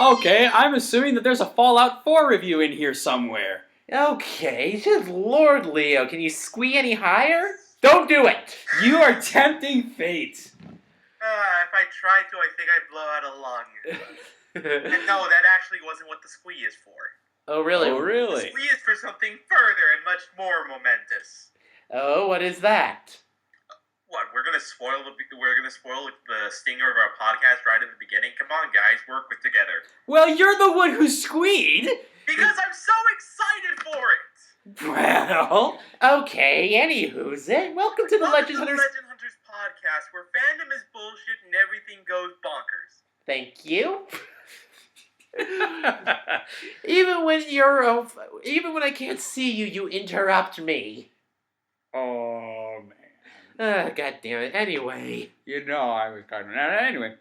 Okay, I'm assuming that there's a Fallout 4 review in here somewhere. Okay, just Lord Leo, can you squee any higher? Don't do it! You are tempting fate. If I tried to, I think I'd blow out a lung. And no, that actually wasn't what the squee is for. Oh, really? Oh, The really? squee is for something further and much more momentous. Oh, what is that? What? We're gonna spoil the stinger of our podcast right at the beginning. Come on, guys, work with together. Well, you're the one who squeed. Because I'm so excited for it. Well, Okay, anywho's it? Welcome to the Welcome Legend to the Hunters. Legend Hunters podcast, where fandom is bullshit and everything goes bonkers. Thank you. Even when I can't see you, you interrupt me. oh man. God damn it. Anyway, You know I was kind of... Anyway.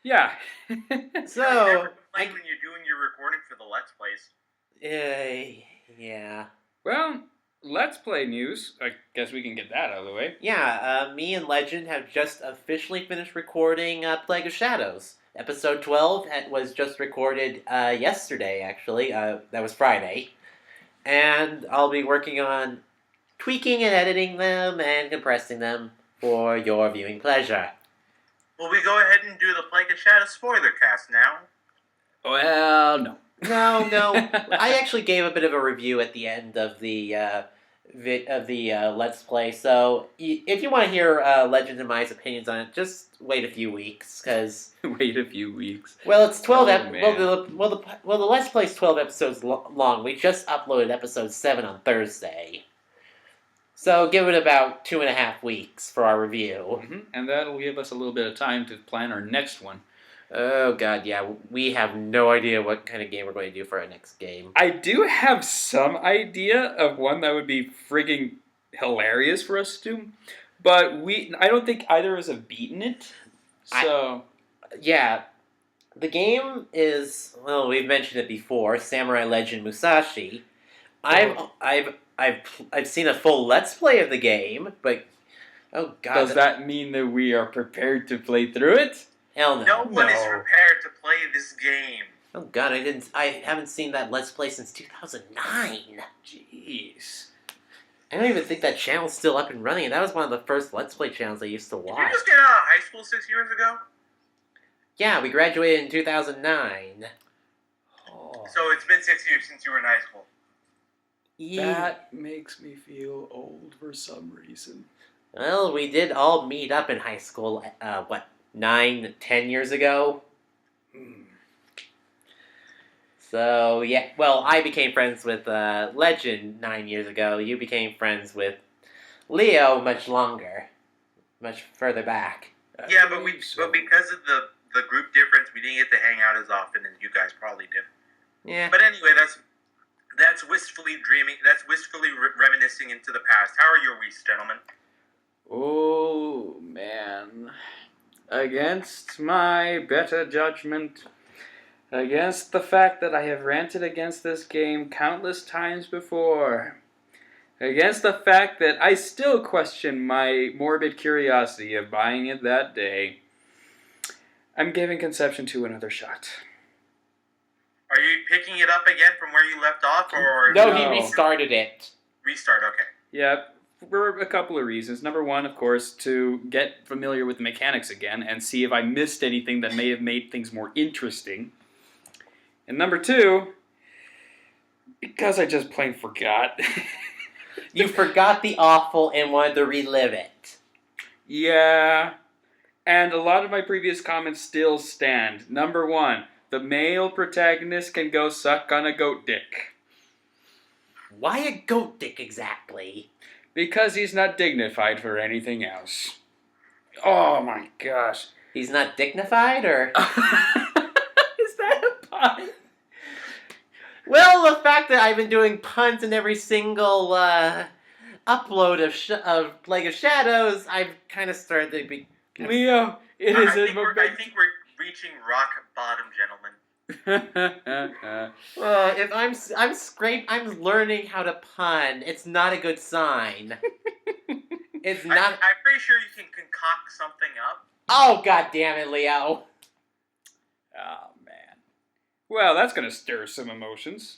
Yeah. so Never complain when you're doing your recording for the Let's Plays. yeah. Well, Let's Play news. I guess we can get that out of the way. Yeah, me and Legend have just officially finished recording Plague of Shadows. Episode 12 was just recorded yesterday, actually. That was Friday. And I'll be working on tweaking and editing them and compressing them for your viewing pleasure. Will we go ahead and do the Plague of Shadows spoiler cast now? Well, no. No. I actually gave a bit of a review at the end of the Let's Play. So if you want to hear Legend and Mai's opinions on it, just wait a few weeks, because Wait a few weeks. well, it's 12. Oh, Well, the Let's Play is 12 episodes long. We just uploaded episode 7 on Thursday, so give it about 2.5 weeks for our review. Mm-hmm. And that'll give us a little bit of time to plan our next one. Oh god, yeah, we have no idea what kind of game we're going to do for our next game. I do have some idea of one that would be frigging hilarious for us to do, but I don't think either of us have beaten it. So Yeah, the game is, well, we've mentioned it before, Samurai Legend Musashi. I've seen a full Let's Play of the game, but oh god, does that mean that we are prepared to play through it? hell no. No one is prepared to play this game. Oh god, I haven't seen that Let's Play since 2009. Jeez. I don't even think that channel's still up and running, and that was one of the first Let's Play channels I used to Did you watch. just get out of high school 6 years ago? Yeah, we graduated in 2009. Oh, So it's been 6 years since you were in high school. Yeah. that makes me feel old for some reason. Well, we did all meet up in high school, 9-10 years ago? Hmm. So, yeah, well, I became friends with Legend 9 years ago. You became friends with Leo much further back. Yeah, but because of the group difference, we didn't get to hang out as often as you guys probably did. Yeah. But anyway, that's wistfully dreaming. That's wistfully reminiscing into the past. How are your weeks, gentlemen? Oh, man. Against my better judgment, against the fact that I have ranted against this game countless times before, against the fact that I still question my morbid curiosity of buying it that day, I'm giving Conception 2 another shot. Are you picking it up again from where you left off, or No, No. he restarted it. restart? Okay. Yeah, for a couple of reasons. Number one, of course, to get familiar with the mechanics again and see if I missed anything that may have made things more interesting. And number two, because I just plain forgot. You forgot the awful and wanted to relive it. Yeah, and a lot of my previous comments still stand. Number one, the male protagonist can go suck on a goat dick. Why a goat dick exactly? Because he's not dignified for anything else. Oh my gosh. He's not dignified, or? Is that a pun? Well, the fact that I've been doing puns in every single upload of Plague of Shadows, I've kind of started to be... Leo, it I is think a we're moment. reaching rock bottom, gentlemen. If I'm learning how to pun. It's not a good sign. It's not. I'm pretty sure you can concoct something up. Oh god damn it, Leo! Oh man. Well, that's going to stir some emotions.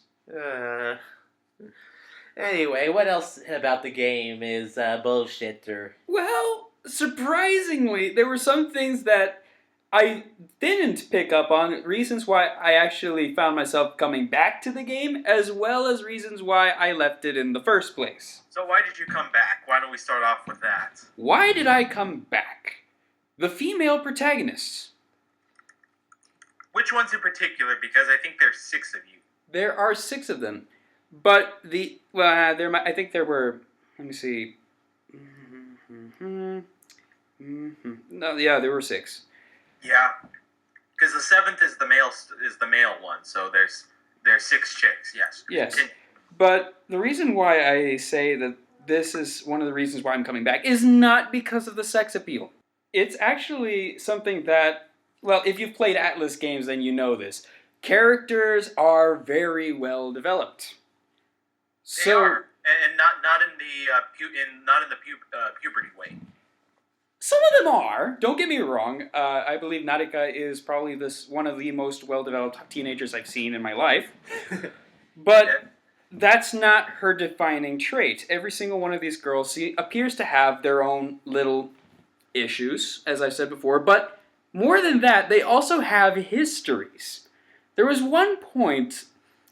Anyway, what else about the game is bullshit or... Well, surprisingly, there were some things that I didn't pick up on, reasons why I actually found myself coming back to the game, as well as reasons why I left it in the first place. So why did you come back? Why don't we start off with that? Why did I come back? The female protagonists. Which ones in particular? Because I think there's 6 of you. There are 6 of them. But I think there were, let me see. No, yeah, there were 6. Yeah, because the 7th is the male one. So there's 6 chicks. Yes. Yes. But the reason why I say that this is one of the reasons why I'm coming back is not because of the sex appeal. It's actually something that, well, if you've played Atlas games, then you know this. Characters are very well developed. They are, and not in the puberty way. Some of them are. Don't get me wrong. I believe Nadika is probably one of the most well-developed teenagers I've seen in my life. But that's not her defining trait. Every single one of these girls appears to have their own little issues, as I've said before. But more than that, they also have histories. There was one point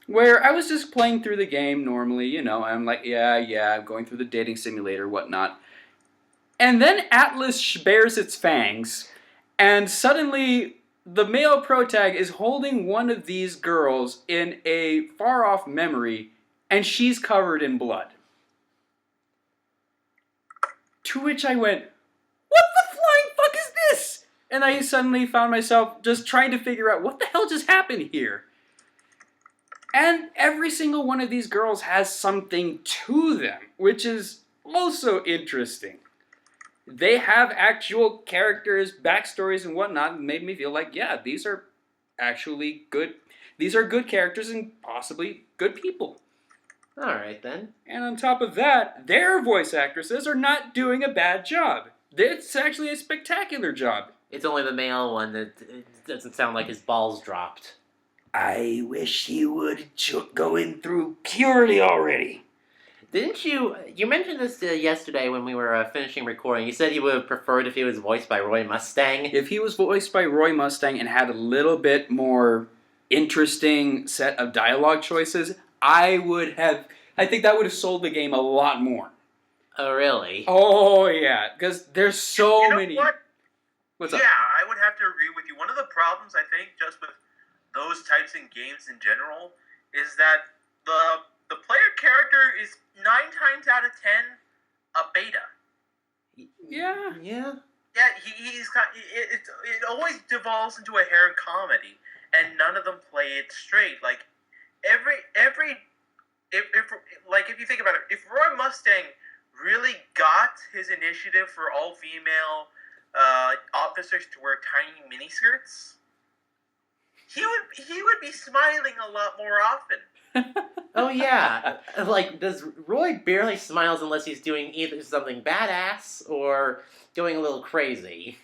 where I was just playing through the game normally, I'm like, yeah, I'm going through the dating simulator, whatnot. And then Atlas bares its fangs, and suddenly the male protag is holding one of these girls in a far-off memory, and she's covered in blood. To which I went, what the flying fuck is this? And I suddenly found myself just trying to figure out what the hell just happened here. And every single one of these girls has something to them, which is also interesting. They have actual characters, backstories, and whatnot, and made me feel like, yeah, these are actually good. These are good characters and possibly good people. Alright then. And on top of that, their voice actresses are not doing a bad job. It's actually a spectacular job. It's only the male one that doesn't sound like his balls dropped. I wish he would go in through puberty already. Didn't you mentioned this yesterday when we were finishing recording. You said you would have preferred if he was voiced by Roy Mustang. If he was voiced by Roy Mustang and had a little bit more interesting set of dialogue choices, I think that would have sold the game a lot more. Oh, really? Oh, yeah, because there's so many... What? What's up? Yeah, I would have to agree with you. One of the problems, I think, just with those types of games in general, is that the player character is 9 times out of 10 a beta. Yeah. Yeah. Yeah, it always devolves into a harem comedy, and none of them play it straight. Like if you think about it, if Roy Mustang really got his initiative for all female officers to wear tiny miniskirts, he would be smiling a lot more often. Oh yeah, like does Roy barely smiles unless he's doing either something badass or going a little crazy.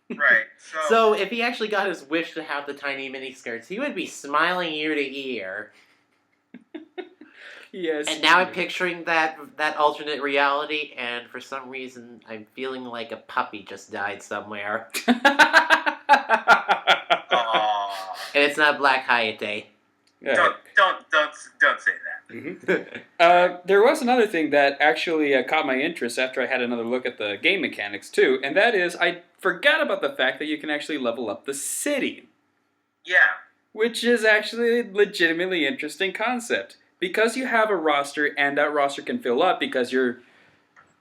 Right. So if he actually got his wish to have the tiny miniskirts, he would be smiling ear to ear. Yes. And now I'm picturing that alternate reality, and for some reason I'm feeling like a puppy just died somewhere. And it's not Black Hayate. Don't say that. Mm-hmm. There was another thing that actually caught my interest after I had another look at the game mechanics too, and that is I forgot about the fact that you can actually level up the city. Yeah. Which is actually a legitimately interesting concept. Because you have a roster, and that roster can fill up because you're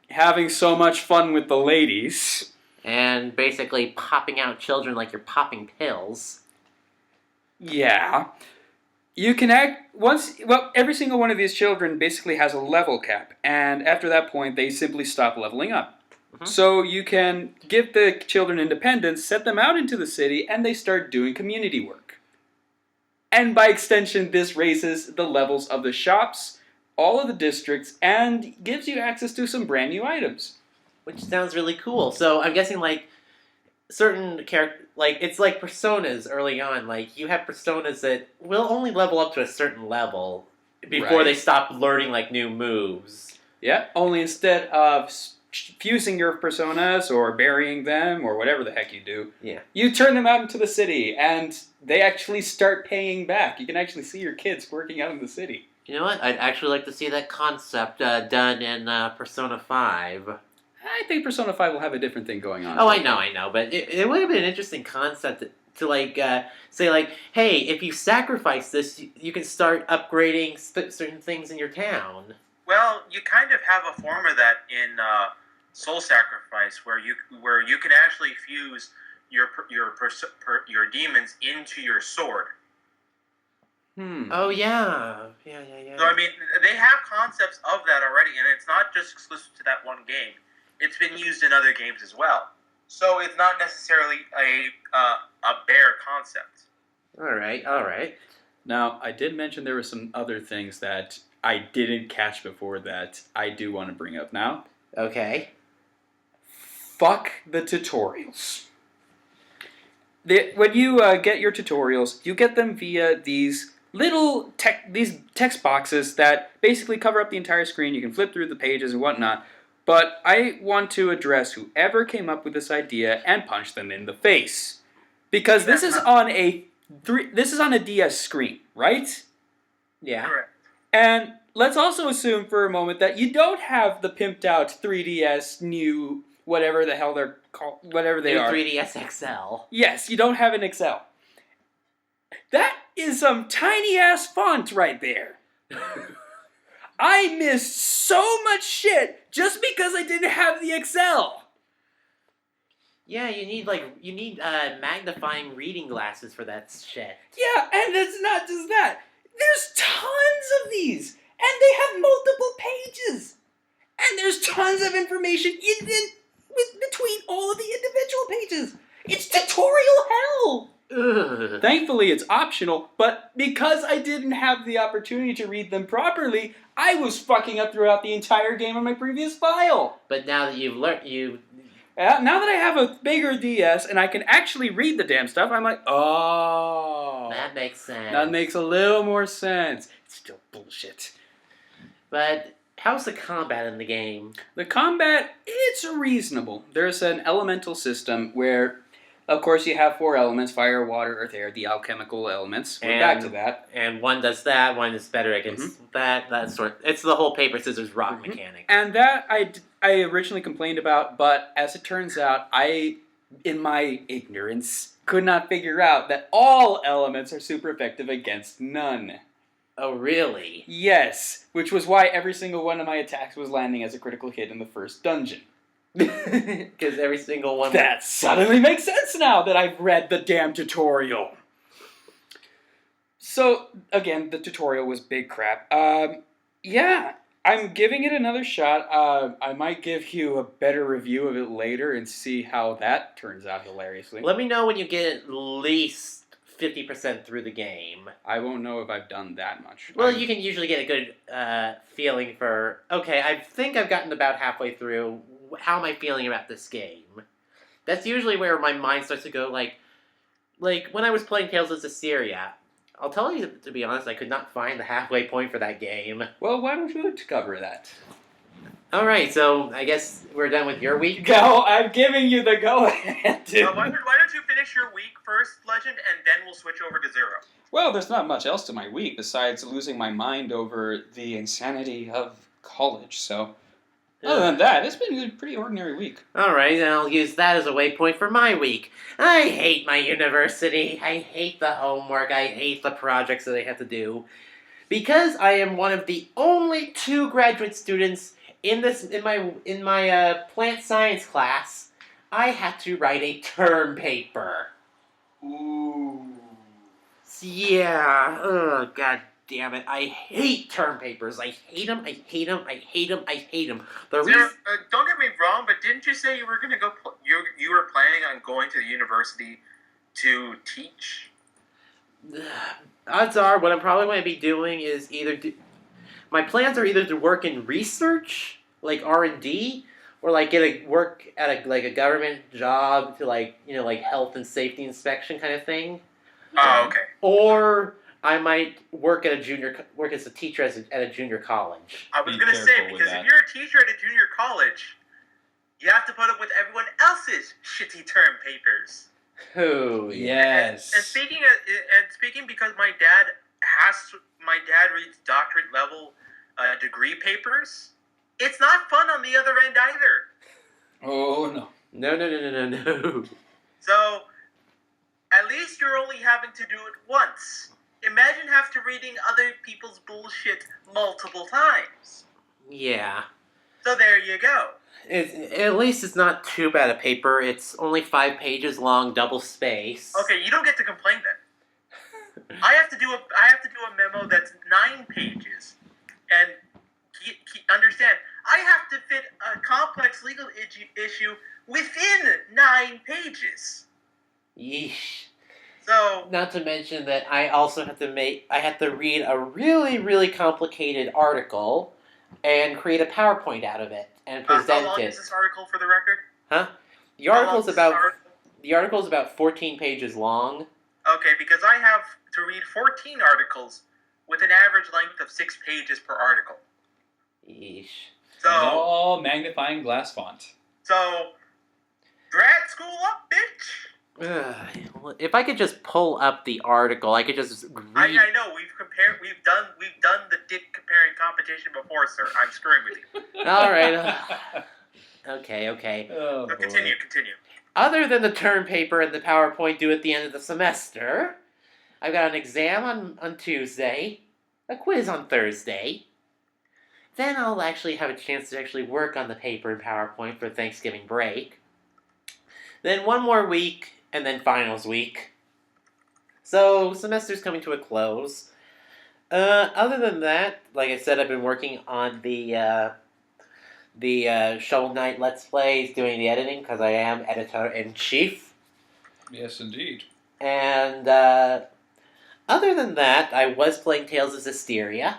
having so much fun with the ladies. And basically popping out children like you're popping pills. Yeah. You can every single one of these children basically has a level cap, and after that point, they simply stop leveling up. Mm-hmm. So you can give the children independence, set them out into the city, and they start doing community work. And by extension, this raises the levels of the shops, all of the districts, and gives you access to some brand new items. Which sounds really cool. So I'm guessing, like, certain character, like it's like personas early on. Like you have personas that will only level up to a certain level before they Right. stop learning like new moves. Yeah, only instead of fusing your personas or burying them or whatever the heck you do, Yeah. you turn them out into the city and they actually start paying back. You can actually see your kids working out in the city. You know what? I'd actually like to see that concept done in Persona 5. I think Persona 5 will have a different thing going on. Oh, I know, but it would have been an interesting concept to like say like, hey, if you sacrifice this, you can start upgrading certain things in your town. Well, you kind of have a form of that in Soul Sacrifice, where you can actually fuse your demons into your sword. Oh yeah. So I mean, they have concepts of that already, and it's not just exclusive to that one game. It's been used in other games as well. So it's not necessarily a bare concept. All right. Now, I did mention there were some other things that I didn't catch before that I do want to bring up now. Okay. Fuck the tutorials. When you get your tutorials, you get them via these little text boxes that basically cover up the entire screen. You can flip through the pages and whatnot. But I want to address whoever came up with this idea and punch them in the face, because this is on a DS screen, right? Yeah. Correct. And let's also assume for a moment that you don't have the pimped out 3DS new whatever the hell they're called, whatever they New are. 3DS XL. Yes, you don't have an XL. That is some tiny ass font right there. I missed so much shit just because I didn't have the XL. Yeah, you need magnifying reading glasses for that shit. Yeah, and it's not just that. There's tons of these, and they have multiple pages, and there's tons of information between all of the individual pages. It's tutorial hell. Ugh. Thankfully, it's optional, but because I didn't have the opportunity to read them properly, I was fucking up throughout the entire game on my previous file. But now that you've learned, Now that I have a bigger DS and I can actually read the damn stuff, I'm like, oh. that makes sense. That makes a little more sense. It's still bullshit. But how's the combat in the game? The combat, it's reasonable. There's an elemental system where, of course, you have 4 elements: fire, water, earth, air, the alchemical elements. We're back to that. And one does that, one is better against that sort. It's the whole paper, scissors, rock mechanic. And that I originally complained about, but as it turns out, I, in my ignorance, could not figure out that all elements are super effective against none. Oh, really? Yes, which was why every single one of my attacks was landing as a critical hit in the first dungeon. Because every single one... That suddenly makes sense now that I've read the damn tutorial. So, again, the tutorial was big crap. Yeah, I'm giving it another shot. I might give you a better review of it later and see how that turns out hilariously. Let me know when you get at least 50% through the game. I won't know if I've done that much. Well, you can usually get a good feeling for, okay, I think I've gotten about halfway through. How am I feeling about this game? That's usually where my mind starts to go, like when I was playing Tales of Zestiria. I'll tell you, to be honest, I could not find the halfway point for that game. Well, why don't you cover that? Alright, so I guess we're done with your week? Go! I'm giving you the go-ahead, dude. Why don't you finish your week first, Legend, and then we'll switch over to Zero. Well, there's not much else to my week besides losing my mind over the insanity of college, so... Other than that, it's been a pretty ordinary week. Alright, then I'll use that as a waypoint for my week. I hate my university. I hate the homework. I hate the projects that I have to do. Because I am one of the only 2 graduate students in my plant science class, I had to write a term paper. Ooh. Yeah. Oh, god damn it. I hate term papers. I hate them. I hate them. I hate them. I hate them. Don't get me wrong, but didn't you say you were going to go? You were planning on going to the university to teach? Odds are, what I'm probably going to be doing is my plans are either to work in research, like R&D, or like work at a government job to like health and safety inspection kind of thing. Oh, okay. Or I might work as a teacher at a junior college. I was Be going to say, careful with because that. if you're a teacher at a junior college, you have to put up with everyone else's shitty term papers. Oh, Yes. And speaking because my dad reads doctorate level degree papers. It's not fun on the other end either. Oh no. No. So at least you're only having to do it once. Imagine having to reading other people's bullshit multiple times. Yeah. So there you go. At least it's not too bad a paper. It's only 5 pages long, double space. Okay, you don't get to complain then. I have to do a memo that's 9 pages, and understand I have to fit a complex legal issue within 9 pages. Yeesh. So Not to mention that I also have to read a really, really complicated article and create a PowerPoint out of it and present how long it. is this article for the record? Huh? The How long article's is this article? the article's about 14 pages long. Okay, because I have to read 14 articles with an average length of 6 pages per article. Yeesh. So All magnifying glass font. grad school up, bitch. If I could just pull up the article, I could just read. I know we've done the dick comparing competition before, sir. I'm screwing with you. All right. Okay. Oh, So boy. continue. Other than the term paper and the PowerPoint due at the end of the semester, I've got an exam on Tuesday, a quiz on Thursday. Then I'll actually have a chance to actually work on the paper and PowerPoint for Thanksgiving break. Then one more week, and then finals week. So, semester's coming to a close. Other than that, like I said, I've been working on the Shovel Knight Let's Plays, doing the editing, because I am editor-in-chief. Yes, indeed. And, other than that, I was playing Tales of Zestiria.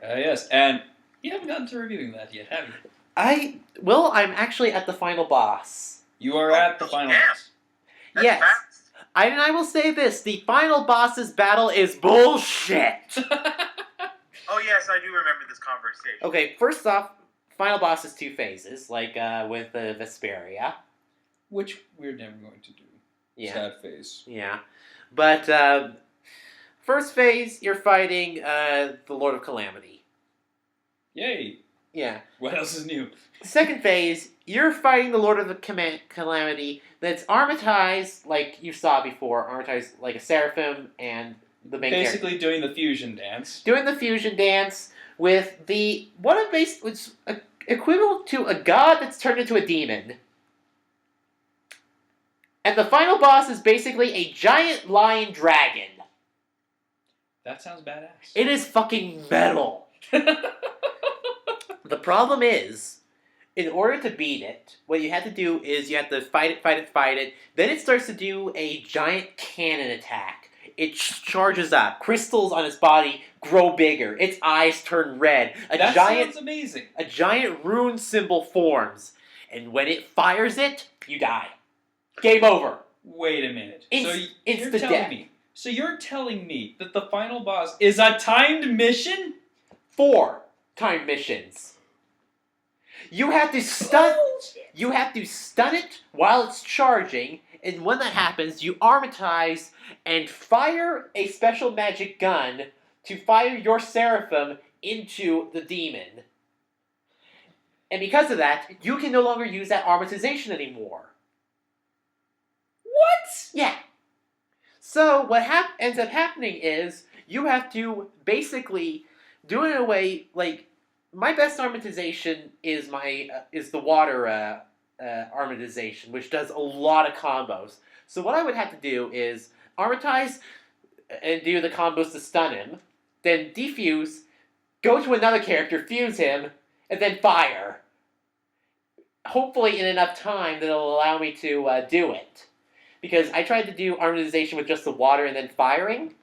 Yes, and you haven't gotten to reviewing that yet, have you? I'm actually at the final boss. You are at the final Damn. boss. That's Yes. fast. I will say this, the final boss's battle is bullshit! Oh yes, I do remember this conversation. Okay, first off, final boss is 2 phases, like with the Vesperia. Which we're never going to do. Yeah. Sad face. Yeah. But, first phase, you're fighting the Lord of Calamity. Yay. Yeah. What else is new? Second phase, you're fighting the Lord of the Calamity that's armatized like you saw before, armatized like a seraphim and the main character. Basically doing the fusion dance. Doing the fusion dance with it's equivalent to a god that's turned into a demon. And the final boss is basically a giant lion dragon. That sounds badass. It is fucking metal. The problem is, in order to beat it, what you have to do is you have to fight it. Then it starts to do a giant cannon attack. It charges up. Crystals on its body grow bigger. Its eyes turn red. Sounds amazing. A giant rune symbol forms. And when it fires it, you die. Game over. Wait a minute. So you're telling me that the final boss is a timed mission? 4 timed missions. You have to stun it while it's charging, and when that happens, you armatize and fire a special magic gun to fire your seraphim into the demon. And because of that, you can no longer use that armatization anymore. What? Yeah. So what ends up happening is you have to basically do it in a way like my best armatization is the water armatization, which does a lot of combos. So what I would have to do is armatize and do the combos to stun him, then defuse, go to another character, fuse him, and then fire. Hopefully in enough time that it'll allow me to do it. Because I tried to do armatization with just the water and then firing,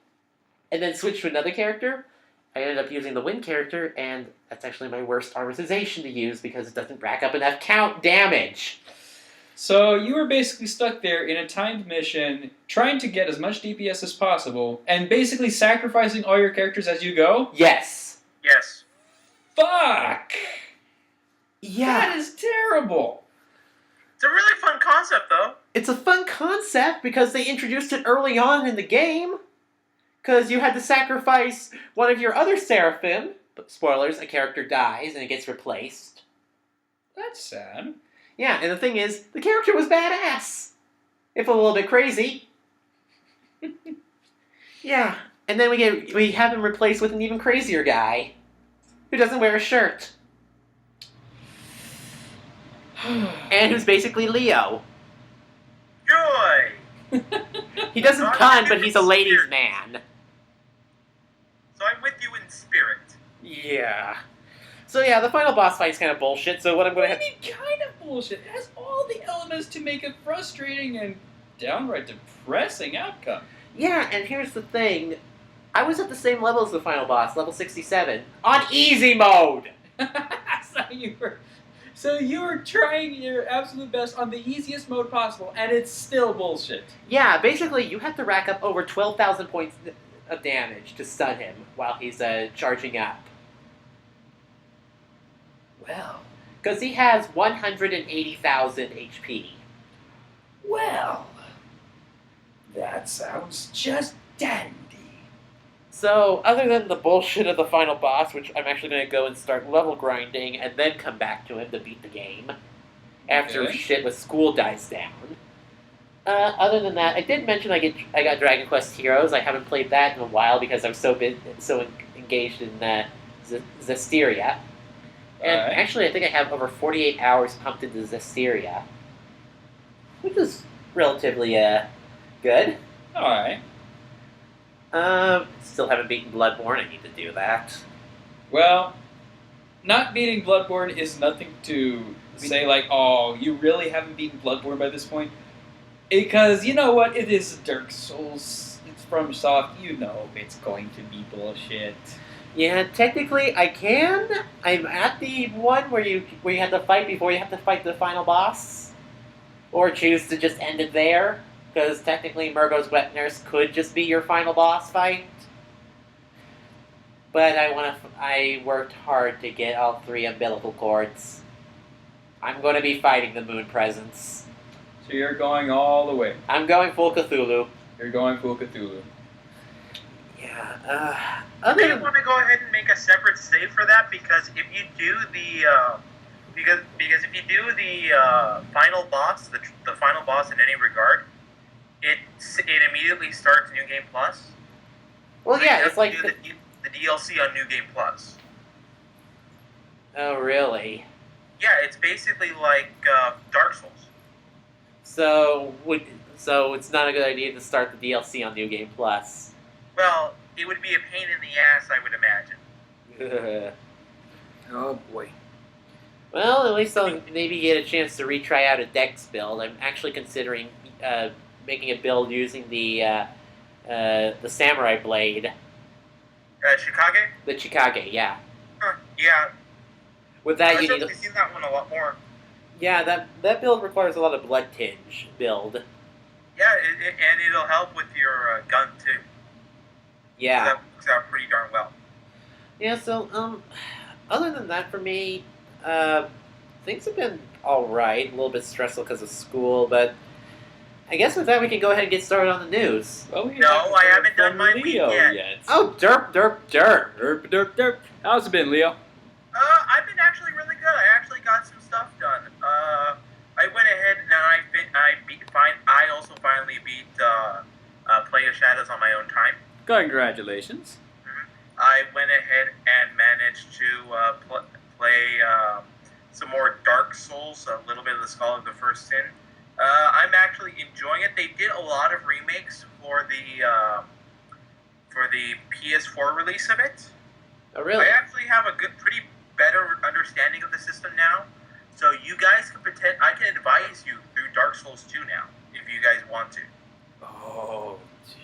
and then switch to another character, I ended up using the Wind character, and that's actually my worst armorization to use because it doesn't rack up enough count damage. So you were basically stuck there in a timed mission, trying to get as much DPS as possible, and basically sacrificing all your characters as you go? Yes. Yes. Fuck! Yeah. That is terrible! It's a really fun concept, though. It's a fun concept because they introduced it early on in the game. Because you had to sacrifice one of your other Seraphim. But spoilers, a character dies and it gets replaced. That's sad. Yeah, and the thing is, the character was badass. If a little bit crazy. Yeah, and then we have him replaced with an even crazier guy. Who doesn't wear a shirt. And who's basically Leo. Joy! He doesn't con, but he's a ladies' man. So I'm with you in spirit. Yeah. So yeah, the final boss fight's kind of bullshit, so what I'm going to What do you mean kind of bullshit? It has all the elements to make a frustrating and downright depressing outcome. Yeah, and here's the thing. I was at the same level as the final boss, level 67, on easy mode! So you were trying your absolute best on the easiest mode possible, and it's still bullshit. Yeah, basically you have to rack up over 12,000 points of damage to stun him while he's charging up. Well, Because he has 180,000 HP. well, that sounds just dandy. So, other than the bullshit of the final boss, which I'm actually going to go and start level grinding and then come back to him to beat the game after Okay. shit with school dies down. Other than that, I did mention I got Dragon Quest Heroes. I haven't played that in a while because I'm so engaged in Zestiria. And Alright. actually, I think I have over 48 hours pumped into Zestiria, which is relatively good. Alright. Still haven't beaten Bloodborne. I need to do that. Well, not beating Bloodborne is nothing to say like, oh, you really haven't beaten Bloodborne by this point. Because, you know what, it is Dark Souls, it's from Soft, you know it's going to be bullshit. Yeah, technically I can. I'm at the one where you have to fight before you have to fight the final boss. Or choose to just end it there. Because technically Murgo's Wet Nurse could just be your final boss fight. But I worked hard to get all 3 umbilical cords. I'm going to be fighting the Moon Presence. So you're going all the way. I'm going full Cthulhu. You're going full Cthulhu. Yeah, I may want to go ahead and make a separate save for that because if you do the because if you do the final boss, the final boss in any regard, it immediately starts New Game Plus. Well, So you yeah, have it's to like... do the DLC on New Game Plus. Oh, really? Yeah, it's basically like Dark Souls. So it's not a good idea to start the DLC on New Game Plus. Well, it would be a pain in the ass, I would imagine. Oh boy. Well, at least I'll maybe get a chance to retry out a Dex build. I'm actually considering making a build using the Samurai Blade. Chicago? The Chikage, yeah. Huh, yeah. With that, I've you need... certainly seen that one a lot more. Yeah, that build requires a lot of Blood Tinge build. Yeah, and it'll help with your gun, too. Yeah. That works out pretty darn well. Yeah, so, other than that for me, things have been alright. A little bit stressful because of school, but I guess with that we can go ahead and get started on the news. Well, No, I haven't done my week Leo yet. Oh, derp, derp, derp. Derp, derp, derp. How's it been, Leo? I've been actually really good. I actually got some stuff done. I went ahead and I also finally beat Plague of Shadows on my own time. Congratulations. I went ahead and managed to play some more Dark Souls, a little bit of the Skull of the First Sin. I'm actually enjoying it. They did a lot of remakes for the PS4 release of it. Oh, really? I actually have a pretty better understanding of the system now. So you guys can pretend I can advise you through Dark Souls 2 now, if you guys want to. Oh,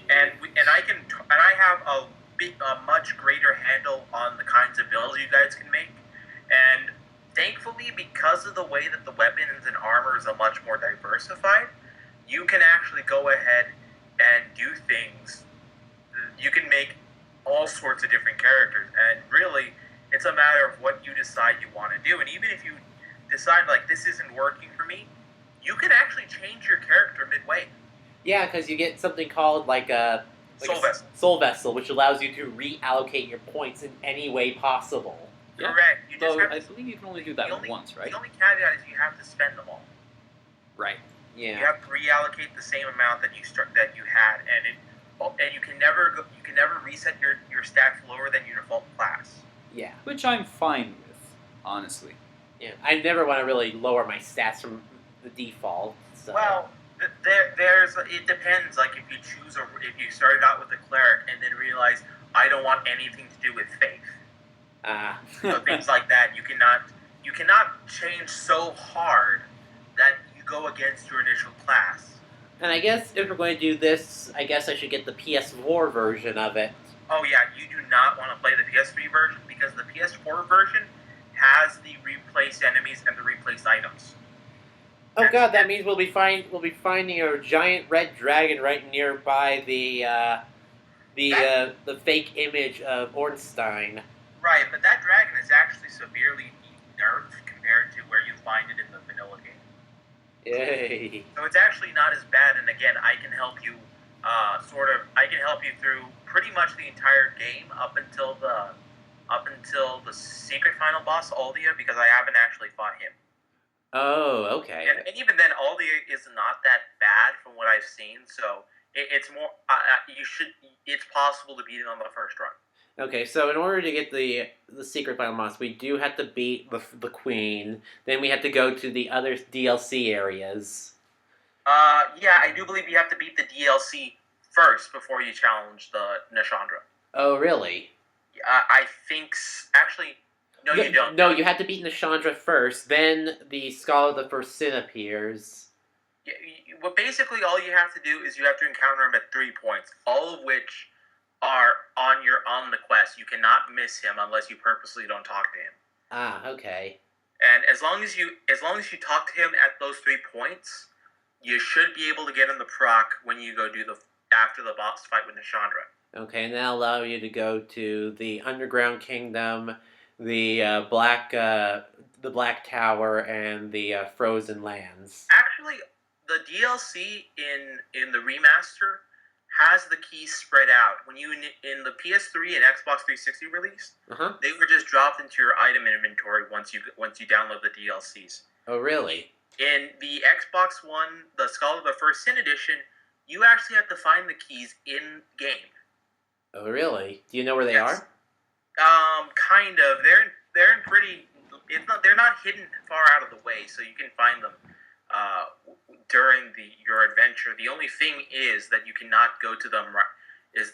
And I have a much greater handle on the kinds of builds you guys can make, and thankfully, because of the way that the weapons and armors are much more diversified, you can actually go ahead and do things. You can make all sorts of different characters, and really, it's a matter of what you decide you want to do. And even if you decide, like, this isn't working for me, you can actually change your character midway. Yeah, because you get something called like a Soul Vessel, which allows you to reallocate your points in any way possible. Yeah. Correct. You just So have I to, believe you can only do that once, right? The only caveat is you have to spend them all. Right. Yeah. You have to reallocate the same amount that you had, and you can never reset your stats lower than your default class. Yeah. Which I'm fine with, honestly. Yeah. I never want to really lower my stats from the default. So. Well, it depends. Like if you started out with a cleric and then realize I don't want anything to do with faith. So things like that, you cannot change so hard that you go against your initial class. And I guess if we're going to do this, I guess I should get the PS4 version of it. Oh yeah, you do not want to play the PS3 version because the PS4 version has the replaced enemies and the replaced items. Oh god, that means we'll be finding a giant red dragon right nearby the fake image of Ornstein. Right, but that dragon is actually severely nerfed compared to where you find it in the vanilla game. Yay! So it's actually not as bad. And again, I can help you through pretty much the entire game up until the secret final boss Aldia, because I haven't actually fought him. Oh, okay. And even then, Aldia is not that bad from what I've seen. So it's more it's possible to beat it on the first run. Okay, so in order to get the secret final boss, we do have to beat the queen. Then we have to go to the other DLC areas. Yeah, I do believe you have to beat the DLC first before you challenge the Nashandra. Oh, really? I think actually, no, you don't. No, you have to beat Nashandra first. Then the Skull of the First Sin appears. Yeah, well, basically, all you have to do is you have to encounter him at 3 points, all of which are on the quest. You cannot miss him unless you purposely don't talk to him. Ah, okay. And as long as you talk to him at those 3 points, you should be able to get him the proc when you go do after the boss fight with Nashandra. Okay, and that'll allow you to go to the Underground Kingdom, the Black Tower, and the Frozen Lands. Actually, the DLC in the remaster has the keys spread out. When you in the PS3 and Xbox 360 release, they were just dropped into your item inventory once you download the DLCs. Oh, really? In the Xbox One, the Skull of the First Sin edition, you actually have to find the keys in game. Oh, really? Do you know where they are? Kind of. They're in pretty. They're not hidden far out of the way, so you can find them during your adventure. The only thing is that you cannot go to them. It's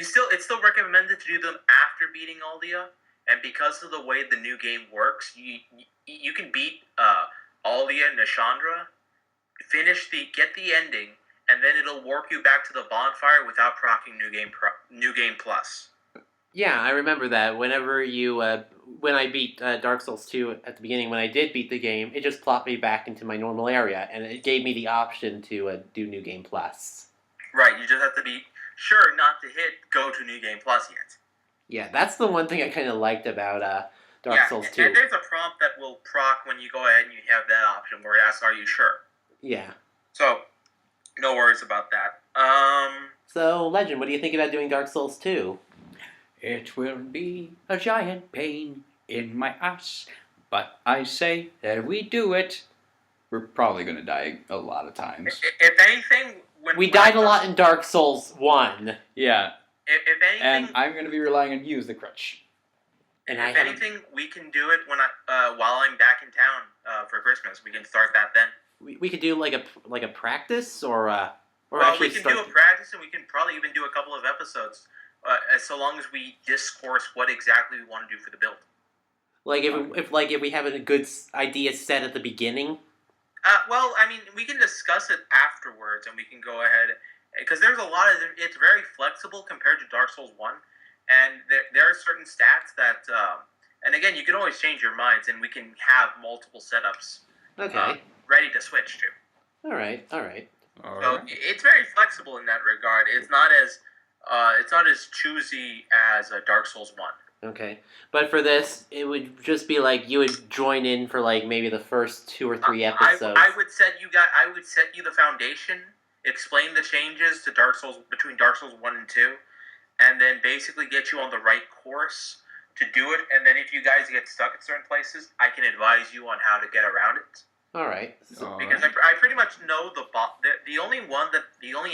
still recommended to do them after beating Aldia, and because of the way the new game works, you can beat Aldia, Nashandra, get the ending, and then it'll warp you back to the bonfire without proccing New Game Plus. Yeah, I remember that. Whenever when I beat Dark Souls 2 at the beginning, when I did beat the game, it just plopped me back into my normal area, and it gave me the option to do New Game Plus. Right, you just have to be sure not to hit Go to New Game Plus yet. Yeah, that's the one thing I kind of liked about Dark Souls 2. And there's a prompt that will proc when you go ahead and you have that option where it asks, "Are you sure?" Yeah. So, no worries about that. So, Legend, what do you think about doing Dark Souls 2? It will be a giant pain in my ass, but I say that we do it. We're probably going to die a lot of times. If anything, we died a lot in Dark Souls 1. Yeah. If anything, and I'm going to be relying on you as the crutch. And if anything, we can do it while I'm back in town for Christmas. We can start that then. We could do like a practice or well, we can do a practice, and we can probably even do a couple of episodes. So long as we discourse what exactly we want to do for the build. Like if we have a good idea set at the beginning. Well, I mean, we can discuss it afterwards, and we can go ahead because there's a lot of it's very flexible compared to Dark Souls 1, and there are certain stats that and again, you can always change your minds, and we can have multiple setups ready to switch to. All right. So it's very flexible in that regard. It's not as choosy as Dark Souls 1. Okay, but for this, it would just be like you would join in for like maybe the first 2 or 3 episodes. I would set you the foundation, explain the changes to Dark Souls between Dark Souls 1 and 2, and then basically get you on the right course to do it. And then if you guys get stuck at certain places, I can advise you on how to get around it. All right. Because I pretty much know the only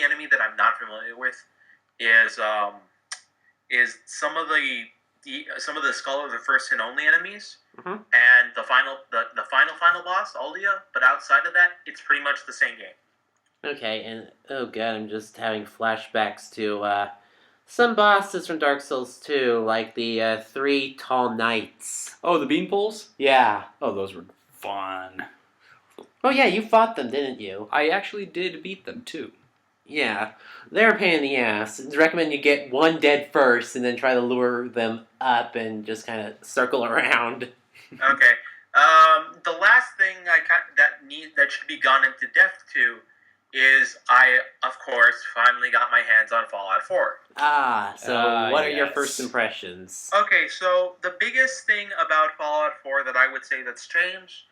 enemy that I'm not familiar with is some of the Skull of the First and Only enemies, and the final boss, Aldia. But outside of that, it's pretty much the same game. Okay, and oh god, I'm just having flashbacks to some bosses from Dark Souls 2, like the 3 tall knights. Oh, the beanpoles? Yeah. Oh, those were fun. Oh yeah, you fought them, didn't you? I actually did beat them too. Yeah, they're a pain in the ass. I'd recommend you get one dead first, and then try to lure them up and just kind of circle around. Okay. The last thing that should be gone into depth to is I, of course, finally got my hands on Fallout 4. So what are your first impressions? Okay, so the biggest thing about Fallout 4 that I would say that's changed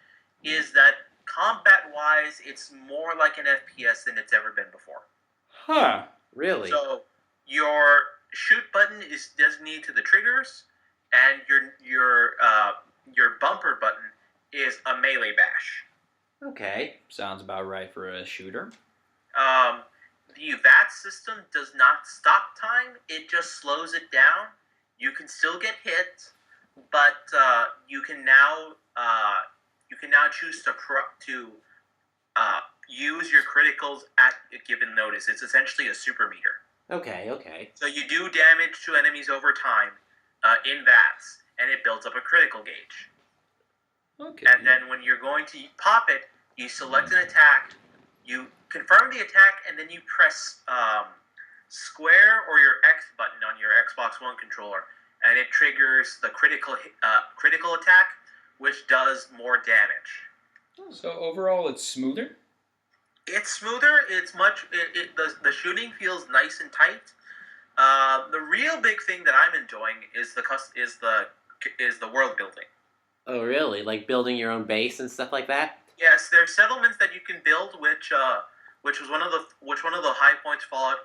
is that combat-wise, it's more like an FPS than it's ever been before. Huh. Really? So your shoot button is designated to the triggers, and your bumper button is a melee bash. Okay. Sounds about right for a shooter. The VAT system does not stop time; it just slows it down. You can still get hit, but you can now choose to use your criticals at a given notice. It's essentially a super meter. Okay. So you do damage to enemies over time in VATS, and it builds up a critical gauge. Okay. And then when you're going to pop it, you select an attack, you confirm the attack, and then you press square or your X button on your Xbox One controller, and it triggers the critical attack, which does more damage. So overall, it's smoother? It's smoother. It's the shooting feels nice and tight. The real big thing that I'm enjoying is the world building. Oh, really? Like building your own base and stuff like that? Yes, there's settlements that you can build, which was one of the high points Fallout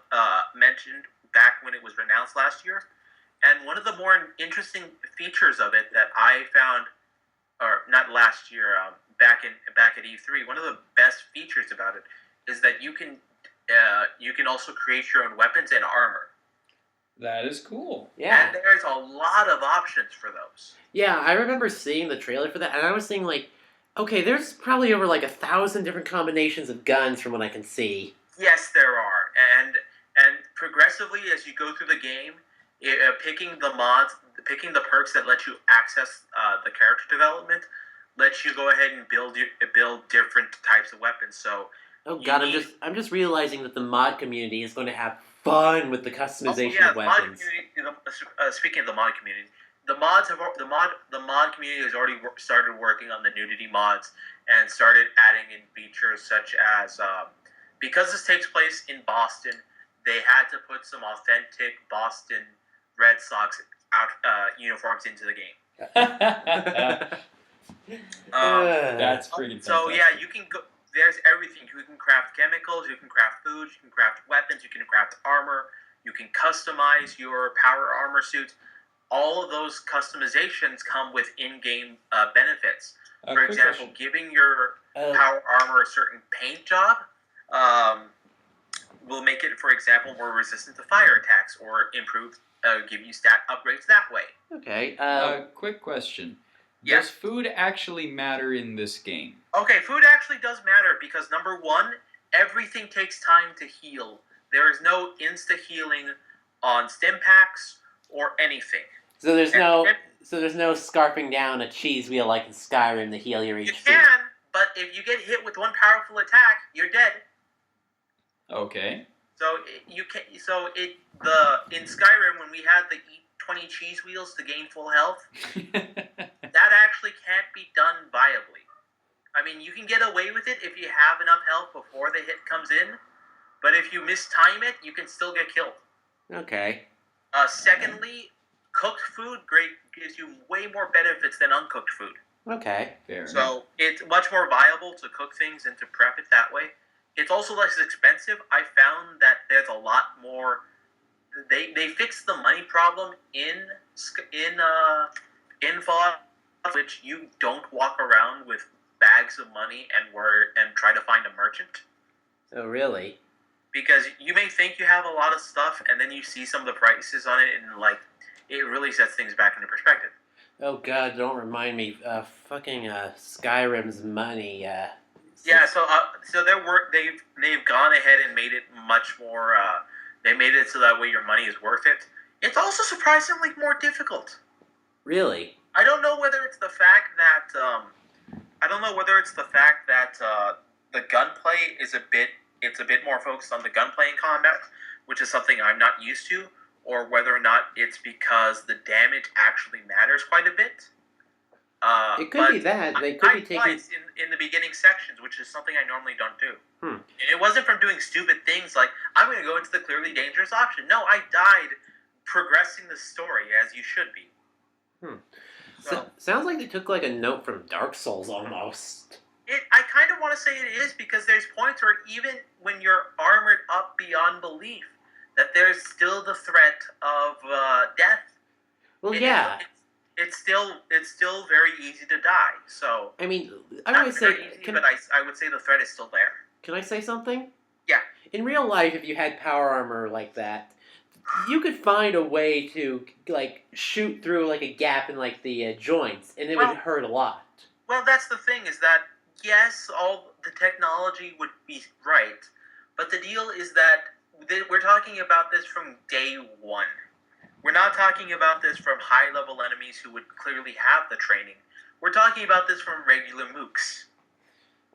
mentioned back when it was announced last year. And one of the more interesting features of it that I found, or not last year, back at E3, one of the best features about it is that you can also create your own weapons and armor. That is cool. Yeah. And there's a lot of options for those. Yeah, I remember seeing the trailer for that, and I was thinking, like, okay, there's probably over, like, 1,000 different combinations of guns from what I can see. Yes, there are. And progressively, as you go through the game, picking the perks that let you access the character development, lets you go ahead and build different types of weapons. So, oh god, I'm just realizing that the mod community is going to have fun with the customization of weapons. Speaking of the mod community, the mod community has already started working on the nudity mods and started adding in features such as because this takes place in Boston, they had to put some authentic Boston Red Sox uniforms into the game. That's pretty fantastic. So yeah, you can go. There's everything. You can craft chemicals. You can craft food. You can craft weapons. You can craft armor. You can customize your power armor suits. All of those customizations come with in-game benefits. For example, giving your power armor a certain paint job will make it, for example, more resistant to fire attacks or give you stat upgrades that way. Okay. Quick question. Yeah. Does food actually matter in this game? Okay, food actually does matter because number one, everything takes time to heal. There is no insta-healing on stim packs or anything. So there's no scarfing down a cheese wheel like in Skyrim to heal your HP. You can, but if you get hit with one powerful attack, you're dead. Okay. In Skyrim when we had the eat 20 cheese wheels to gain full health, that actually can't be done viably. I mean, you can get away with it if you have enough health before the hit comes in, but if you mistime it, you can still get killed. Okay. Secondly, cooked food gives you way more benefits than uncooked food. Okay. Fair enough. So it's much more viable to cook things and to prep it that way. It's also less expensive. I found that there's a lot more. They fixed the money problem in Fallout, which you don't walk around with bags of money and try to find a merchant. Oh, really? Because you may think you have a lot of stuff, and then you see some of the prices on it, and like it really sets things back into perspective. Oh God, don't remind me. Fucking Skyrim's money. Yeah, so they've gone ahead and made it much more. They made it so that way your money is worth it. It's also surprisingly more difficult. Really? I don't know whether it's the fact that the gunplay is a bit more focused on the gunplay in combat, which is something I'm not used to, or whether or not it's because the damage actually matters quite a bit. It could be that. They could be taking twice in the beginning sections, which is something I normally don't do. Hmm. And it wasn't from doing stupid things like, I'm going to go into the clearly dangerous option. No, I died progressing the story as you should be. Sounds like they took like a note from Dark Souls almost. I kind of want to say it is, because there's points where even when you're armored up beyond belief, that there's still the threat of death. Well, yeah. It's still very easy to die. So I mean, I not would very say, easy, but I would say the threat is still there. Can I say something? Yeah. In real life, if you had power armor like that, you could find a way to like shoot through like a gap in like the joints, and it would hurt a lot. Well, that's the thing, is that yes, all the technology would be right, but the deal is that we're talking about this from day one. We're not talking about this from high-level enemies who would clearly have the training. We're talking about this from regular mooks.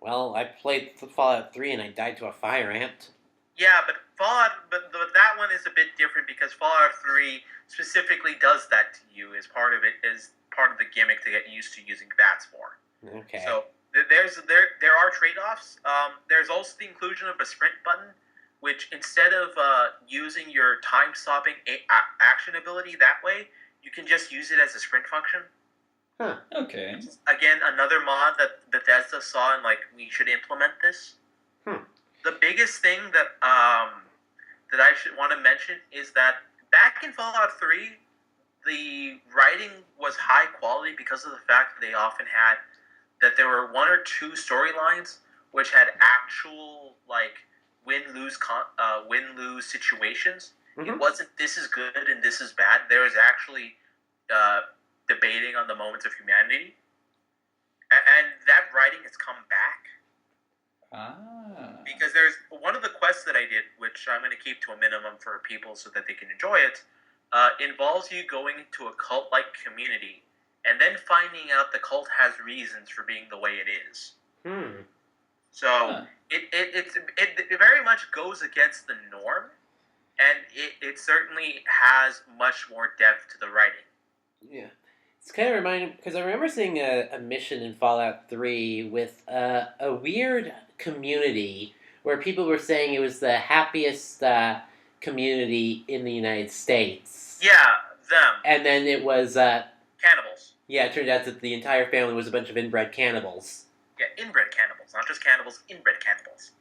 Well, I played Fallout 3 and I died to a fire ant. Yeah, but that one is a bit different because Fallout 3 specifically does that to you as part of the gimmick to get used to using bats more. Okay. So there are trade-offs. There's also the inclusion of a sprint button, which instead of using your time-stopping action ability that way, you can just use it as a sprint function. Huh. Okay. Again, another mod that Bethesda saw and like, we should implement this. The biggest thing that I should want to mention is that back in Fallout 3, the writing was high quality because of the fact that they often had that there were one or two storylines which had actual like win-lose situations. Mm-hmm. It wasn't this is good and this is bad. There was actually debating on the moments of humanity, and that writing has come back. Because there's one of the quests that I did, which I'm going to keep to a minimum for people so that they can enjoy it, involves you going to a cult-like community and then finding out the cult has reasons for being the way it is. So it very much goes against the norm, and it certainly has much more depth to the writing. Yeah. It's kind of reminding, because I remember seeing a mission in Fallout 3 with a weird community where people were saying it was the happiest community in the United States. Yeah, them. And then it was... cannibals. Yeah, it turned out that the entire family was a bunch of inbred cannibals. Yeah, inbred cannibals. Not just cannibals, inbred cannibals.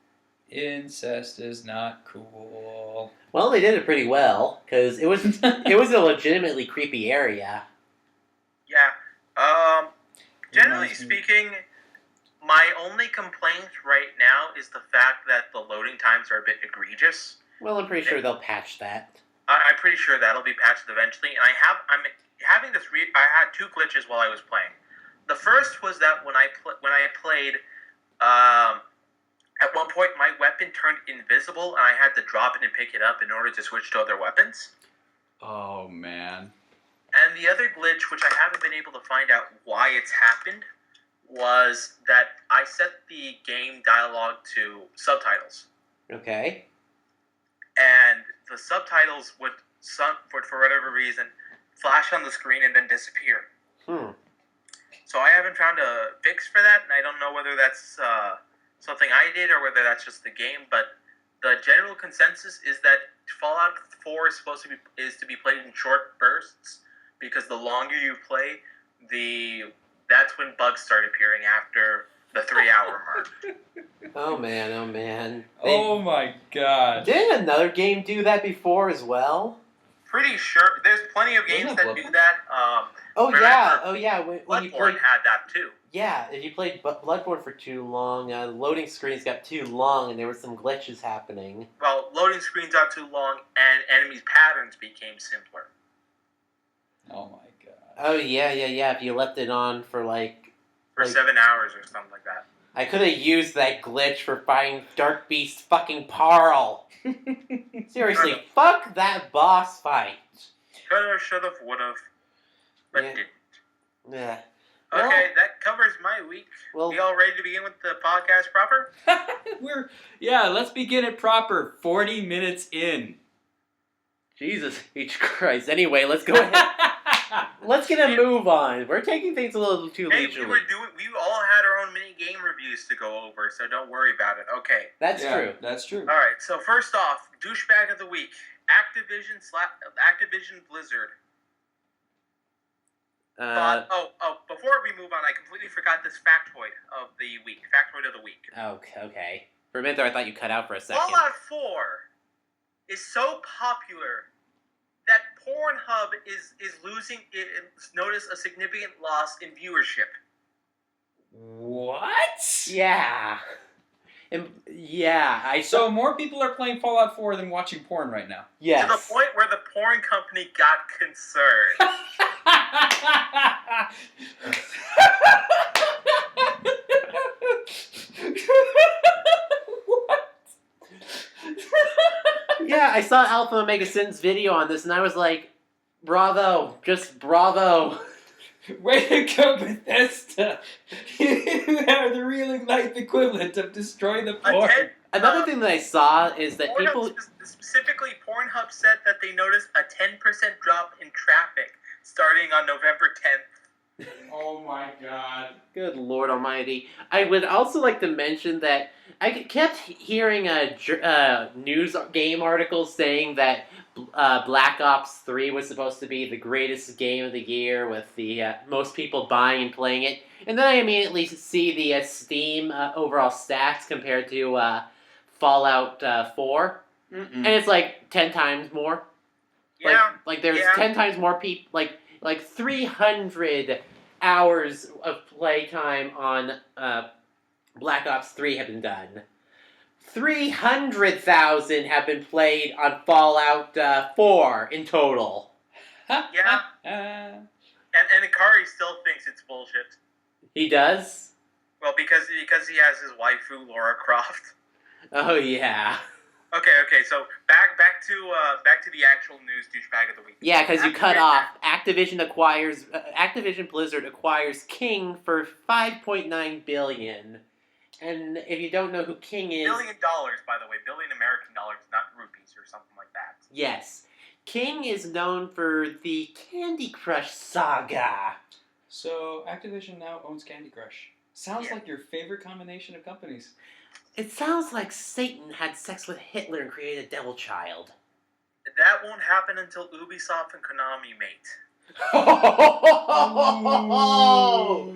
Incest is not cool. Well, they did it pretty well, because it was a legitimately creepy area. Yeah. Generally speaking, my only complaint right now is the fact that the loading times are a bit egregious. Well, I'm pretty sure they'll patch that. I'm pretty sure that'll be patched eventually, and I'm having this. I had two glitches while I was playing. The first was that when I played, at one point my weapon turned invisible, and I had to drop it and pick it up in order to switch to other weapons. Oh man. And the other glitch, which I haven't been able to find out why it's happened, was that I set the game dialogue to subtitles. Okay. the subtitles would for whatever reason flash on the screen and then disappear. So I haven't found a fix for that, and I don't know whether that's something I did or whether that's just the game. But the general consensus is that Fallout 4 is supposed to be played in short bursts, because the longer you play, that's when bugs start appearing after the 3-hour mark. Oh man. Oh my god. Didn't another game do that before as well? Pretty sure there's plenty of games that do that. When you Bloodborne played, had that too. yeah, if you played Bloodborne for too long, loading screens got too long, and there were some glitches happening. Well, loading screens got too long, and enemies' patterns became simpler. Oh my god. Oh yeah. If you left it on for For 7 hours or something like that. I could have used that glitch for fighting Dark Beast fucking Parl. Seriously, fuck that boss fight. Coulda, shoulda, woulda, but Yeah. didn't. Yeah. Okay, that covers my week. Well- We all ready to begin with the podcast proper? Let's begin it proper. 40 minutes in. Jesus H. Christ. Anyway, let's go ahead. Let's get a move on. We're taking things a little too Hey, leisurely. we all had our own mini game reviews to go over, so don't worry about it. Okay. That's true. That's true. All right. So first off, douchebag of the week, Activision Blizzard. Before we move on, I completely forgot this factoid of the week. Factoid of the week. Okay. For a minute there, I thought you cut out for a second. Fallout 4 is so popular that Pornhub is losing. Notice a significant loss in viewership. What? Yeah. So more people are playing Fallout 4 than watching porn right now. Yes. To the point where the porn company got concerned. Yeah, I saw Alpha Omega Sin's video on this, and I was like, bravo. Just bravo. Way to go, Bethesda! You are the real life equivalent of destroying the porn. Another thing that I saw is that people... Specifically, Pornhub said that they noticed a 10% drop in traffic starting on November 10th. Oh my god. Good Lord Almighty. I would also like to mention that I kept hearing news game articles saying that Black Ops 3 was supposed to be the greatest game of the year with the most people buying and playing it. And then I immediately see the Steam overall stats compared to Fallout 4. And it's like 10 times more. Yeah. Like there's 10 times more people, like 300 hours of playtime on Black Ops 3 have been done. 300,000 have been played on Fallout 4 in total. Yeah. And Ikari still thinks it's bullshit. He does? Well, because he has his waifu Lara Croft. Oh yeah. Okay. So back to the actual news douchebag of the week. Yeah, because you cut off. Activision Blizzard acquires King for $5.9 billion. And if you don't know who King is... $1 billion, by the way. $1 billion American dollars, not rupees or something like that. Yes. King is known for the Candy Crush saga. So, Activision now owns Candy Crush. Sounds like your favorite combination of companies. It sounds like Satan had sex with Hitler and created a devil child. That won't happen until Ubisoft and Konami mate.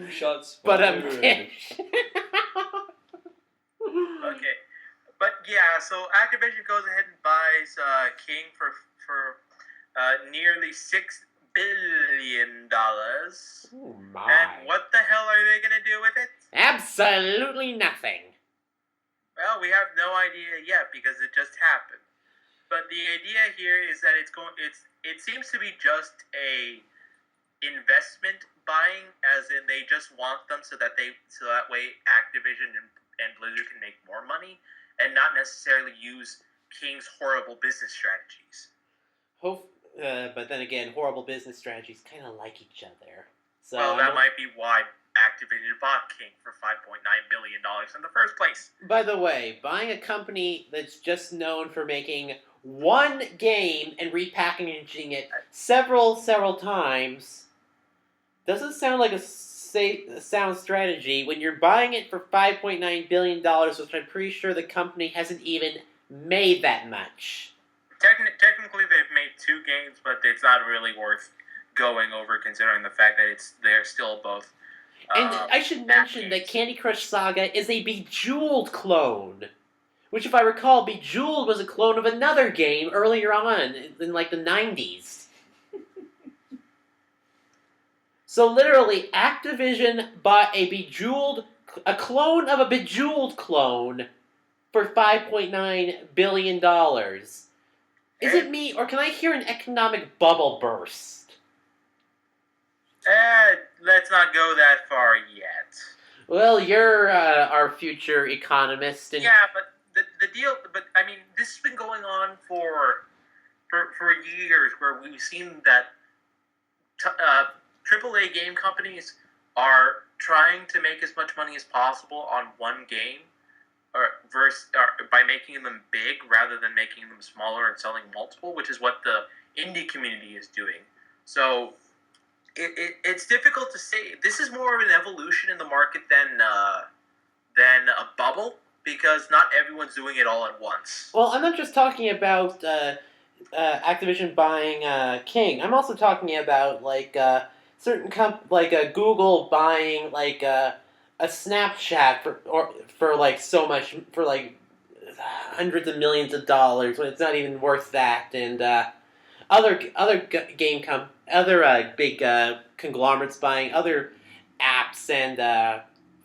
Ooh, shots But I'm fired. kidding. Okay, but yeah, so Activision goes ahead and buys King for nearly $6 billion. Oh my. And what the hell are they gonna do with it? Absolutely nothing. Well, we have no idea yet because it just happened. But the idea here is that it seems to be just a investment buying, as in they just want them so that way Activision and Blizzard can make more money and not necessarily use King's horrible business strategies. But then again, horrible business strategies kind of like each other. So Well, that might be why Activision bought King for $5.9 billion in the first place. By the way, buying a company that's just known for making one game and repackaging it several times doesn't sound like a sound strategy when you're buying it for $5.9 billion, which I'm pretty sure the company hasn't even made that much. Technically, they've made 2 games, but it's not really worth going over considering the fact that they're still both. And I should mention that Candy Crush Saga is a Bejeweled clone. Which, if I recall, Bejeweled was a clone of another game earlier on, in like the 90s. So literally, Activision bought a clone of a Bejeweled clone for $5.9 billion. Is it me, or can I hear an economic bubble burst? Let's not go that far yet. Well, you're our future economist. And yeah, but the deal... But, I mean, this has been going on for years, where we've seen that AAA game companies are trying to make as much money as possible on one game, or by making them big rather than making them smaller and selling multiple, which is what the indie community is doing. So it's difficult to say. This is more of an evolution in the market than a bubble, because not everyone's doing it all at once. Well, I'm not just talking about Activision buying King. I'm also talking about like certain Google buying like a Snapchat for like so much, for like hundreds of millions of dollars when it's not even worth that, and other big conglomerates buying other apps and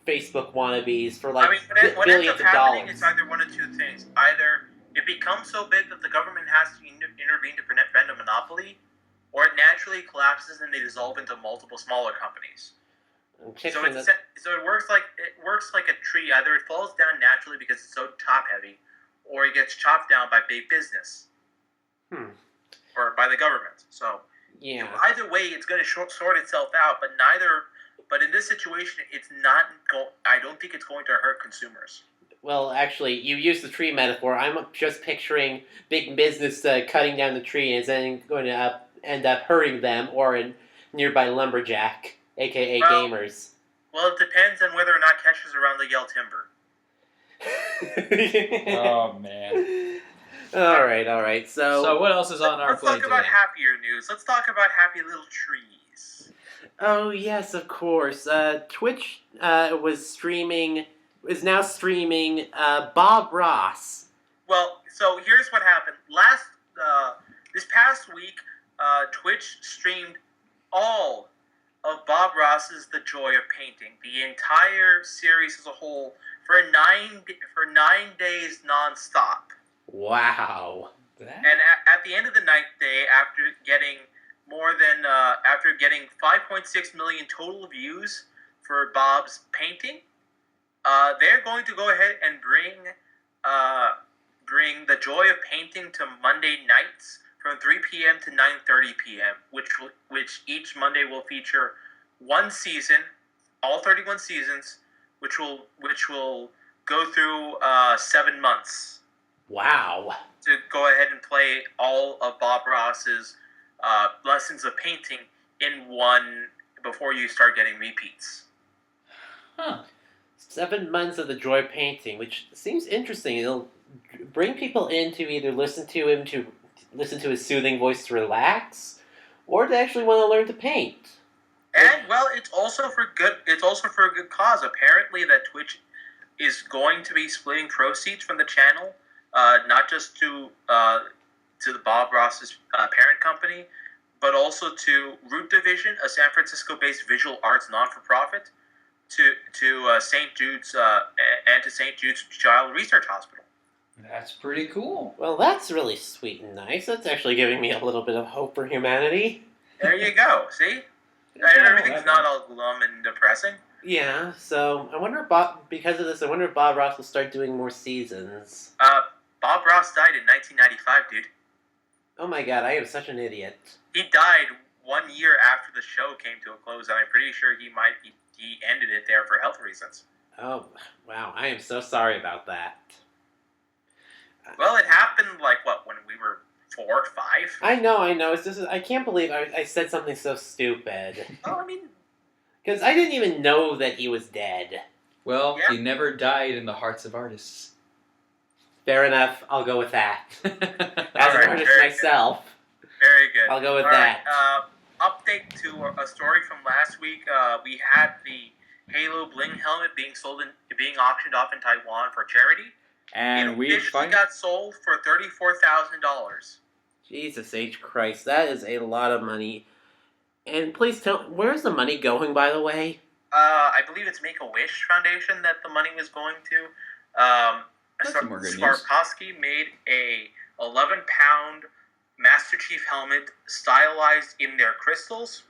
Facebook wannabes for like what billions ends of up happening dollars. is either one of 2 things: either it becomes so big that the government has to intervene to prevent a monopoly, or it naturally collapses and they dissolve into multiple smaller companies. So it works like a tree. Either it falls down naturally because it's so top heavy, or it gets chopped down by big business, or by the government. So yeah, either way, it's going to sort itself out. But in this situation, it's not. I don't think it's going to hurt consumers. Well, actually, you used the tree metaphor. I'm just picturing big business cutting down the tree and then going to end up hurting them or a nearby lumberjack, a.k.a. gamers. Well, it depends on whether or not Kesh is around to yell timber. Oh, man. All right. So what else is on our plate Let's talk about happier news. Let's talk about happy little trees. Oh, yes, of course. Twitch is now streaming Bob Ross. Well, so here's what happened. This past week, Twitch streamed all of Bob Ross's The Joy of Painting, the entire series as a whole, for 9 days nonstop. Wow. And at the end of the 9th day, after getting 5.6 million total views for Bob's painting, they're going to go ahead and bring The Joy of Painting to Monday nights from 3 p.m. to 9:30 p.m., which each Monday will feature one season, all 31 seasons, which will go through 7 months. Wow. To go ahead and play all of Bob Ross's lessons of painting in one before you start getting repeats. Huh. 7 months of The Joy of Painting, which seems interesting. It'll bring people in to either listen to his soothing voice to relax, or to actually want to learn to paint. And well, it's also for a good cause. Apparently, that Twitch is going to be splitting proceeds from the channel, not just to the Bob Ross's parent company, but also to Root Division, a San Francisco-based visual arts non-for-profit, to St. Jude's and to St. Jude's Child Research Hospital. That's pretty cool. Well, that's really sweet and nice. That's actually giving me a little bit of hope for humanity. There you go. See? Everything's not all glum and depressing. Yeah, so I wonder because of this, I wonder if Bob Ross will start doing more seasons. Bob Ross died in 1995, dude. Oh my god, I am such an idiot. He died 1 year after the show came to a close, and I'm pretty sure he ended it there for health reasons. Oh, wow, I am so sorry about that. Well, it happened, when we were alive. I know. It's just I can't believe I said something so stupid. Oh, I mean, Because I didn't even know that he was dead. Well, Yeah. he never died in the hearts of artists. Fair enough. I'll go with that. As an Alright, artist very myself, very good. I'll go with Alright, that. update to a story from last week. We had the Halo Bling helmet being auctioned off in Taiwan for charity. And it we officially got sold for $34,000. Jesus H. Christ, that is a lot of money. And please tell, where's the money going, by the way? I believe it's Make-A-Wish Foundation that the money was going to. That's some more good news. Swarovski made a 11-pound Master Chief helmet stylized in their crystals,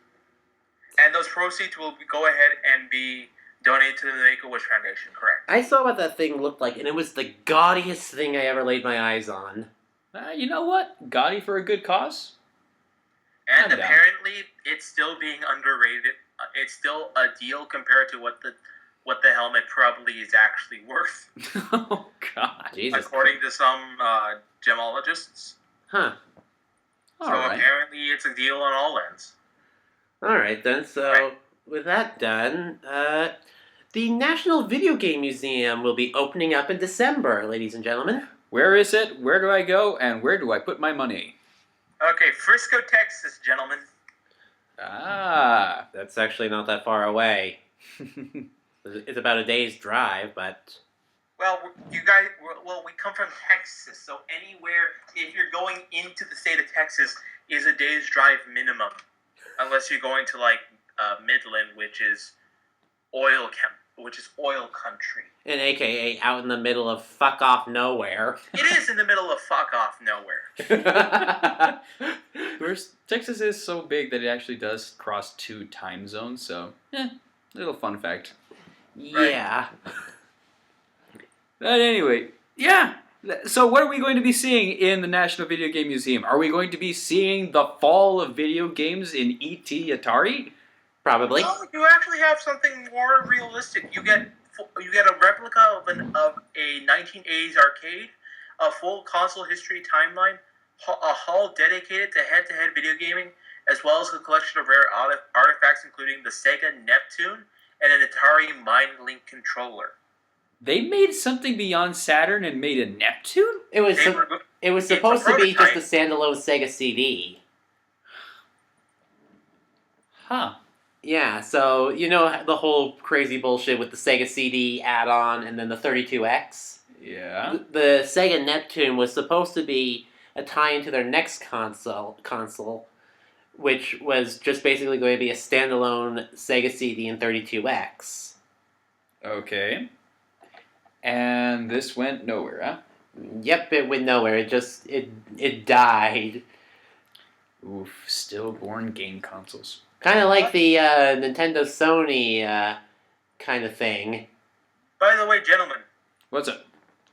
and those proceeds will go ahead and be donated to the Make-A-Wish Foundation, correct? I saw what that thing looked like, and it was the gaudiest thing I ever laid my eyes on. You know what? Gaudy for a good cause? And I'm down. apparently, it's still being underrated. It's still a deal compared to what the helmet probably is actually worth, Oh, God. Jesus. according to some gemologists. Huh. All So right. apparently, it's a deal on all ends. Alright then, so Right. with that done, the National Video Game Museum will be opening up in December, ladies and gentlemen. Where is it? Where do I go? And where do I put my money? Okay, Frisco, Texas, gentlemen. Ah. That's actually not that far away. It's about a day's drive, but... Well, you guys, we come from Texas, so anywhere, if you're going into the state of Texas, is a day's drive minimum. Unless you're going to, like, Midland, which is oil country. And AKA out in the middle of fuck off nowhere. It is in the middle of fuck off nowhere. Texas is so big that it actually does cross 2 time zones, so, little fun fact. Yeah. But anyway, yeah. So what are we going to be seeing in the National Video Game Museum? Are we going to be seeing the fall of video games in E.T. Atari? Probably. No, you actually have something more realistic. You get a replica of a 1980s arcade, a full console history timeline, a hall dedicated to head-to-head video gaming, as well as a collection of rare artifacts, including the Sega Neptune and an Atari MindLink controller. They made something beyond Saturn and made a Neptune? It was It's supposed a to be just a prototype. standalone Sega CD. Huh. Yeah, so you know the whole crazy bullshit with the Sega CD add-on and then the 32X? Yeah. The Sega Neptune was supposed to be a tie-in to their next console, which was just basically going to be a standalone Sega CD and 32X. Okay. And this went nowhere, huh? Yep, it went nowhere. It died. Oof, stillborn game consoles. Kind of like the Nintendo Sony kind of thing. By the way, gentlemen, What's up?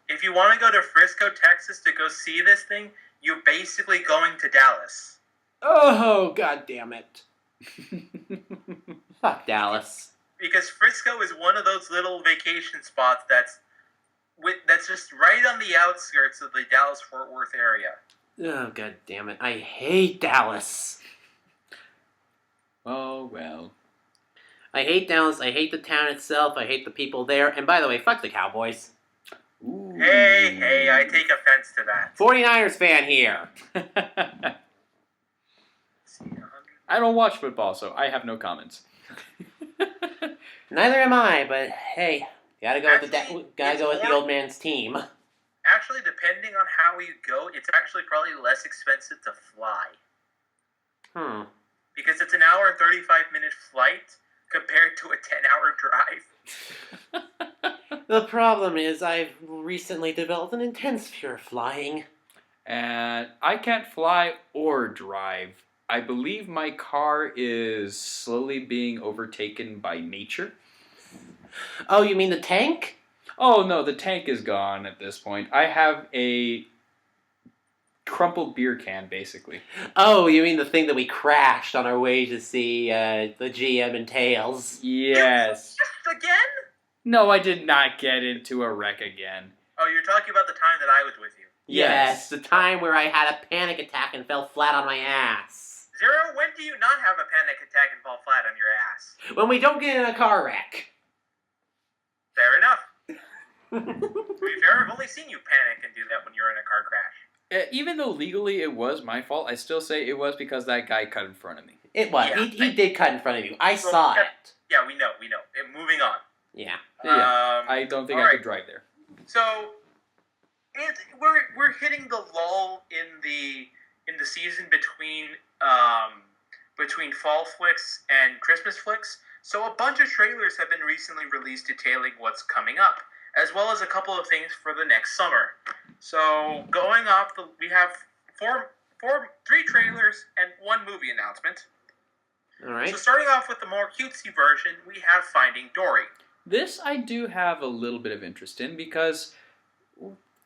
if you want to go to Frisco, Texas to go see this thing, you're basically going to Dallas. Oh, god damn it. Fuck Dallas. Because Frisco is one of those little vacation spots that's just right on the outskirts of the Dallas-Fort Worth area. Oh, god damn it. I hate Dallas. Oh, well. I hate Dallas. I hate the town itself. I hate the people there. And by the way, fuck the Cowboys. Ooh. Hey, I take offense to that. 49ers fan here. I don't watch football, so I have no comments. Neither am I, but hey, gotta go with Actually, the old man's team. Actually, depending on how you go, it's actually probably less expensive to fly. Because it's an hour and 35-minute flight compared to a 10-hour drive. The problem is I've recently developed an intense fear of flying. And I can't fly or drive. I believe my car is slowly being overtaken by nature. Oh, you mean the tank? Oh no, the tank is gone at this point. I have a crumpled beer can, basically. Oh, you mean the thing that we crashed on our way to see the GM and Tales? Yes. Just again? No, I did not get into a wreck again. Oh, you're talking about the time that I was with you. Yes, the time where I had a panic attack and fell flat on my ass. Zero, when do you not have a panic attack and fall flat on your ass? When we don't get in a car wreck. Fair enough. To be fair, I've only seen you panic and do that when you're in a car crash. Even though legally it was my fault, I still say it was because that guy cut in front of me. It was. Yeah. He did cut in front of you. I saw it. Yeah, we know. Moving on. Yeah. I don't think I could drive there. So, we're hitting the lull in the season between fall flicks and Christmas flicks. So a bunch of trailers have been recently released detailing what's coming up, as well as a couple of things for the next summer. So going off, we have three trailers and one movie announcement. All right. So starting off with the more cutesy version, we have Finding Dory. This I do have a little bit of interest in because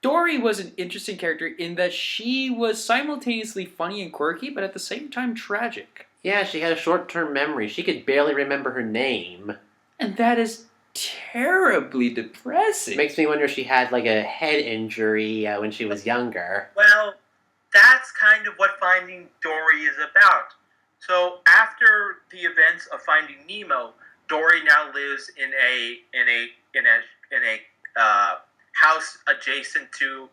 Dory was an interesting character in that she was simultaneously funny and quirky, but at the same time tragic. Yeah, she had a short-term memory. She could barely remember her name. And that is terribly depressing. It makes me wonder if she had like a head injury when she was younger. Well, that's kind of what Finding Dory is about. So after the events of Finding Nemo, Dory now lives in a house adjacent to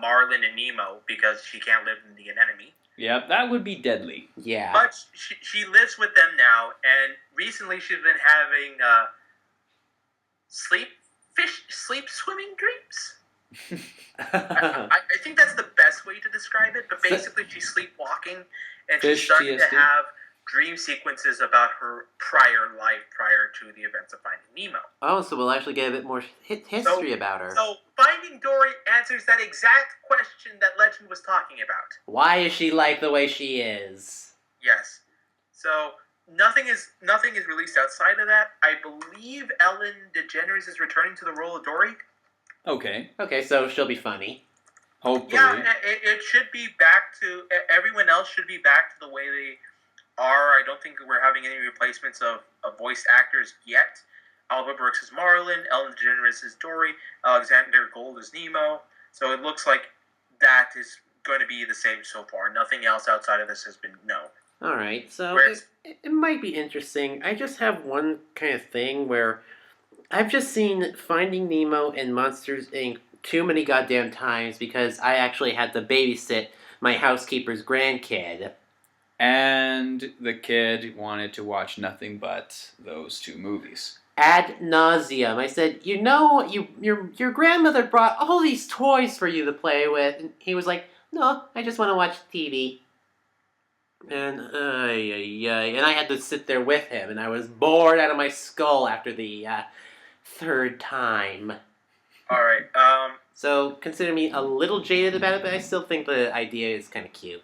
Marlin and Nemo because she can't live in the anemone. Yeah, that would be deadly. Yeah. But she lives with them now, and recently she's been having sleep swimming dreams. I think that's the best way to describe it. But basically, she's sleepwalking, and she's starting to have dream sequences about her prior life, prior to the events of Finding Nemo. Oh, so we'll actually get a bit more history about her. So Finding Dory answers that exact question that Legend was talking about. Why is she like the way she is? Yes. So nothing is released outside of that. I believe Ellen DeGeneres is returning to the role of Dory. Okay. Okay, so she'll be funny. Hopefully. Yeah, it should be back to... Everyone else should be back to the way they are. I don't think we're having any replacements of voice actors yet. Alba Brooks is Marlin, Ellen DeGeneres is Dory, Alexander Gold is Nemo. So it looks like that is going to be the same so far. Nothing else outside of this has been known. Alright, so it might be interesting. I just have one kind of thing where I've just seen Finding Nemo and Monsters, Inc. too many goddamn times because I actually had to babysit my housekeeper's grandkid. And the kid wanted to watch nothing but those two movies. Ad nauseum. I said, you know, your grandmother brought all these toys for you to play with. And he was like, no, I just want to watch TV. And, and I had to sit there with him, and I was bored out of my skull after the third time. Alright, So, consider me a little jaded about it, but I still think the idea is kind of cute.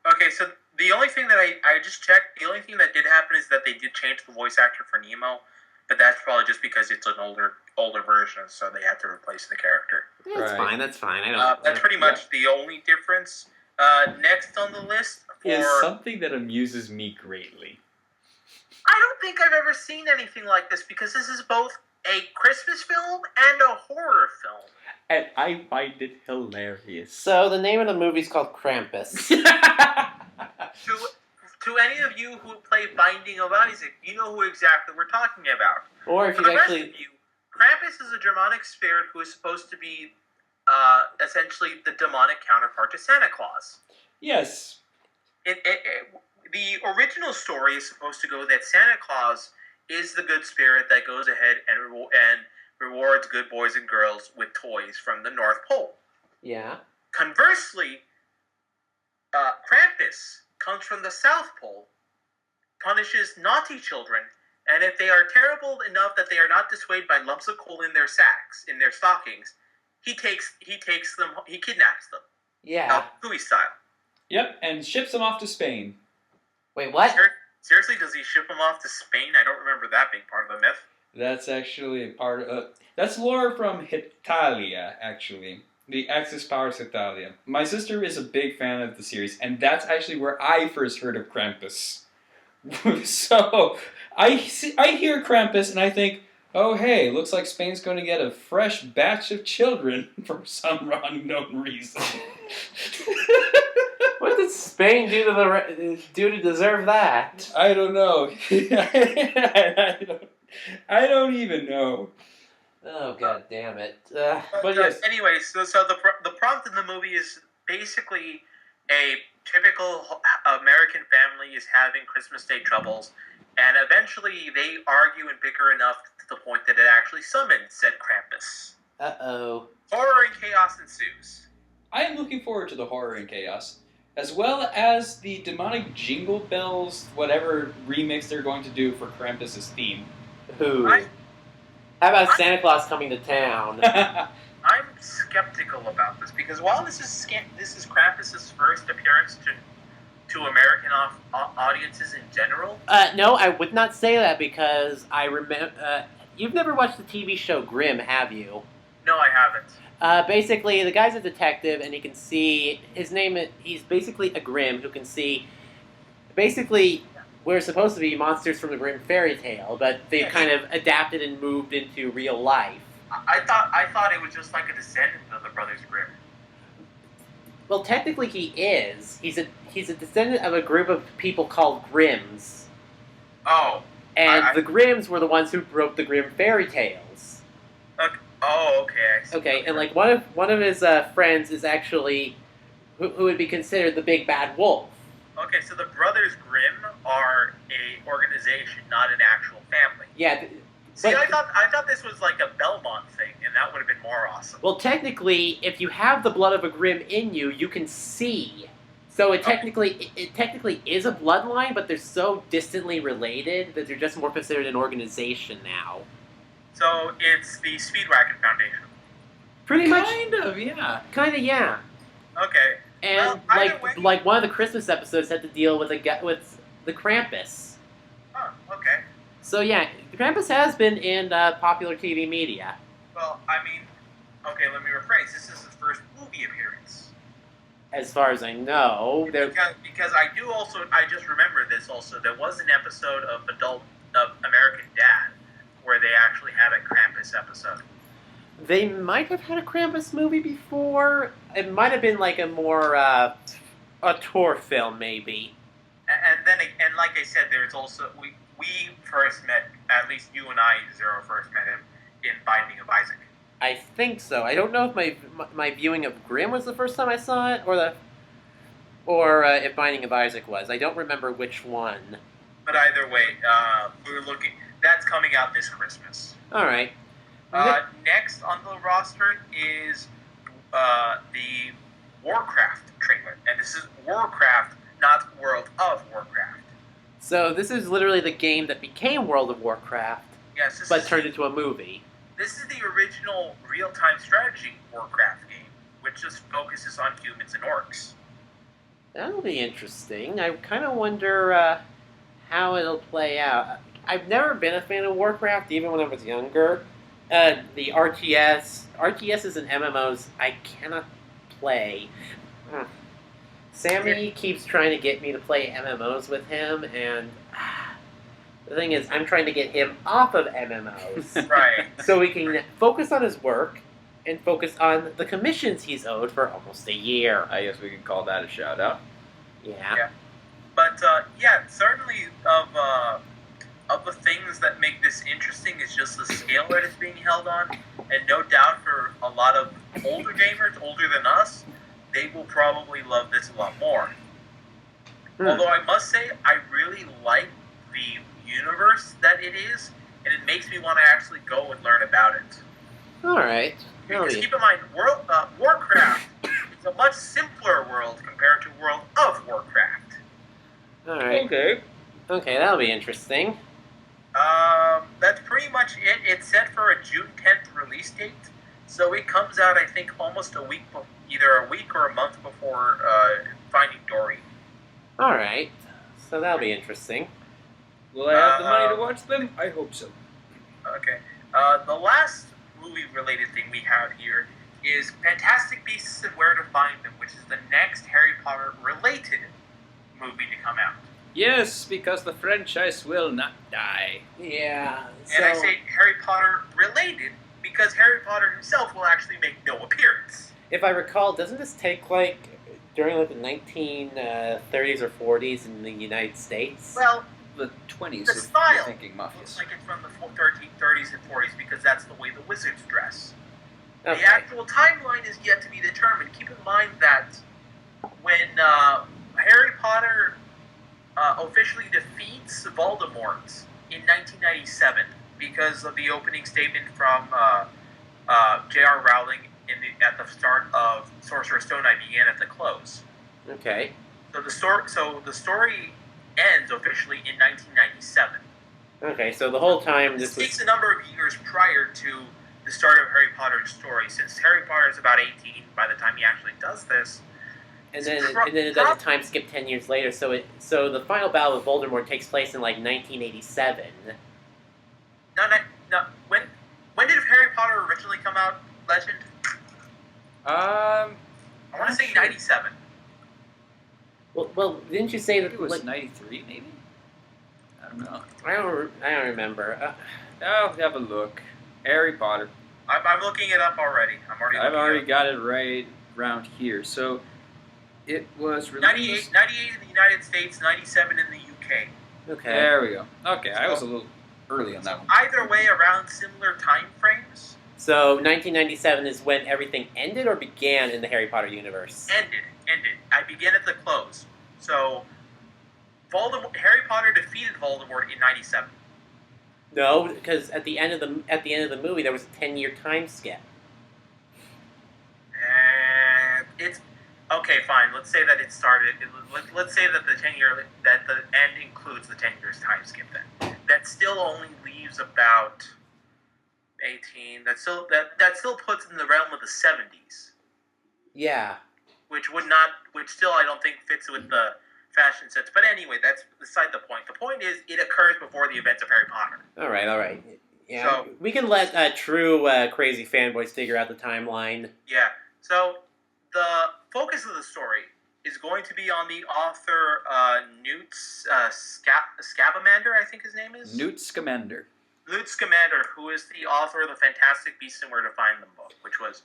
Okay, so the only thing that I just checked, the only thing that did happen is that they did change the voice actor for Nemo, but that's probably just because it's an older version, so they had to replace the character. Yeah, that's fine. I don't. That's pretty much the only difference. Next on the list is something that amuses me greatly. I don't think I've ever seen anything like this because this is both a Christmas film and a horror film. And I find it hilarious. So the name of the movie is called Krampus. To any of you who play Binding of Isaac, you know who exactly we're talking about. Or if For you the actually... rest of you, Krampus is a demonic spirit who is supposed to be essentially the demonic counterpart to Santa Claus. Yes. The original story is supposed to go that Santa Claus is the good spirit that goes ahead and rewards good boys and girls with toys from the North Pole. Yeah. Conversely, Krampus comes from the South Pole, punishes naughty children, and if they are terrible enough that they are not dissuaded by lumps of coal in their sacks, in their stockings, he kidnaps them. Yeah. Louis style. Yep, and ships them off to Spain. Wait, what? Seriously, does he ship them off to Spain? I don't remember that being part of the myth. That's actually part of... that's lore from Hitalia, actually. The Axis Powers Hitalia. My sister is a big fan of the series, and that's actually where I first heard of Krampus. So, I hear Krampus, and I think, oh hey, looks like Spain's going to get a fresh batch of children for some unknown reason. What did Spain do to deserve that? I don't know. I don't even know. Oh, god damn it. But yes. Anyway, so the prompt in the movie is basically a typical American family is having Christmas Day troubles, and eventually they argue and bicker enough to the point that it actually summons said Krampus. Uh-oh. Horror and chaos ensues. I am looking forward to the horror and chaos, as well as the demonic Jingle Bells, whatever remix they're going to do for Krampus's theme. Ooh. How about Santa Claus coming to town? I'm skeptical about this because while this is Krampus's first appearance to American audiences in general. No, I would not say that because I remember. You've never watched the TV show Grimm, have you? No, I haven't. Basically, the guy's a detective, and he can see he's basically a Grimm who can see. Basically, we're supposed to be monsters from the Grimm fairy tale, but they've kind of adapted and moved into real life. I thought it was just like a descendant of the Brothers Grimm. Well, technically, he is. He's a descendant of a group of people called Grimms. Oh. And the Grimms were the ones who wrote the Grimm fairy tales. Okay. I see. Okay, and like one of his friends is actually who would be considered the big bad wolf. Okay, so the Brothers Grimm are a organization, not an actual family. Yeah. See, I thought this was like a Belmont thing, and that would have been more awesome. Well, technically, if you have the blood of a Grimm in you, you can see. So it technically is a bloodline, but they're so distantly related that they're just more considered an organization now. So it's the Speedwagon Foundation. Pretty much. Kind of, yeah. Kind of, yeah. Okay. And well, like one of the Christmas episodes had to deal with with the Krampus. Oh, okay. So yeah, the Krampus has been in popular TV media. Well, I mean, okay, let me rephrase. This is his first movie appearance. As far as I know, because I just remember this also. There was an episode of American Dad where they actually had a Krampus episode. They might have had a Krampus movie before. It might have been like a more a tour film, maybe. And like I said, there's also we first met, at least you and I, Zero, first met him in Binding of Isaac. I think so. I don't know if my viewing of Grimm was the first time I saw it, or if Binding of Isaac was. I don't remember which one. But either way, we're looking. That's coming out this Christmas. All right. Next on the roster is the Warcraft trailer, and this is Warcraft, not World of Warcraft. So this is literally the game that became World of Warcraft, yes, but turned into a movie. This is the original real-time strategy Warcraft game, which just focuses on humans and orcs. That'll be interesting. I kind of wonder how it'll play out. I've never been a fan of Warcraft, even when I was younger. The RTSs and MMOs, I cannot play. Sammy keeps trying to get me to play MMOs with him, and the thing is, I'm trying to get him off of MMOs. Right. So we can focus on his work and focus on the commissions he's owed for almost a year. I guess we could call that a shout out. Yeah. But certainly of the things that make this interesting is just the scale that it's being held on, and no doubt for a lot of older gamers, older than us, they will probably love this a lot more. Although I must say, I really like the universe that it is, and it makes me want to actually go and learn about it. All right. Because keep in mind, Warcraft is a much simpler world compared to World of Warcraft. All right. Okay, that'll be interesting. That's pretty much it. It's set for a June 10th release date, so it comes out, I think, almost either a week or a month before Finding Dory. All right. So that'll be interesting. Will I have the money to watch them? I hope so. Okay. The last movie-related thing we have here is Fantastic Beasts and Where to Find Them, which is the next Harry Potter-related movie to come out. Yes, because the franchise will not die. Yeah. And I say Harry Potter related because Harry Potter himself will actually make no appearance. If I recall, doesn't this take during the 1930s or 40s in the United States? Well, The 20s, the if style you're thinking looks Mafias. like it's from the 30s and 40s because that's the way the wizards dress. Okay. The actual timeline is yet to be determined. Keep in mind that when Harry Potter officially defeats Voldemort in 1997 because of the opening statement from J.R. Rowling at the start of Sorcerer's Stone, I began at the close. Okay. So the story ends officially in 1997. Okay, so the whole time This this was... takes a number of years prior to the start of Harry Potter's story. Since Harry Potter is about 18 by the time he actually does this, And then it does a time skip 10 years later, so the final battle with Voldemort takes place in 1987. no. When did Harry Potter originally come out? Legend. I want to say 97. Well, didn't you say that it was 93, maybe? I don't know. I don't remember. I'll have a look. Harry Potter. I'm looking it up already. I've already got it right around here. So it was released 98 in the United States, 97 in the UK. Okay. There we go. Okay, I was a little early on that one. Either way, around similar time frames. So 1997 is when everything ended or began in the Harry Potter universe? Ended. I began at the close. So Harry Potter defeated Voldemort in 97. No, because at the end of the movie there was a 10-year time skip. And it's okay. Fine. Let's say that it started. Let's say that that the end includes the 10 years time skip. Then that still only leaves about 18. That still puts in the realm of the 70s. Yeah. Which still I don't think fits with the fashion sense. But anyway, that's beside the point. The point is, it occurs before the events of Harry Potter. All right. Yeah, So, we can let true crazy fanboys figure out the timeline. yeah. So the focus of the story is going to be on the author Newt Scamander, I think his name is. Newt Scamander. Newt Scamander, who is the author of the Fantastic Beasts and Where to Find Them book, which was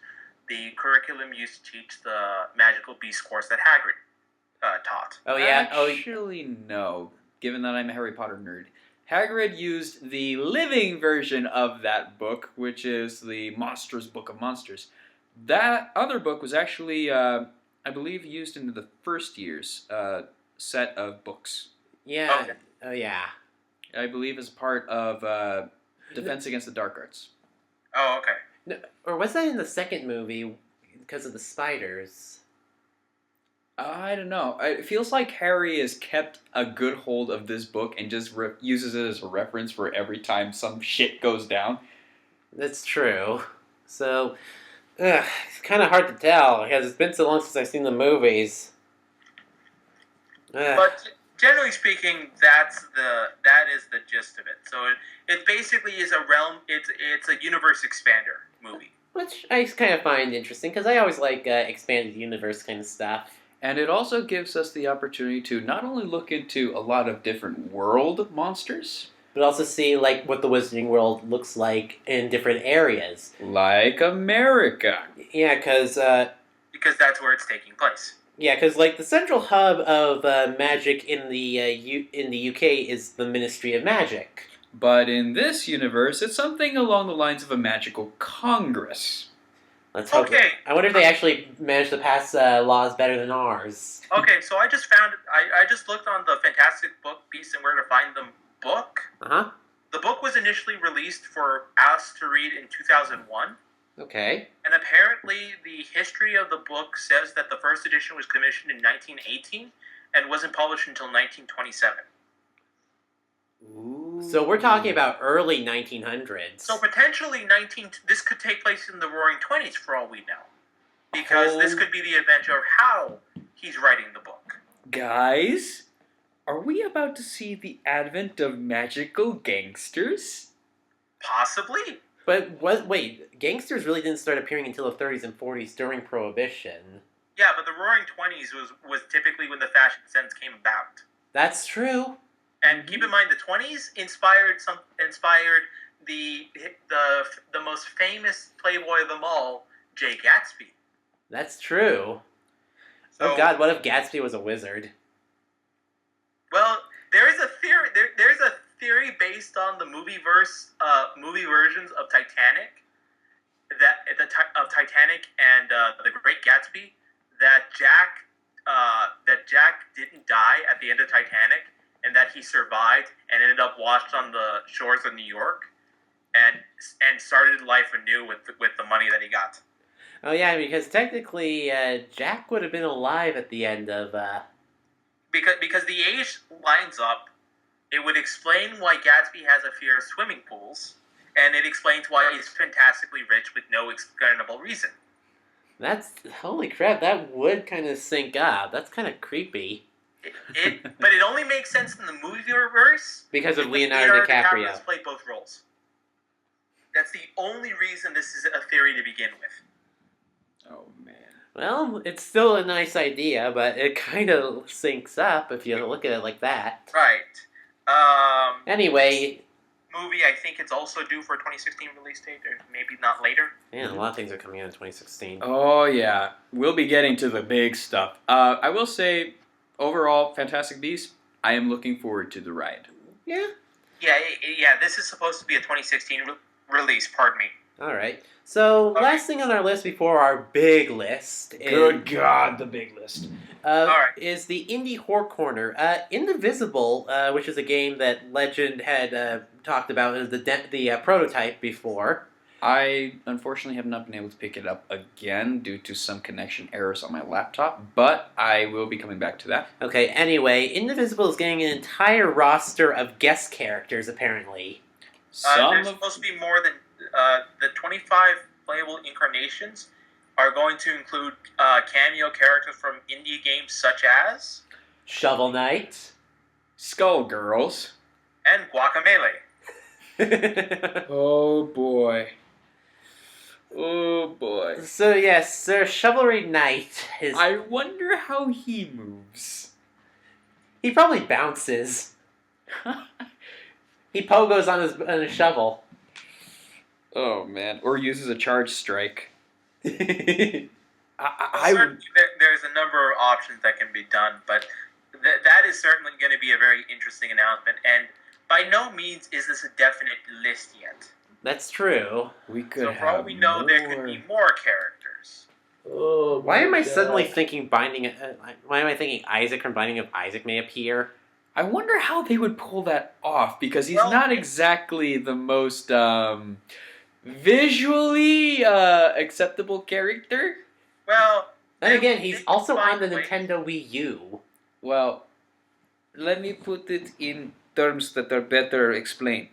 the curriculum used to teach the Magical Beasts course that Hagrid taught. Oh yeah. Actually, no. Given that I'm a Harry Potter nerd, Hagrid used the living version of that book, which is the Monsters Book of Monsters. That other book was actually, I believe, used into the first year's set of books. Yeah. Okay. Oh yeah. I believe as part of Defense Against the Dark Arts. Oh, okay. No, or was that in the second movie because of the spiders? I don't know. It feels like Harry has kept a good hold of this book and just uses it as a reference for every time some shit goes down. That's true. So, it's kind of hard to tell because it's been so long since I've seen the movies. But generally speaking, that is the gist of it. So it basically is a realm. It's a universe expander movie, Which I kind of find interesting because I always like expanded universe kind of stuff. And it also gives us the opportunity to not only look into a lot of different world monsters, But also see what the Wizarding World looks like in different areas. like America. Yeah, because that's where it's taking place. the central hub of magic in the UK is the Ministry of Magic. But in this universe, it's something along the lines of a magical congress. Let's hope. Okay. I wonder if they actually managed to pass laws better than ours. Okay, so I just found I just looked on the Fantastic Beasts and Where to Find Them book. Uh-huh. The book was initially released for us to read in 2001. Okay. And apparently the history of the book says that the first edition was commissioned in 1918 and wasn't published until 1927. Ooh. So we're talking about early 1900s. So potentially this could take place in the Roaring Twenties for all we know. Because this could be the adventure of how he's writing the book. Guys, are we about to see the advent of magical gangsters? Possibly. But wait, gangsters really didn't start appearing until the 30s and 40s during Prohibition. Yeah, but the Roaring Twenties was typically when the fashion sense came about. That's true. And keep in mind, the 20s inspired the most famous playboy of them all, Jay Gatsby. That's true. So, Oh God, what if Gatsby was a wizard? well, there is a theory. There's a theory based on the movie versions of Titanic, of Titanic and the Great Gatsby, that Jack didn't die at the end of Titanic, and that he survived and ended up washed on the shores of New York, and started life anew with the money that he got. Oh yeah, because technically Jack would have been alive at the end of. Because the age lines up, it would explain why Gatsby has a fear of swimming pools, and it explains why he's fantastically rich with no explainable reason. That's holy crap! That would kind of sync up. That's kind of creepy. But it only makes sense in the movie universe Because of Leonardo DiCaprio. has played both roles. That's the only reason this is a theory to begin with. Oh man. Well, it's still a nice idea, but it kind of syncs up if you look at it like that. Right. Anyway, Movie, I think it's also due for a 2016 release date, or maybe not later. yeah, a lot of things are coming out in 2016. Oh yeah, we'll be getting to the big stuff. I will say, overall, Fantastic Beasts. I am looking forward to the ride. Yeah. Yeah. This is supposed to be a 2016 release. Pardon me. All right. So, Okay. last thing on our list before our big list is, Good God, the big list. Alright. is the Indie Horror Corner. Indivisible, which is a game that Legend had talked about as the prototype before. I unfortunately have not been able to pick it up again due to some connection errors on my laptop, but I will be coming back to that. Okay, anyway, Indivisible is getting an entire roster of guest characters, apparently. There's supposed to be more than the 25 playable incarnations are going to include cameo characters from indie games such as Shovel Knight. Skullgirls. and Guacamelee. Oh boy. Oh boy. So yes, Sir Shovelry Knight is. I wonder how he moves. He probably bounces. He pogos on his shovel. Oh man. Or uses a charge strike. Certainly, I there's a number of options that can be done, but that is certainly going to be a very interesting announcement. And by no means is this a definite list yet. That's true. we could So have for all we know, there could be more characters. Oh, Why am I my suddenly God. thinking Binding? Why am I thinking Isaac from Binding of Isaac may appear? I wonder how they would pull that off, because he's Well, not exactly the most visually acceptable character. Well, Then again, he's they also on find the ways. Nintendo Wii U. Well, let me put it in terms that are better explained.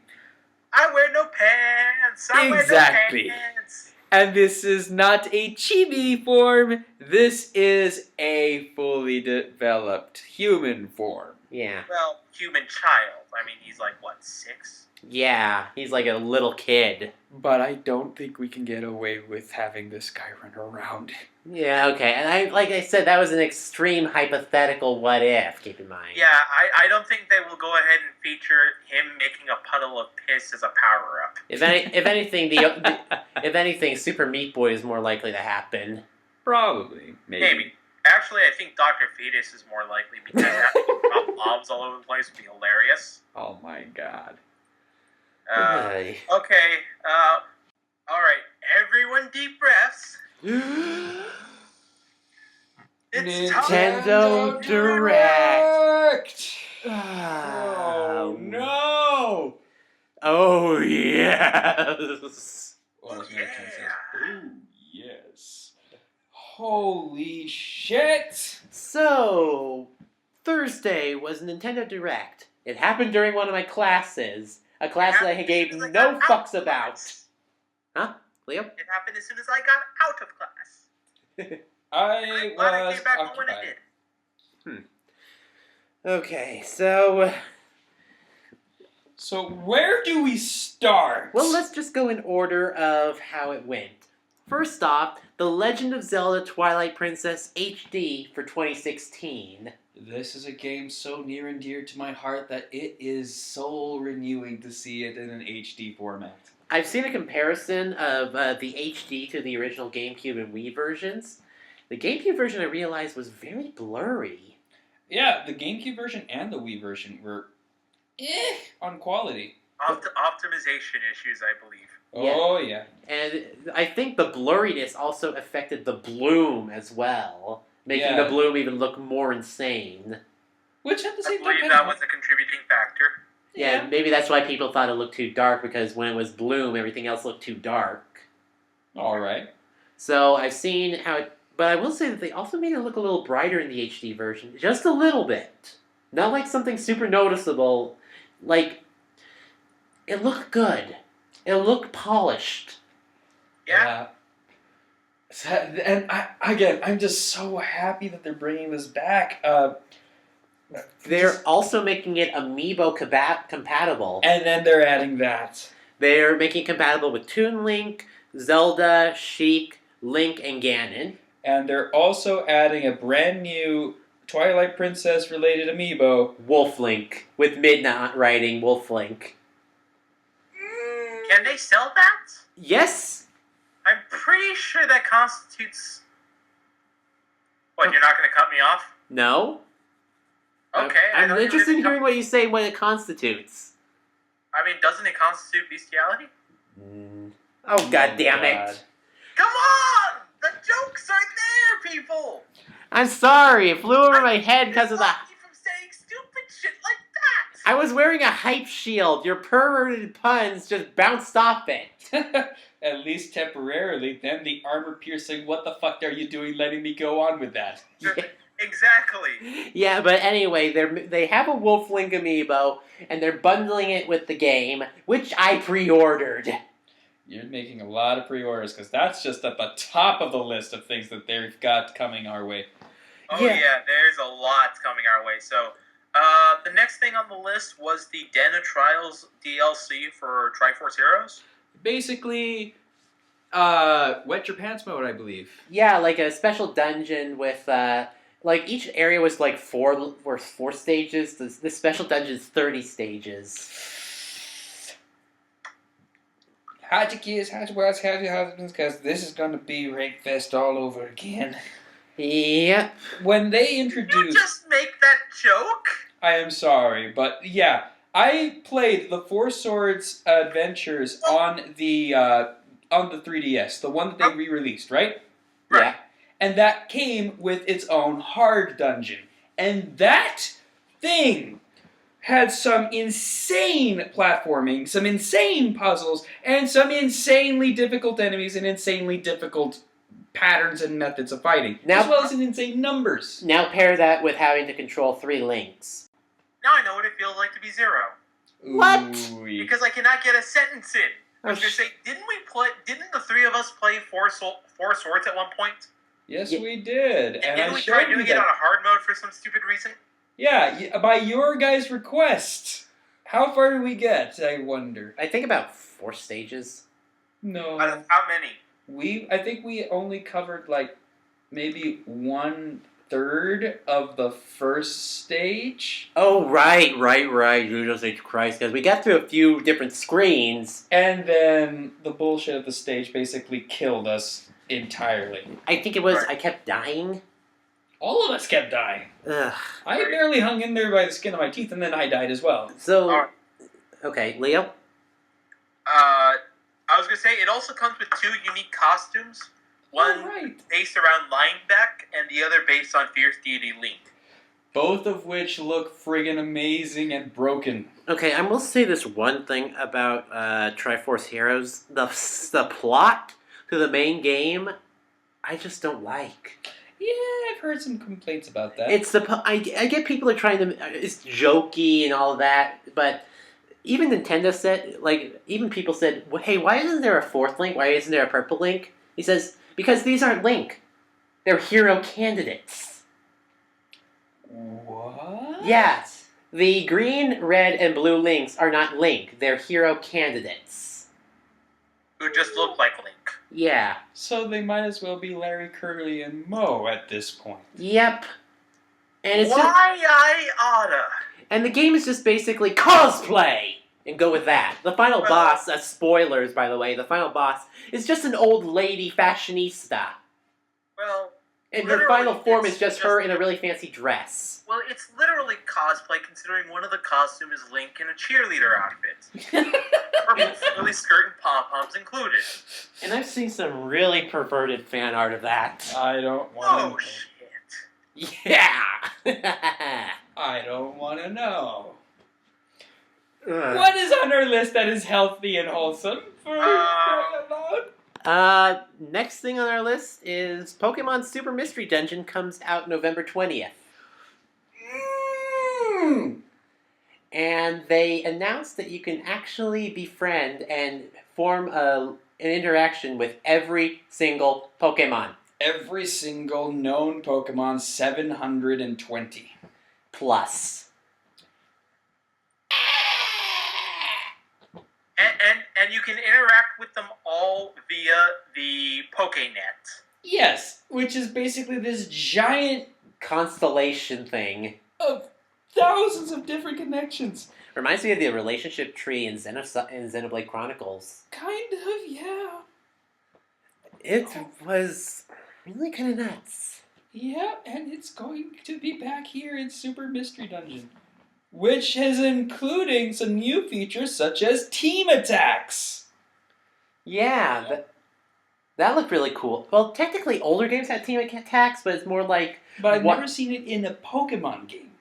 I wear no pants. I Exactly. wear no pants. And this is not a chibi form. This is a fully developed human form. Yeah. Well, human child. I mean, he's like, what, 6? Yeah, he's like a little kid. But I don't think we can get away with having this guy run around. Yeah, okay. And like I said, that was an extreme hypothetical what if, keep in mind. Yeah, I don't think they will go ahead and feature him making a puddle of piss as a power-up. If anything, if anything, Super Meat Boy is more likely to happen. Probably. Maybe. Actually, I think Dr. Fetus is more likely because having drop bombs all over the place would be hilarious. Oh my god. Ay. Okay, alright, everyone deep breaths. It's Nintendo Direct. Oh no! Oh yes. Oh, yeah. Oh yes. Holy shit! So Thursday was Nintendo Direct. It happened during one of my classes, a class that I gave As soon as I no got out fucks of about. class. Huh, Leo? It happened as soon as I got out of class. I I'm glad I was came back home when I occupied. did. Okay, so So where do we start? well, let's just go in order of how it went. First off, The Legend of Zelda Twilight Princess HD for 2016. This is a game so near and dear to my heart that it is soul renewing to see it in an HD format. I've seen a comparison of the HD to the original GameCube and Wii versions. The GameCube version, I realized, was very blurry. Yeah, the GameCube version and the Wii version were on quality. Optimization issues, I believe. Oh, yeah. And I think the blurriness also affected the bloom as well, making Yeah. the bloom even look more insane. Which at the I same believe time... that was a contributing factor. Yeah, maybe that's why people thought it looked too dark, because when it was bloom, everything else looked too dark. Alright. So I've seen how it... But I will say that they also made it look a little brighter in the HD version. Just a little bit. Not like something super noticeable. Like, it looked good. It looked polished. Yeah. So, and I'm just so happy that they're bringing this back. They're also making it Amiibo compatible. And then they're adding that. They're making it compatible with Toon Link, Zelda, Sheik, Link, and Ganon. And they're also adding a brand new Twilight Princess related amiibo. Wolf Link, with Midnight riding Wolf Link. Can they sell that? Yes! I'm pretty sure that constitutes... What, you're not going to cut me off? No? Okay. I I'm thought you were interested in gonna hearing what you say what it constitutes. I mean, doesn't it constitute bestiality? Oh, God damn it. Come on! The jokes are there, people! I'm sorry, it flew over my head because of the... Stop you from saying stupid shit like that! I was wearing a hype shield. Your perverted puns just bounced off it. At least temporarily. Then the armor-piercing, what the fuck are you doing letting me go on with that? Exactly. Yeah, but anyway, they have a Wolf Link amiibo, and they're bundling it with the game, which I pre-ordered. You're making a lot of pre-orders, because that's just at the top of the list of things that they've got coming our way. Oh yeah, there's a lot coming our way. So, the next thing on the list was the Den of Trials DLC for Triforce Heroes. Basically, wet your pants mode, I believe. Yeah, like a special dungeon with, like each area was like four stages. The special dungeon's 30 stages. How'd you kiss, how'd you wives, how'd your husbands, because this is going to be Rape Fest all over again. Yep. When they You introduced... just make that joke? I am sorry, but yeah, I played the Four Swords Adventures on the 3DS, the one that they re-released, right? Right. Yeah. And that came with its own hard dungeon. And that thing had some insane platforming, some insane puzzles, and some insanely difficult enemies and insanely difficult patterns and methods of fighting, as well as in insane numbers. Now pair that with having to control 3 links. Now I know what it feels like to be Zero. What? Ooh-wee. Because I cannot get a sentence in. I was Oh, going to say, didn't the three of us play Four Swords at one point? Yes, Yeah. we did. And didn't I we showed try you doing it on that. a hard mode for some stupid reason? Yeah, by your guys' request. How far did we get, I wonder? I think about 4 stages. No. Out of how many? I think we only covered, like, maybe 1/3 of the first stage. Oh, right. Jesus H. Christ. Because we got through a few different screens. And then the bullshit of the stage basically killed us entirely. I think it was, Right. I kept dying. All of us kept dying. Ugh. I barely hung in there by the skin of my teeth, and then I died as well. So, Alright. okay, Leo? I was going to say, it also comes with 2 unique costumes. One Right. based around Linebeck, and the other based on Fierce Deity Link. Both of which look friggin' amazing and broken. Okay, I will say this one thing about Triforce Heroes. The plot to the main game, I just don't like. Yeah, I've heard some complaints about that. It's I get people are trying to... It's jokey and all that, but... Even Nintendo said, like, even people said, well, hey, why isn't there a 4th Link? Why isn't there a purple Link? He says, because these aren't Link. They're hero candidates. What? Yes. The green, red, and blue Links are not Link. They're hero candidates. Who just look like Link. Yeah. So they might as well be Larry, Curly, and Moe at this point. Yep. And it's just, I oughta. and the game is just basically cosplay! And go with that. The final boss, spoilers by the way, the final boss is just an old lady fashionista. Well, And her final form is just her in a really fancy dress. Well, it's literally cosplay, considering one of the costumes is Link in a cheerleader outfit. Purple frilly skirt and pom-poms included. And I've seen some really perverted fan art of that. I don't want Oh, to shit. Yeah! I don't want to know. What is on our list that is healthy and wholesome for next thing on our list is Pokemon Super Mystery Dungeon comes out November 20th. And they announced that you can actually befriend and form an interaction with every single Pokemon. Every single known Pokemon, 720. Plus. And you can interact with them all via the PokeNet. Yes, which is basically this giant Constellation thing. of thousands of different connections. Reminds me of the relationship tree in Xenoblade Chronicles. Kind of, yeah. It was really kind of nuts. Yeah, and it's going to be back here in Super Mystery Dungeon, which is including some new features such as team attacks. Yeah, that looked really cool. Well, technically, older games had team attacks, but it's more like... But I've never seen it in a Pokemon game.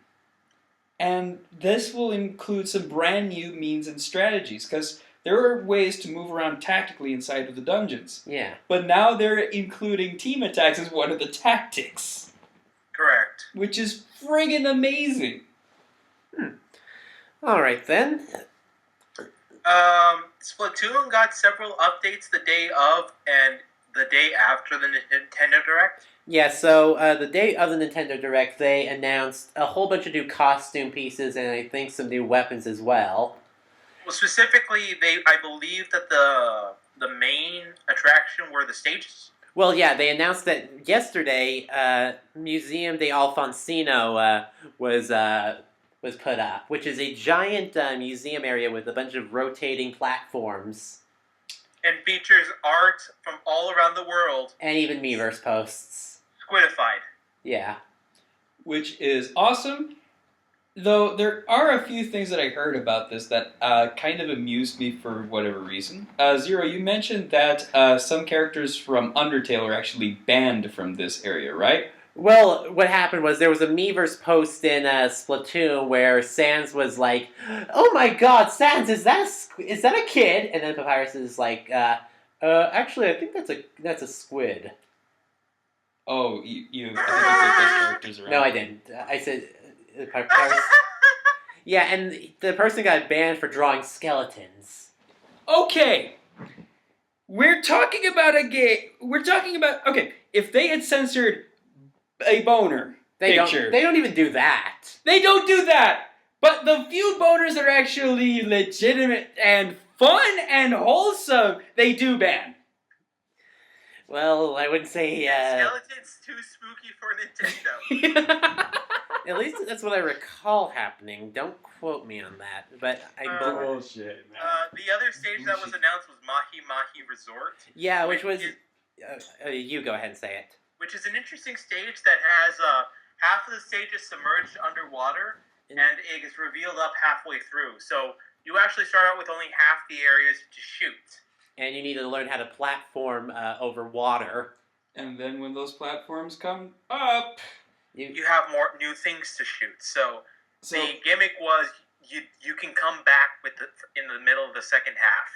And this will include some brand new means and strategies, because there are ways to move around tactically inside of the dungeons. Yeah. But now they're including team attacks as one of the tactics. Correct. Which is friggin' amazing. Alright then. Splatoon got several updates the day of and the day after the Nintendo Direct. Yeah, so the day of the Nintendo Direct, they announced a whole bunch of new costume pieces and I think some new weapons as well. Well, specifically, I believe that the main attraction were the stages. Well, yeah, they announced that yesterday, Museum de Alfonsino was put up, which is a giant museum area with a bunch of rotating platforms. And features art from all around the world. And even Miiverse posts. Squidified. Yeah. Which is awesome. Though there are a few things that I heard about this that kind of amused me for whatever reason. Zero, you mentioned that some characters from Undertale are actually banned from this area, right? Well, what happened was there was a Miiverse post in Splatoon where Sans was like, "Oh my God, Sans, is that a kid?" And then Papyrus is like, "Actually, I think that's a squid." Oh, you I think you put those characters around. No, I didn't. I said Papyrus. Yeah, and the person got banned for drawing skeletons. Okay, we're talking about a game. Okay, if they had censored a boner picture. They don't even do that. They don't do that! But the few boners that are actually legitimate and fun and wholesome, they do ban. Well, I wouldn't say... Skeleton's too spooky for Nintendo. At least that's what I recall happening. Don't quote me on that. But Bullshit, man. The other stage that was announced was Mahi Mahi Resort. Yeah, which was... you go ahead and say it. Which is an interesting stage that has half of the stage is submerged underwater, and it is revealed up halfway through. So you actually start out with only half the areas to shoot. And you need to learn how to platform over water. And then when those platforms come up... You have more new things to shoot. So the gimmick was you can come back in the middle of the second half.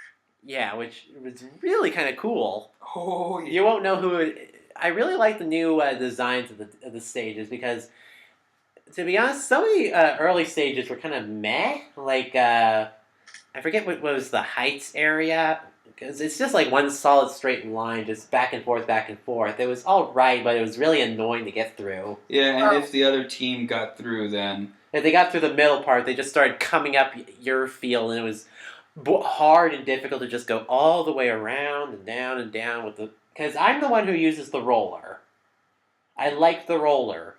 Yeah, which was really kind of cool. Oh, yeah. You won't know who... I really like the new designs of the stages because, to be honest, some of the early stages were kind of meh. Like, I forget what was the heights area, because it's just like one solid straight line, just back and forth, back and forth. It was all right, but it was really annoying to get through. Yeah, and if the other team got through, then... If they got through the middle part, they just started coming up your field, and it was hard and difficult to just go all the way around and down with the... Because I'm the one who uses the roller. I like the roller.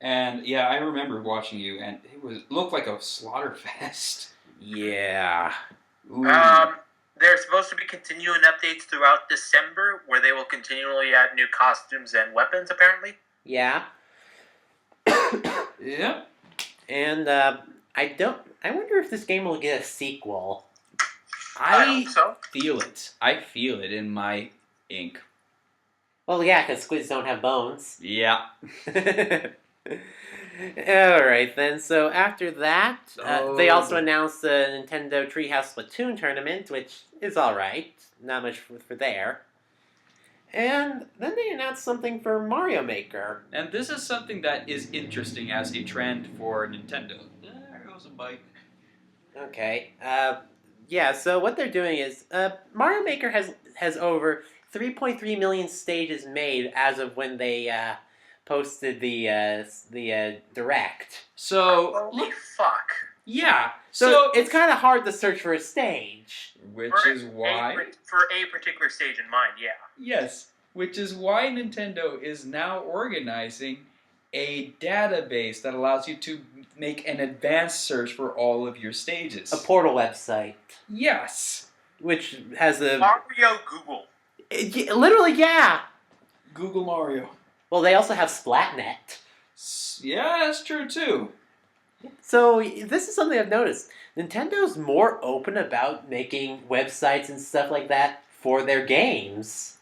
And yeah, I remember watching you, and it looked like a slaughter fest. Yeah. Ooh. They're supposed to be continuing updates throughout December, where they will continually add new costumes and weapons, apparently. Yeah. Yep. And I wonder if this game will get a sequel. I hope so. Feel it. I feel it in my ink. Well, yeah, because squids don't have bones. Yeah. Alright then, so after that, they also Oh. announced the Nintendo Treehouse Splatoon tournament, which is alright. Not much for there. And then they announced something for Mario Maker. And this is something that is interesting as a trend for Nintendo. There goes a bike. Okay. Yeah, so what they're doing is, Mario Maker has over 3.3 million stages made as of when they posted the direct. So, Holy fuck. yeah. So it's kind of hard to search for a stage. Which For is why... For a particular stage in mind, yeah. Yes. Which is why Nintendo is now organizing a database that allows you to make an advanced search for all of your stages. A portal website. Yes. Which has a... Mario Google. Literally, yeah! Google Mario. Well, they also have Splatnet. Yeah, that's true too. So, this is something I've noticed. Nintendo's more open about making websites and stuff like that for their games.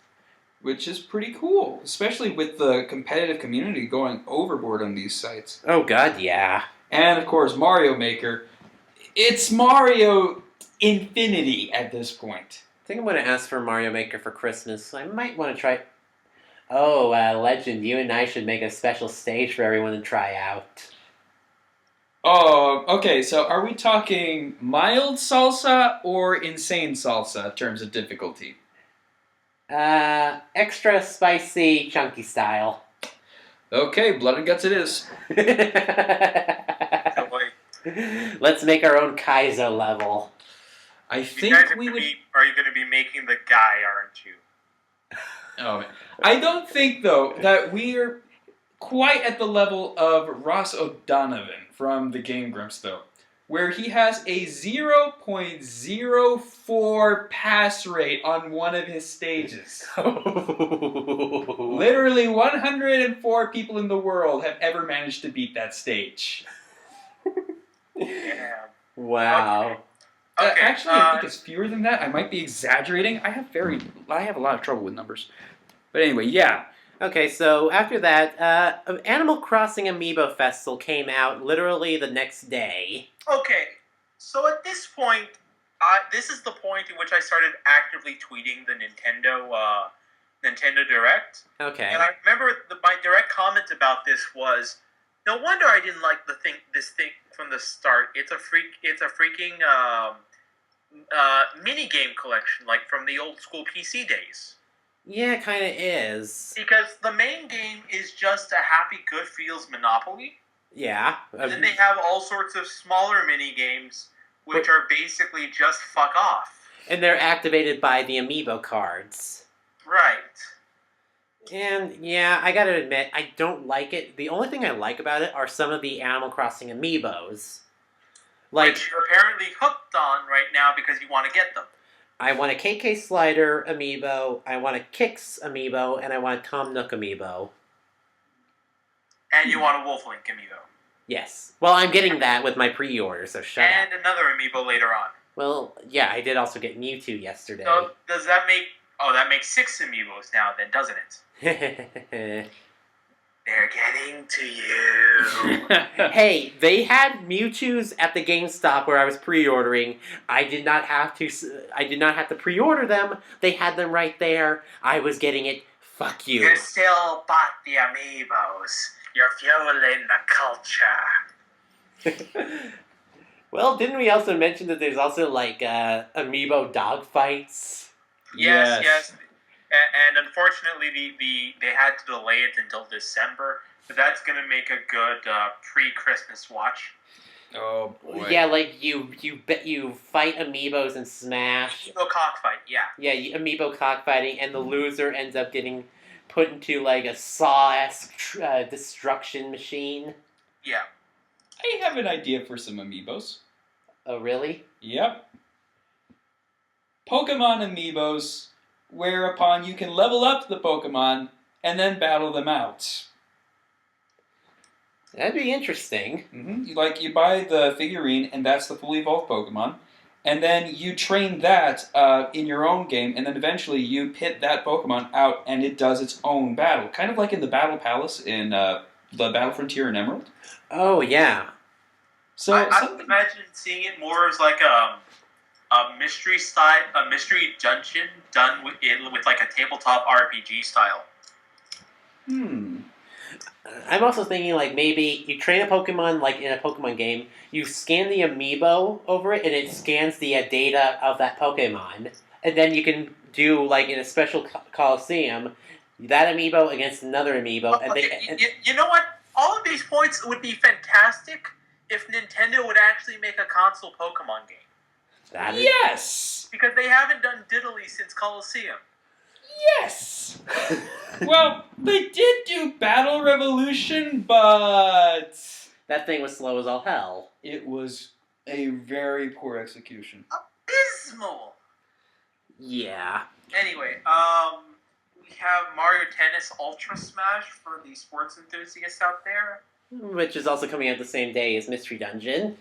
Which is pretty cool, especially with the competitive community going overboard on these sites. Oh god, yeah. And of course, Mario Maker. It's Mario Infinity at this point. I think I'm going to ask for Mario Maker for Christmas. I might want to try... Oh, Legend, you and I should make a special stage for everyone to try out. Oh, okay, so are we talking mild salsa or insane salsa in terms of difficulty? Extra spicy, chunky style. Okay, blood and guts it is. Let's make our own Kaizo level. I You think guys we would... are you going to be making the guy, aren't you? Oh, man. I don't think, though, that we're quite at the level of Ross O'Donovan from the Game Grumps, though, where he has a 0.04 pass rate on one of his stages. Literally 104 people in the world have ever managed to beat that stage. Yeah. Wow. Okay. Actually, I think it's fewer than that. I might be exaggerating. I have a lot of trouble with numbers. But anyway, yeah. Okay, so after that, Animal Crossing Amiibo Festival came out literally the next day. Okay. So at this point, this is the point in which I started actively tweeting the Nintendo Direct. Okay. And I remember my direct comment about this was, no wonder I didn't like this thing from the start. It's a freaking mini game collection, like from the old school PC days. Yeah, it kind of is. Because the main game is just a Happy Good Feels Monopoly. Yeah. And then they have all sorts of smaller mini games, which are basically just fuck off. And they're activated by the Amiibo cards. Right. And yeah, I gotta admit, I don't like it. The only thing I like about it are some of the Animal Crossing Amiibos. Like, which you're apparently hooked on right now because you want to get them. I want a KK Slider Amiibo, I want a Kix Amiibo, and I want a Tom Nook Amiibo. And you want a Wolf Link Amiibo. Yes. Well, I'm getting that with my pre-order, so shut up. And another Amiibo later on. Well, yeah, I did also get Mewtwo yesterday. So does that make... Oh, that makes 6 Amiibos now then, doesn't it? They're getting to you. Hey, they had Mewtwo's at the GameStop where I was pre-ordering. I did not have to pre-order them. They had them right there. I was getting it. Fuck you. You still bought the Amiibos. You're fueling the culture. Well, didn't we also mention that there's also, like, Amiibo dogfights? Yes. And unfortunately, they had to delay it until December. So that's going to make a good pre-Christmas watch. Oh boy. Yeah, like you fight amiibos in Smash. Amiibo cockfight, yeah. Yeah, amiibo cockfighting, and the loser ends up getting put into like a Saw-esque destruction machine. Yeah. I have an idea for some amiibos. Oh, really? Yep. Pokemon amiibos, whereupon you can level up the Pokemon and then battle them out. That'd be interesting. Mm-hmm. You buy the figurine, and that's the fully evolved Pokemon, and then you train that in your own game, and then eventually you pit that Pokemon out, and it does its own battle, kind of like in the Battle Palace in the Battle Frontier in Emerald. Oh yeah. So I would imagine seeing it more as like a mystery dungeon done with like a tabletop RPG style. I'm also thinking like maybe you train a Pokemon like in a Pokemon game, you scan the amiibo over it, and it scans the data of that Pokemon, and then you can do like in a special Coliseum that amiibo against another amiibo. You know what? All of these points would be fantastic if Nintendo would actually make a console Pokemon game. Yes! Because they haven't done diddly since Coliseum. Yes! Well, they did do Battle Revolution, but... that thing was slow as all hell. It was a very poor execution. Abysmal! Yeah. Anyway, we have Mario Tennis Ultra Smash for the sports enthusiasts out there. Which is also coming out the same day as Mystery Dungeon.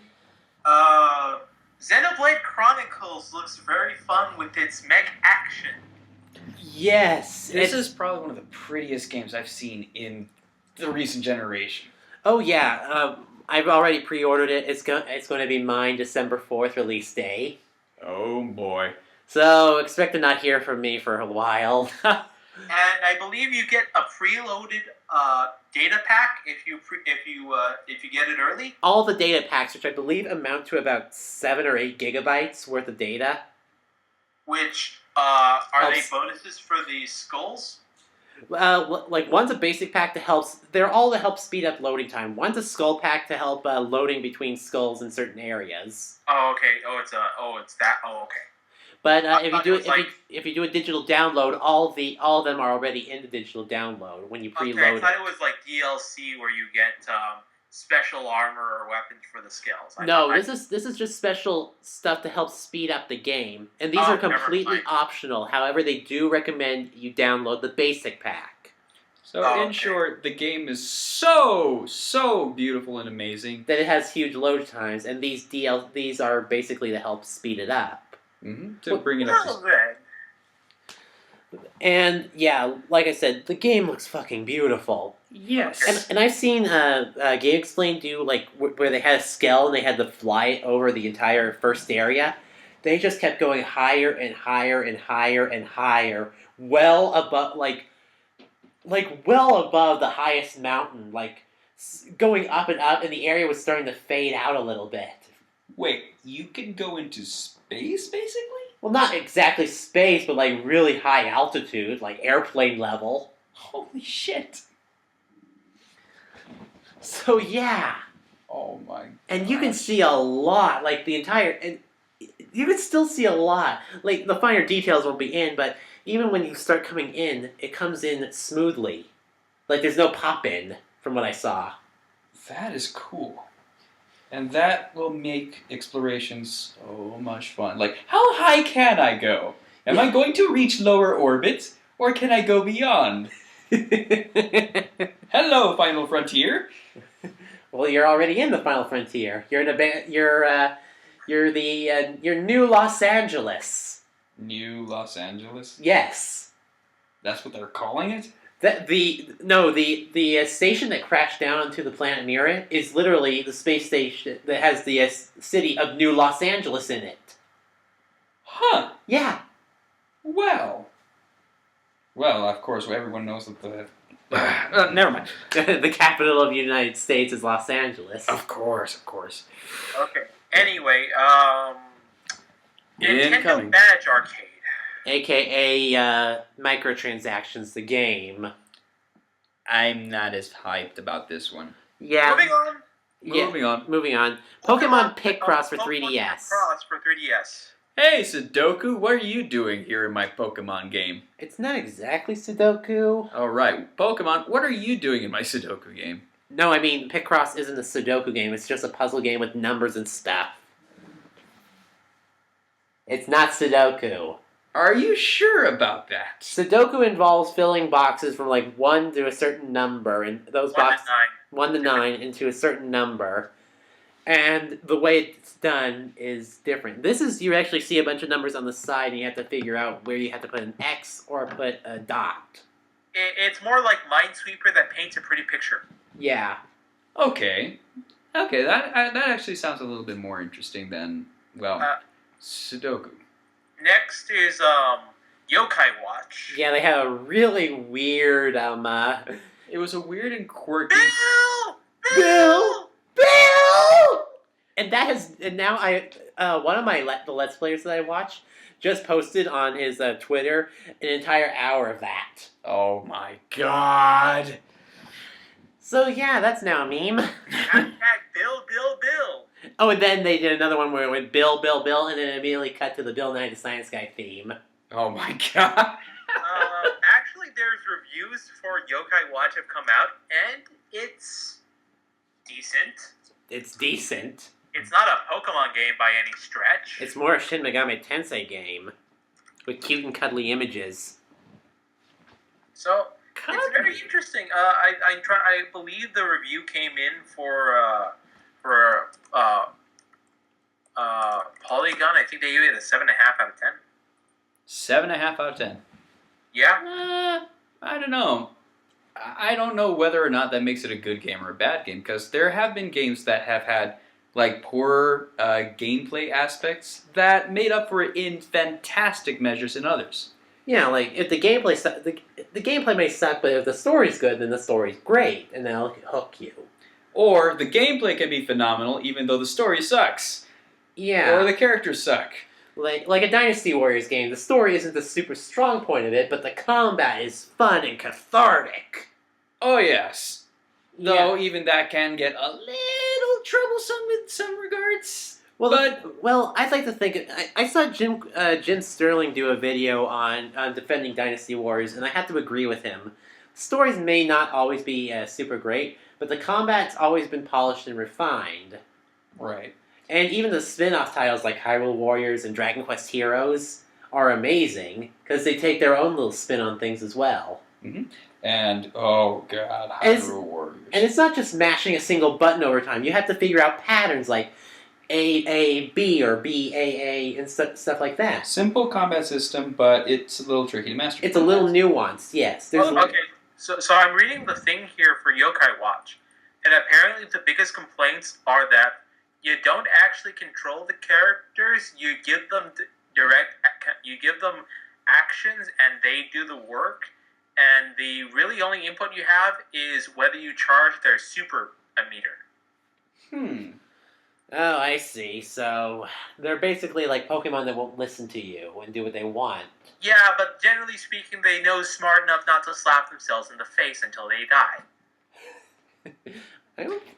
Xenoblade Chronicles looks very fun with its mech action. Yes! This is probably one of the prettiest games I've seen in the recent generation. Oh yeah, I've already pre-ordered it. It's going to be mine December 4th release day. Oh boy. So expect to not hear from me for a while. And I believe you get a preloaded data pack if you get it early. All the data packs, which I believe amount to about 7 or 8 gigabytes worth of data. Which are they bonuses for the skulls? Like one's a basic pack to help. They're all to help speed up loading time. One's a skull pack to help loading between skulls in certain areas. Oh, okay. It's that. Oh, okay. But if you do a digital download, all of them are already in the digital download when you preload it. I thought it was like DLC where you get special armor or weapons for the skills. This is just special stuff to help speed up the game, and these are completely optional. However, they do recommend you download the basic pack. So in short, the game is so beautiful and amazing that it has huge load times, and these are basically to help speed it up. To bring it up. And yeah, like I said, the game looks fucking beautiful. Yes. And I've seen Game Explain do like where they had a Skell and they had to fly it over the entire first area. They just kept going higher and higher and higher and higher, well above well above the highest mountain, like going up and up, and the area was starting to fade out a little bit. Wait, you can go into space, basically? Well, not exactly space, but like really high altitude, like airplane level. Holy shit. So yeah. Oh my god. And you can see a lot, like the entire... And you can still see a lot. Like, the finer details will be in, but even when you start coming in, it comes in smoothly. Like, there's no pop-in, from what I saw. That is cool. And that will make exploration so much fun. Like, how high can I go? Am I going to reach lower orbit, or can I go beyond? Hello, Final Frontier. Well, you're already in the Final Frontier. You're New Los Angeles. New Los Angeles? Yes. That's what they're calling it? The station that crashed down onto the planet Mira is literally the space station that has the city of New Los Angeles in it. Huh. Yeah. Well, of course, everyone knows that the... never mind. The capital of the United States is Los Angeles. Of course. Okay. Anyway, Nintendo Incoming. Badge Arcade. AKA microtransactions, the game. I'm not as hyped about this one. Yeah. Moving on. Moving on. Moving on. Pokemon Picross for 3DS. Picross for 3DS. Hey, Sudoku, what are you doing here in my Pokemon game? It's not exactly Sudoku. Alright, Pokemon, what are you doing in my Sudoku game? No, I mean, Picross isn't a Sudoku game. It's just a puzzle game with numbers and stuff. It's not Sudoku. Are you sure about that? Sudoku involves filling boxes from like 1 to a certain number, and those 1 to boxes 9. 1 to 9 into a certain number. And the way it's done is different. This is, you actually see a bunch of numbers on the side, and you have to figure out where you have to put an X or put a dot. It's more like Minesweeper that paints a pretty picture. Yeah. Okay, that actually sounds a little bit more interesting than, well, Sudoku. Next is Yokai Watch. Yeah, they have a really weird, It was a weird and quirky... Bill! And that has, and now one of the Let's Players that I watch just posted on his Twitter an entire hour of that. Oh my god! So yeah, that's now a meme. Hashtag Bill. Oh, and then they did another one where it went Bill, and then it immediately cut to the Bill Nye the Science Guy theme. Oh my god! Actually, there's reviews for Yokai Watch have come out, and it's decent. It's decent. It's not a Pokemon game by any stretch. It's more a Shin Megami Tensei game with cute and cuddly images. So it's very interesting. I believe the review came in for Polygon. I think they gave it a 7.5 out of 10. 7.5 out of 10. Yeah. I don't know. I don't know whether or not that makes it a good game or a bad game, because there have been games that have had like poor gameplay aspects that made up for it in fantastic measures in others. Yeah, like if the gameplay the gameplay may suck, but if the story's good, then the story's great, and that'll hook you. Or the gameplay can be phenomenal, even though the story sucks. Yeah. Or the characters suck. Like a Dynasty Warriors game, the story isn't the super strong point of it, but the combat is fun and cathartic. Oh yes. Though even that can get a little troublesome in some regards. Well, I'd like to think... I saw Jim Sterling do a video on defending Dynasty Warriors, and I have to agree with him. Stories may not always be super great, but the combat's always been polished and refined. Right. And even the spin-off titles like Hyrule Warriors and Dragon Quest Heroes are amazing, because they take their own little spin on things as well. Mm-hmm. And, oh god, Hyrule Warriors. And it's not just mashing a single button over time. You have to figure out patterns like A, B, or B, A, and stuff like that. Simple combat system, but it's a little tricky to master. It's a little nuanced, yes. Okay, so I'm reading the thing here for Yokai Watch, and apparently the biggest complaints are that you don't actually control the characters. You give them actions, and they do the work. And the really only input you have is whether you charge their super emitter. Oh, I see. So they're basically like Pokemon that won't listen to you and do what they want. Yeah, but generally speaking, they know smart enough not to slap themselves in the face until they die.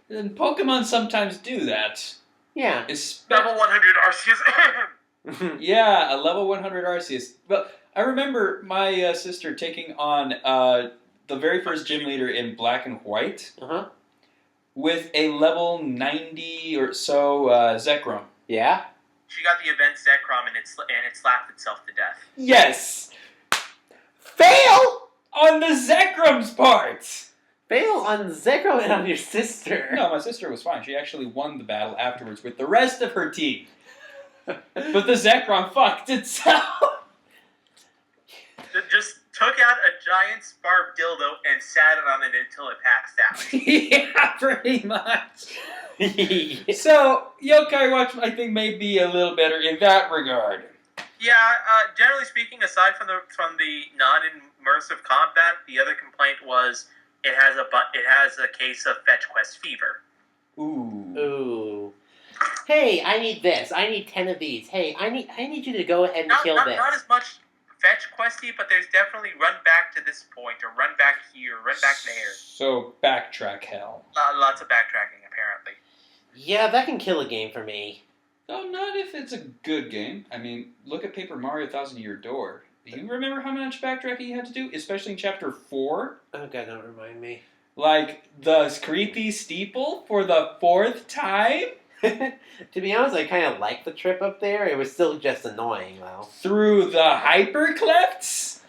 And Pokemon sometimes do that. Yeah. Level 100 Arceus. Yeah, a level 100 Arceus. Well, I remember my sister taking on the very first gym leader in Black and White with a level 90 or so Zekrom. Yeah? She got the event Zekrom and it slapped itself to death. Yes! Fail! On the Zekrom's part! Fail on Zekrom and on your sister. No, my sister was fine. She actually won the battle afterwards with the rest of her team. But the Zekrom fucked itself. Just took out a giant spark dildo and sat on it until it passed out. Yeah, pretty much. So, Yokai Watch, I think, may be a little better in that regard. Yeah, generally speaking, aside from the non-immersive combat, the other complaint was it has a case of fetch quest fever. Ooh. Hey, I need this. I need 10 of these. Hey, I need you to go ahead and kill this. Not as much fetch questy, but there's definitely run back to this point, or run back here, run back there. So, backtrack hell. Lots of backtracking, apparently. Yeah, that can kill a game for me. Oh, not if it's a good game. I mean, look at Paper Mario Thousand Year Door. Do you remember how much backtracking you had to do? Especially in Chapter 4? Oh god, don't remind me. Like, the creepy steeple for the 4th time? To be honest, I kind of liked the trip up there. It was still just annoying, though. Through the hyperclefts?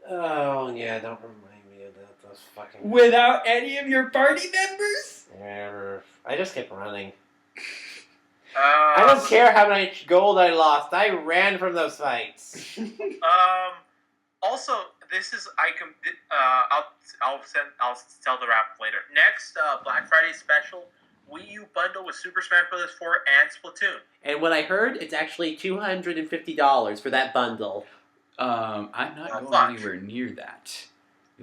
Oh, yeah, don't remind me of that. Those fucking... Without any of your party members? Whatever. I just kept running. I don't care how much gold I lost. I ran from those fights. Also, this is I'll tell the wrap later. Next, Black Friday special, Wii U bundle with Super Smash Bros. 4 and Splatoon. And what I heard, it's actually $250 for that bundle. I'm not going anywhere near that.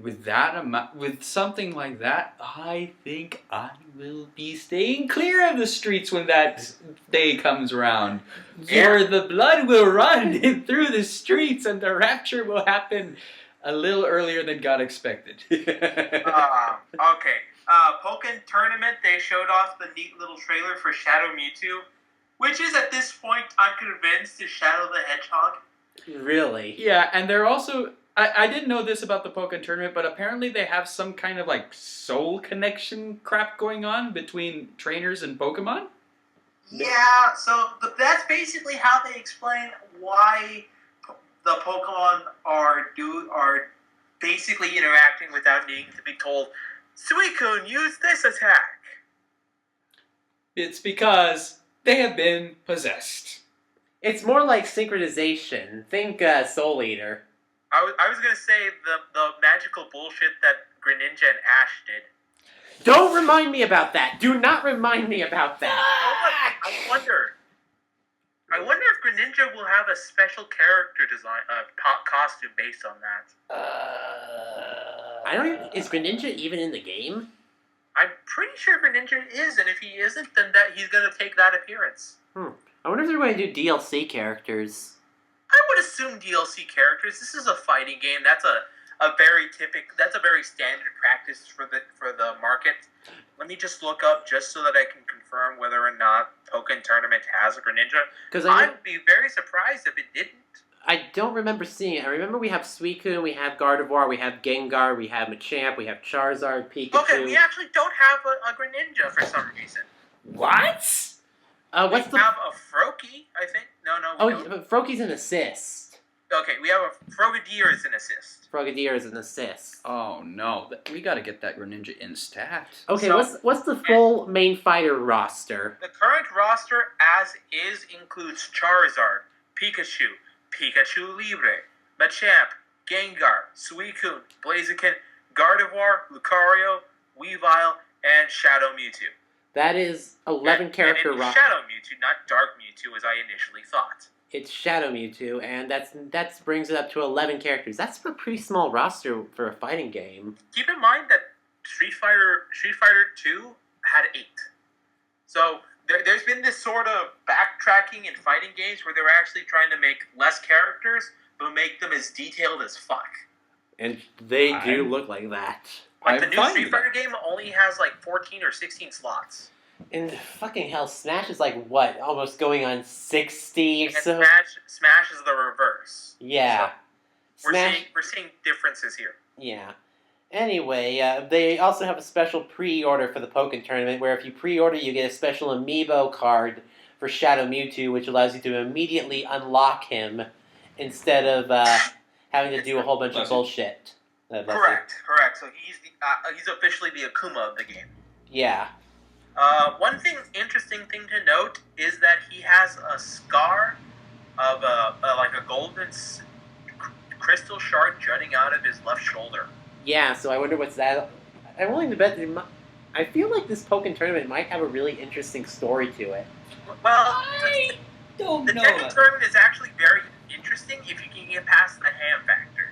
With that amount, with something like that, I think I will be staying clear of the streets when that day comes around. Yeah. For the blood will run through the streets and the rapture will happen a little earlier than God expected. Okay. Pokken Tournament, they showed off the neat little trailer for Shadow Mewtwo, which is at this point, I'm convinced, is Shadow the Hedgehog. Really? Yeah, and they're also... I didn't know this about the Pokken Tournament, but apparently they have some kind of like soul connection crap going on between trainers and Pokemon. Yeah, so that's basically how they explain why the Pokemon are basically interacting without needing to be told, Suicune, use this attack. It's because they have been possessed. It's more like synchronization. Think Soul Eater. I was going to say the magical bullshit that Greninja and Ash did. Don't remind me about that. Do not remind me about that. I wonder if Greninja will have a special character design, costume based on that. I don't even... Is Greninja even in the game? I'm pretty sure Greninja is, and if he isn't, then he's going to take that appearance. I wonder if they're going to do DLC characters. I would assume DLC characters. This is a fighting game. That's a very standard practice for the market. Let me just look up just so that I can confirm whether or not Pokken Tournament has a Greninja. Because I'd be very surprised if it didn't. I don't remember seeing it. I remember we have Suicune, we have Gardevoir, we have Gengar, we have Machamp, we have Charizard, Pikachu. Okay, we actually don't have a Greninja for some reason. What? We have a Froakie, I think. No, we don't. But Froakie's an assist. Okay, we have a Frogadier as an assist. Frogadier is an assist. Oh no, we gotta get that Greninja in stat. Okay, So- what's the full main fighter roster? The current roster, as is, includes Charizard, Pikachu Libre, Machamp, Gengar, Suicune, Blaziken, Gardevoir, Lucario, Weavile, and Shadow Mewtwo. That is 11 character and it's roster. Shadow Mewtwo, not Dark Mewtwo, as I initially thought. It's Shadow Mewtwo, and that brings it up to 11 characters. That's a pretty small roster for a fighting game. Keep in mind that Street Fighter 2 had 8. So there's been this sort of backtracking in fighting games where they're actually trying to make less characters, but make them as detailed as fuck. And they do look like that. Like, the new Street Fighter game only has like 14 or 16 slots. And fucking hell, Smash is like, what, almost going on 60 or And so? Smash is the reverse. Yeah. So we're seeing differences here. Yeah. Anyway, they also have a special pre-order for the Pokken Tournament, where if you pre-order, you get a special Amiibo card for Shadow Mewtwo, which allows you to immediately unlock him instead of having to do a whole bunch of bullshit. Correct. So he's officially the Akuma of the game. Yeah. One interesting thing to note is that he has a scar of a golden crystal shard jutting out of his left shoulder. Yeah, so I wonder what's that. I'm willing to bet I feel like this Pokken Tournament might have a really interesting story to it. Well, The Tekken Tournament is actually very interesting if you can get past the ham factor.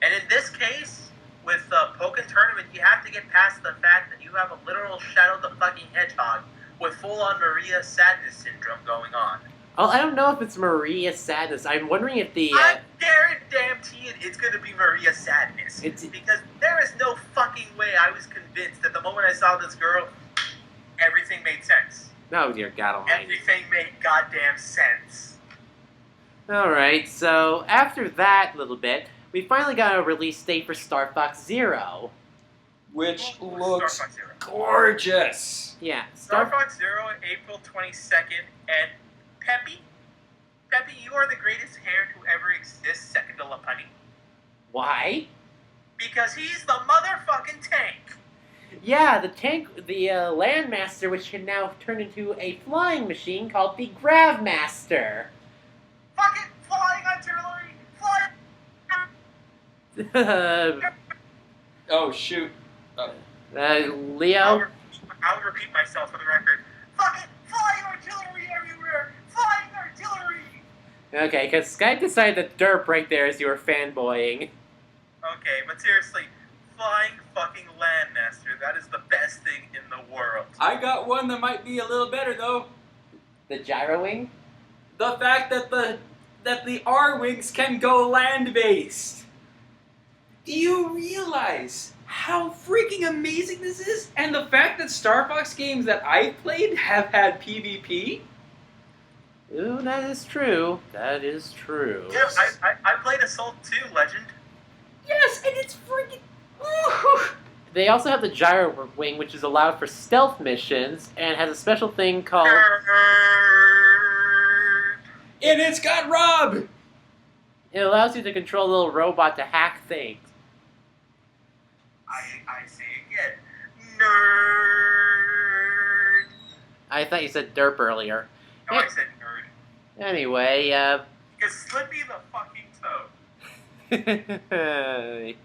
And in this case, with the Pokken Tournament, you have to get past the fact that you have a literal Shadow the fucking Hedgehog with full-on Maria Sadness syndrome going on. Oh, I don't know if it's Maria Sadness. I'm wondering if the... I guarantee it's going to be Maria Sadness. Because there is no fucking way I was convinced that the moment I saw this girl, everything made sense. Oh, dear God almighty. Everything made goddamn sense. Alright, so after that little bit, we finally got a release date for Star Fox Zero. Which Star looks Fox Zero. Gorgeous! Yeah, Star Fox Zero, April 22nd, and Peppy, you are the greatest hair to ever exist, second to Lapunny. Why? Because he's the motherfucking tank. Yeah, the tank, the Landmaster, which can now turn into a flying machine called the Gravmaster. Fucking flying artillery, flying. Oh, shoot. Leo? I'll repeat myself for the record. Fucking flying artillery everywhere! Flying artillery! Okay, because Skype decided that derp right there as you were fanboying. Okay, but seriously, flying fucking Landmaster, that is the best thing in the world. I got one that might be a little better, though. The gyro wing? The fact that the R-Wings can go land-based. Do you realize how freaking amazing this is? And the fact that Star Fox games that I've played have had PvP? Ooh, that is true. That is true. Yeah, I played Assault 2, Legend. Yes, and it's freaking... Ooh. They also have the gyro wing, which is allowed for stealth missions, and has a special thing called... And it's got Rob! It allows you to control a little robot to hack things. I say again, nerd. I thought you said derp earlier. No, I said nerd. Anyway, Because Slippy the fucking toad. The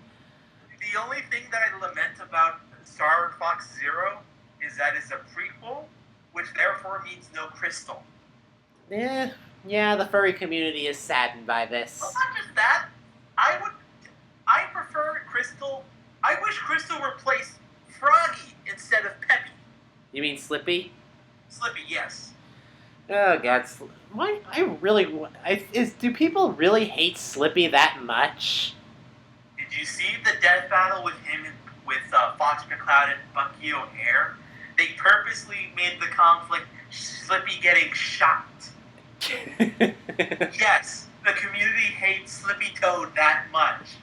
only thing that I lament about Star Fox Zero is that it's a prequel, which therefore means no Crystal. yeah, the furry community is saddened by this. Well, not just that. I prefer Crystal. I wish Crystal replaced Froggy instead of Peppy. You mean Slippy? Slippy, yes. Oh God, why? Do people really hate Slippy that much? Did you see the death battle with him with Fox McCloud and Bucky O'Hare? They purposely made the conflict Slippy getting shot. Yes, the community hates Slippy Toad that much.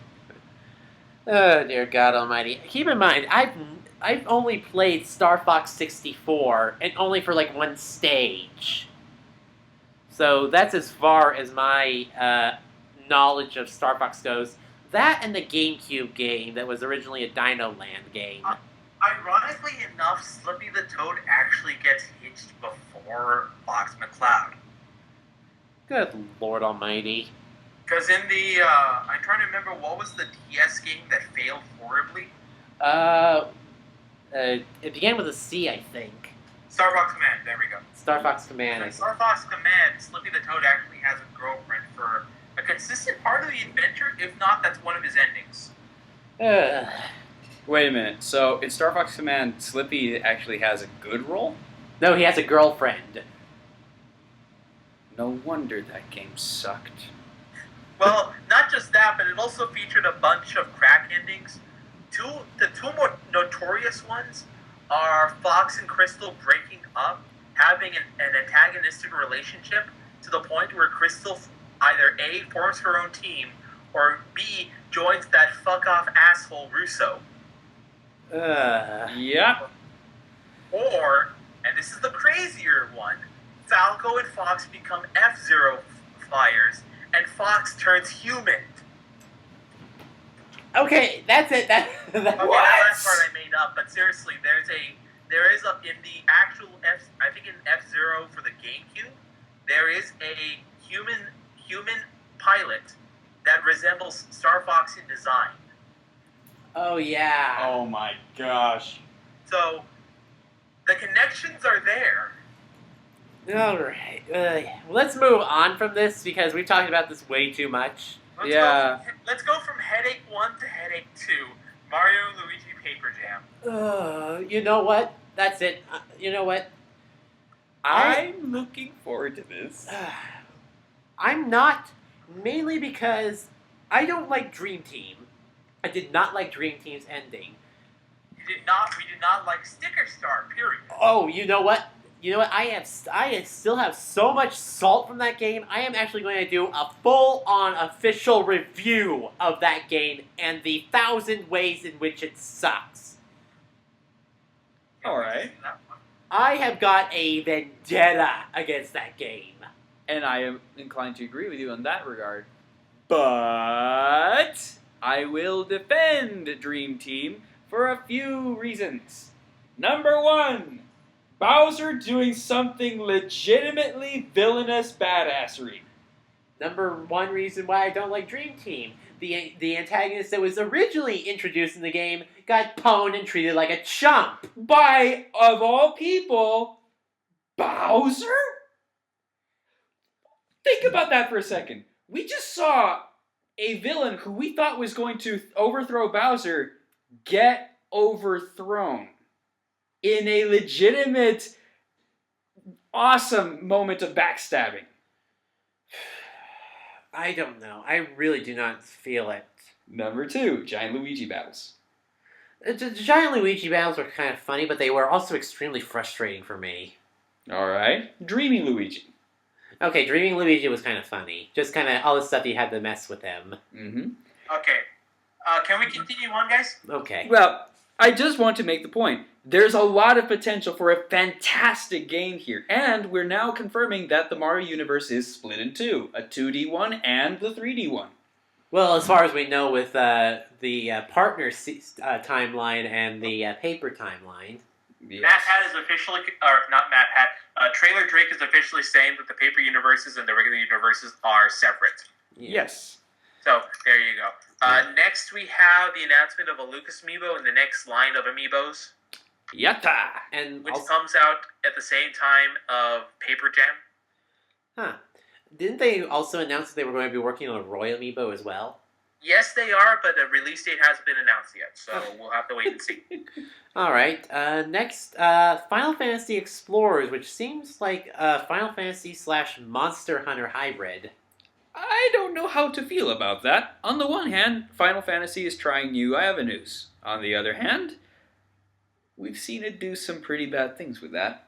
Oh dear God Almighty! Keep in mind, I've only played Star Fox 64, and only for like one stage. So that's as far as my knowledge of Star Fox goes. That and the GameCube game that was originally a Dino Land game. Ironically enough, Slippy the Toad actually gets hitched before Fox McCloud. Good Lord Almighty! Because in the, I'm trying to remember, what was the DS game that failed horribly? It began with a C, I think. Star Fox Command, there we go. Star Fox Command. In Star Fox Command, Slippy the Toad actually has a girlfriend for a consistent part of the adventure. If not, that's one of his endings. Wait a minute. So in Star Fox Command, Slippy actually has a good role? No, he has a girlfriend. No wonder that game sucked. Well, not just that, but it also featured a bunch of crack endings. The two more notorious ones are Fox and Crystal breaking up, having an antagonistic relationship to the point where Crystal either A, forms her own team, or B, joins that fuck-off asshole Russo. Yeah. Or, and this is the crazier one, Falco and Fox become F-Zero flyers, and Fox turns human. Okay, that's it. That Okay, the last part I made up, but seriously, there is in the actual I think in F-Zero for the GameCube, there is a human pilot that resembles Star Fox in design. Oh yeah. Oh my gosh. So the connections are there. All right. Let's move on from this because we've talked about this way too much. Let's go from Headache 1 to Headache 2. Mario and Luigi Paper Jam. You know what? That's it. You know what? I'm looking forward to this. I'm not, mainly because I don't like Dream Team. I did not like Dream Team's ending. We did not like Sticker Star, period. Oh, you know what? You know what? I still have so much salt from that game. I am actually going to do a full-on official review of that game and the 1,000 ways in which it sucks. All right. I have got a vendetta against that game. And I am inclined to agree with you in that regard. But I will defend Dream Team for a few reasons. Number one, Bowser doing something legitimately villainous badassery. Number one reason why I don't like Dream Team. The antagonist that was originally introduced in the game got pwned and treated like a chump. By, of all people, Bowser? Think about that for a second. We just saw a villain who we thought was going to overthrow Bowser get overthrown in a legitimate, awesome moment of backstabbing. I don't know. I really do not feel it. Number two, giant Luigi battles. The giant Luigi battles were kind of funny, but they were also extremely frustrating for me. Alright, Dreamy Luigi. Okay, Dreaming Luigi was kind of funny. Just kind of all the stuff you had to mess with him. Mm-hmm. Okay. Can we continue on, guys? Okay. Well, I just want to make the point. There's a lot of potential for a fantastic game here, and we're now confirming that the Mario universe is split in two, a 2D one and the 3D one. Well, as far as we know with the partner timeline and the paper timeline. Yes. Matt Hat is officially, or not Matt Hat, Trailer Drake is officially saying that the paper universes and the regular universes are separate. Yes. So, there you go. Next, we have the announcement of a Lucas Amiibo and the next line of Amiibos, Yatta! And which also, comes out at the same time of Paper Jam. huh? Didn't they also announce that they were going to be working on a Royal Amiibo as well? Yes, they are, but the release date hasn't been announced yet, so we'll have to wait and see. All right. Next, Final Fantasy Explorers, which seems like a Final Fantasy / Monster Hunter hybrid. I don't know how to feel about that. On the one hand, Final Fantasy is trying new avenues. On the other hand, we've seen it do some pretty bad things with that.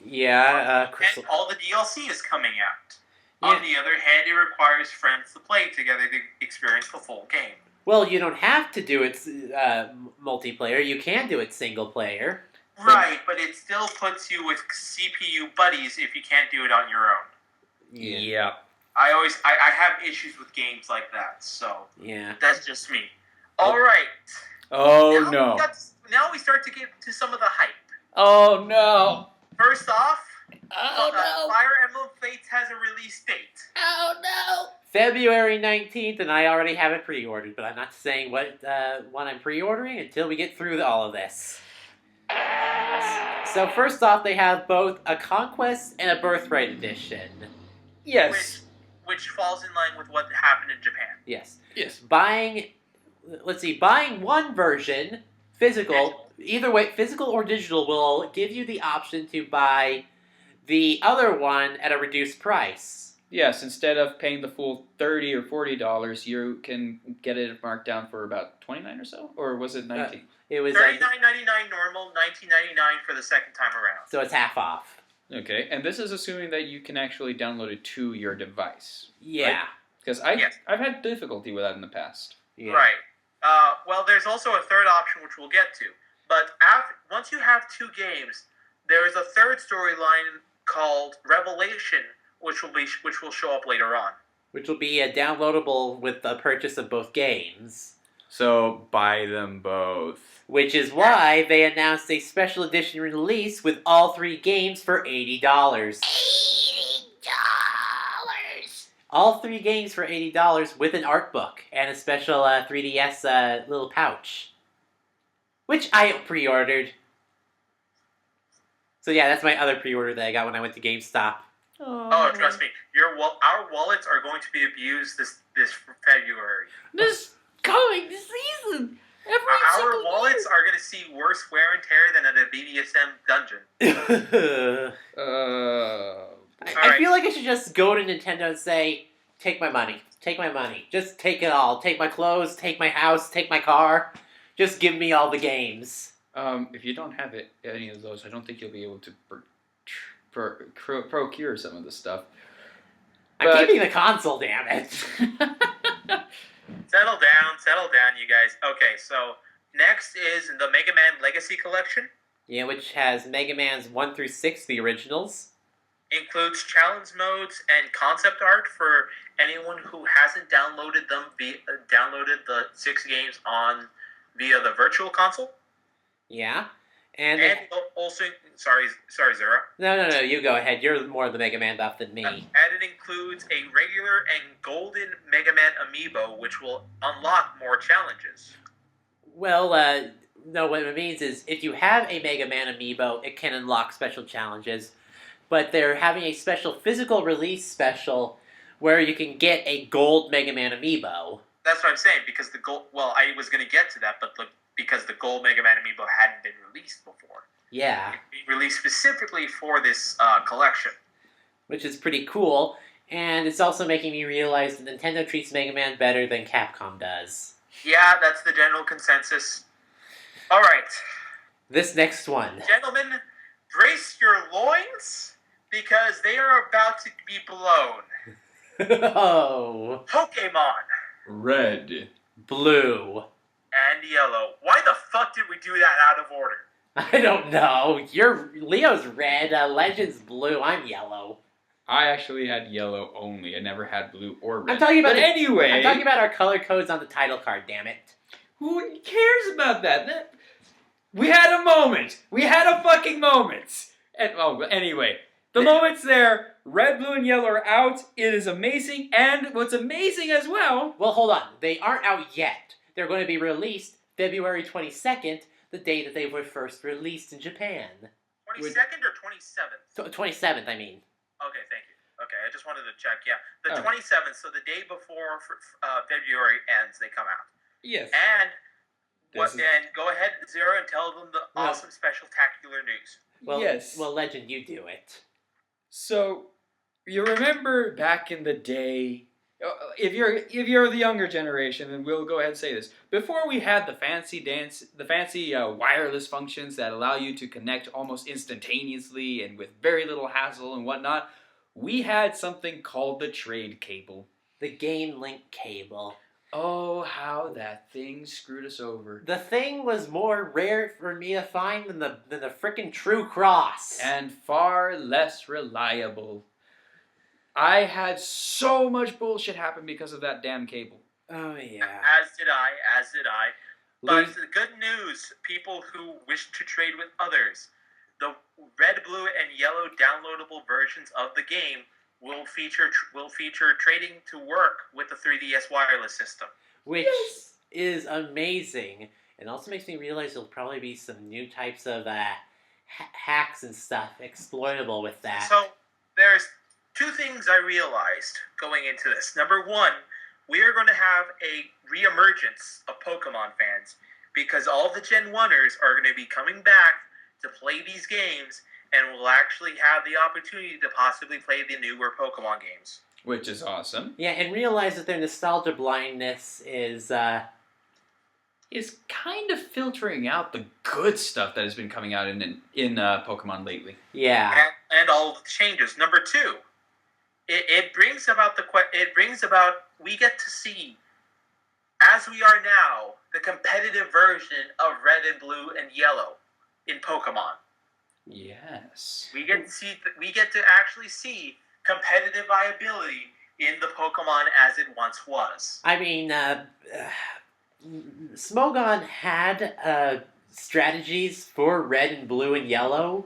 Yeah, And all the DLC is coming out. Yeah. On the other hand, it requires friends to play together to experience the full game. Well, you don't have to do it multiplayer. You can do it single player. Right, but it still puts you with CPU buddies if you can't do it on your own. Yeah. I have issues with games like that, so Yeah. that's just me. All right. Oh no. Now we start to get to some of the hype. Oh no. First off, Oh no. Fire Emblem Fates has a release date. Oh no. February 19th, and I already have it pre-ordered, but I'm not saying what I'm pre-ordering until we get through all of this. So first off, they have both a Conquest and a Birthright edition. Yes. Which falls in line with what happened in Japan. Yes. Yes. Buying one version, physical, either way, physical or digital, will give you the option to buy the other one at a reduced price. Yes, instead of paying the full $30 or $40, you can get it marked down for about $29 or so? Or was it $19? It was $39.99 normal, $19.99 for the second time around. so it's half off. Okay, and this is assuming that you can actually download it to your device. Yeah. Because Yes. I've had difficulty with that in the past. Yeah. Right. Well, there's also a third option, which we'll get to. But once you have two games, there is a third storyline called Revelation, which will show up later on. Which will be downloadable with the purchase of both games. So buy them both. Which is why they announced a special edition release with all three games for $80. $80! All three games for $80 with an art book and a special 3DS little pouch. Which I pre-ordered. So yeah, that's my other pre-order that I got when I went to GameStop. Oh, trust me, our wallets are going to be abused this February. This season! Our wallets are going to see worse wear and tear than at a BDSM dungeon. I feel like I should just go to Nintendo and say, take my money. Take my money. Just take it all. Take my clothes, take my house, take my car. Just give me all the games. If you don't have any of those, I don't think you'll be able to procure some of the stuff. I'm But- keeping the console, damn it. Settle down, you guys. Okay, so next is the Mega Man Legacy Collection. Yeah, which has Mega Man's 1 through 6, the originals. Includes challenge modes and concept art for anyone who hasn't downloaded them. Downloaded the 6 games via the Virtual Console. Yeah. And also, sorry, Zero. No, you go ahead. You're more of the Mega Man buff than me. And it includes a regular and golden Mega Man Amiibo, which will unlock more challenges. Well, no, what it means is if you have a Mega Man Amiibo, it can unlock special challenges. But they're having a special physical release special where you can get a gold Mega Man Amiibo. That's what I'm saying, because the gold... Well, I was going to get to that, but because the gold Mega Man Amiibo hadn't been released before. Yeah. It's being released specifically for this collection. Which is pretty cool. And it's also making me realize that Nintendo treats Mega Man better than Capcom does. Yeah, that's the general consensus. All right. This next one. Gentlemen, brace your loins, because they are about to be blown. Oh. Pokemon. Red. Blue. And yellow. Why the fuck did we do that out of order? I don't know. Leo's red, Legend's blue, I'm yellow. I actually had yellow only. I never had blue or red. I'm talking about anyway. I'm talking about our color codes on the title card, damn it. Who cares about that? We had a moment. We had a fucking moment. And anyway, the moment's there. Red, blue, and yellow are out. It is amazing. And what's amazing as well... Well, hold on. They aren't out yet. They're going to be released February 22nd, the day that they were first released in Japan. 22nd or 27th? 27th, I mean. Okay, thank you. Okay, I just wanted to check. Yeah, the Oh. 27th, so the day before February ends, they come out. Yes. And This is- and go ahead, Zero, and tell them the Well- awesome, spectacular news. Well, yes. Well, Legend, you do it. So, you remember back in the day, if you're the younger generation, and we'll go ahead and say this, before we had the fancy wireless functions that allow you to connect almost instantaneously and with very little hassle and whatnot, we had something called the trade cable. The Game Link cable. Oh, how that thing screwed us over. The thing was more rare for me to find than the frickin' True Cross. And far less reliable. I had so much bullshit happen because of that damn cable. Oh, yeah. As did I. But Lose- the good news, people who wish to trade with others, the red, blue, and yellow downloadable versions of the game will feature trading to work with the 3DS wireless system. Which is amazing. It also makes me realize there'll probably be some new types of hacks and stuff exploitable with that. So there's two things I realized going into this. Number one, we are going to have a reemergence of Pokemon fans because all the Gen 1ers are going to be coming back to play these games and will actually have the opportunity to possibly play the newer Pokemon games. Which is awesome. Yeah, and realize that their nostalgia blindness is Kind of filtering out the good stuff that has been coming out in Pokemon lately. yeah. And all the changes. Number two, it brings about we get to see, as we are now, the competitive version of Red and Blue and Yellow in Pokemon. Yes. We get to actually see competitive viability in the Pokemon as it once was. I mean, Smogon had strategies for red and blue and yellow.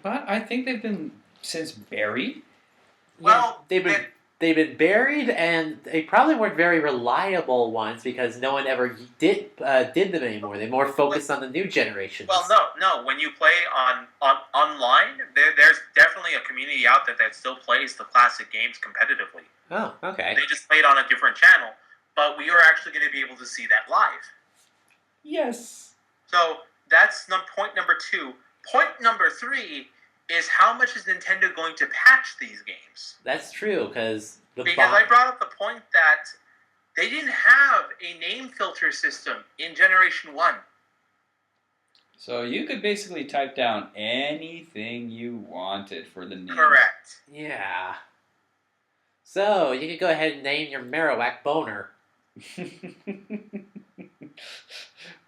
But I think they've been since buried. Well, they've been buried, and they probably weren't very reliable ones because no one ever did them anymore. They more focused on the new generations. Well, no. When you play on online, there's definitely a community out there that still plays the classic games competitively. Oh, okay. They just played on a different channel, but we are actually going to be able to see that live. Yes. So that's point number two. Point number three is how much is Nintendo going to patch these games? That's true, because I brought up the point that they didn't have a name filter system in Generation 1. So you could basically type down anything you wanted for the name. Correct. Yeah. So, you could go ahead and name your Marowak Boner.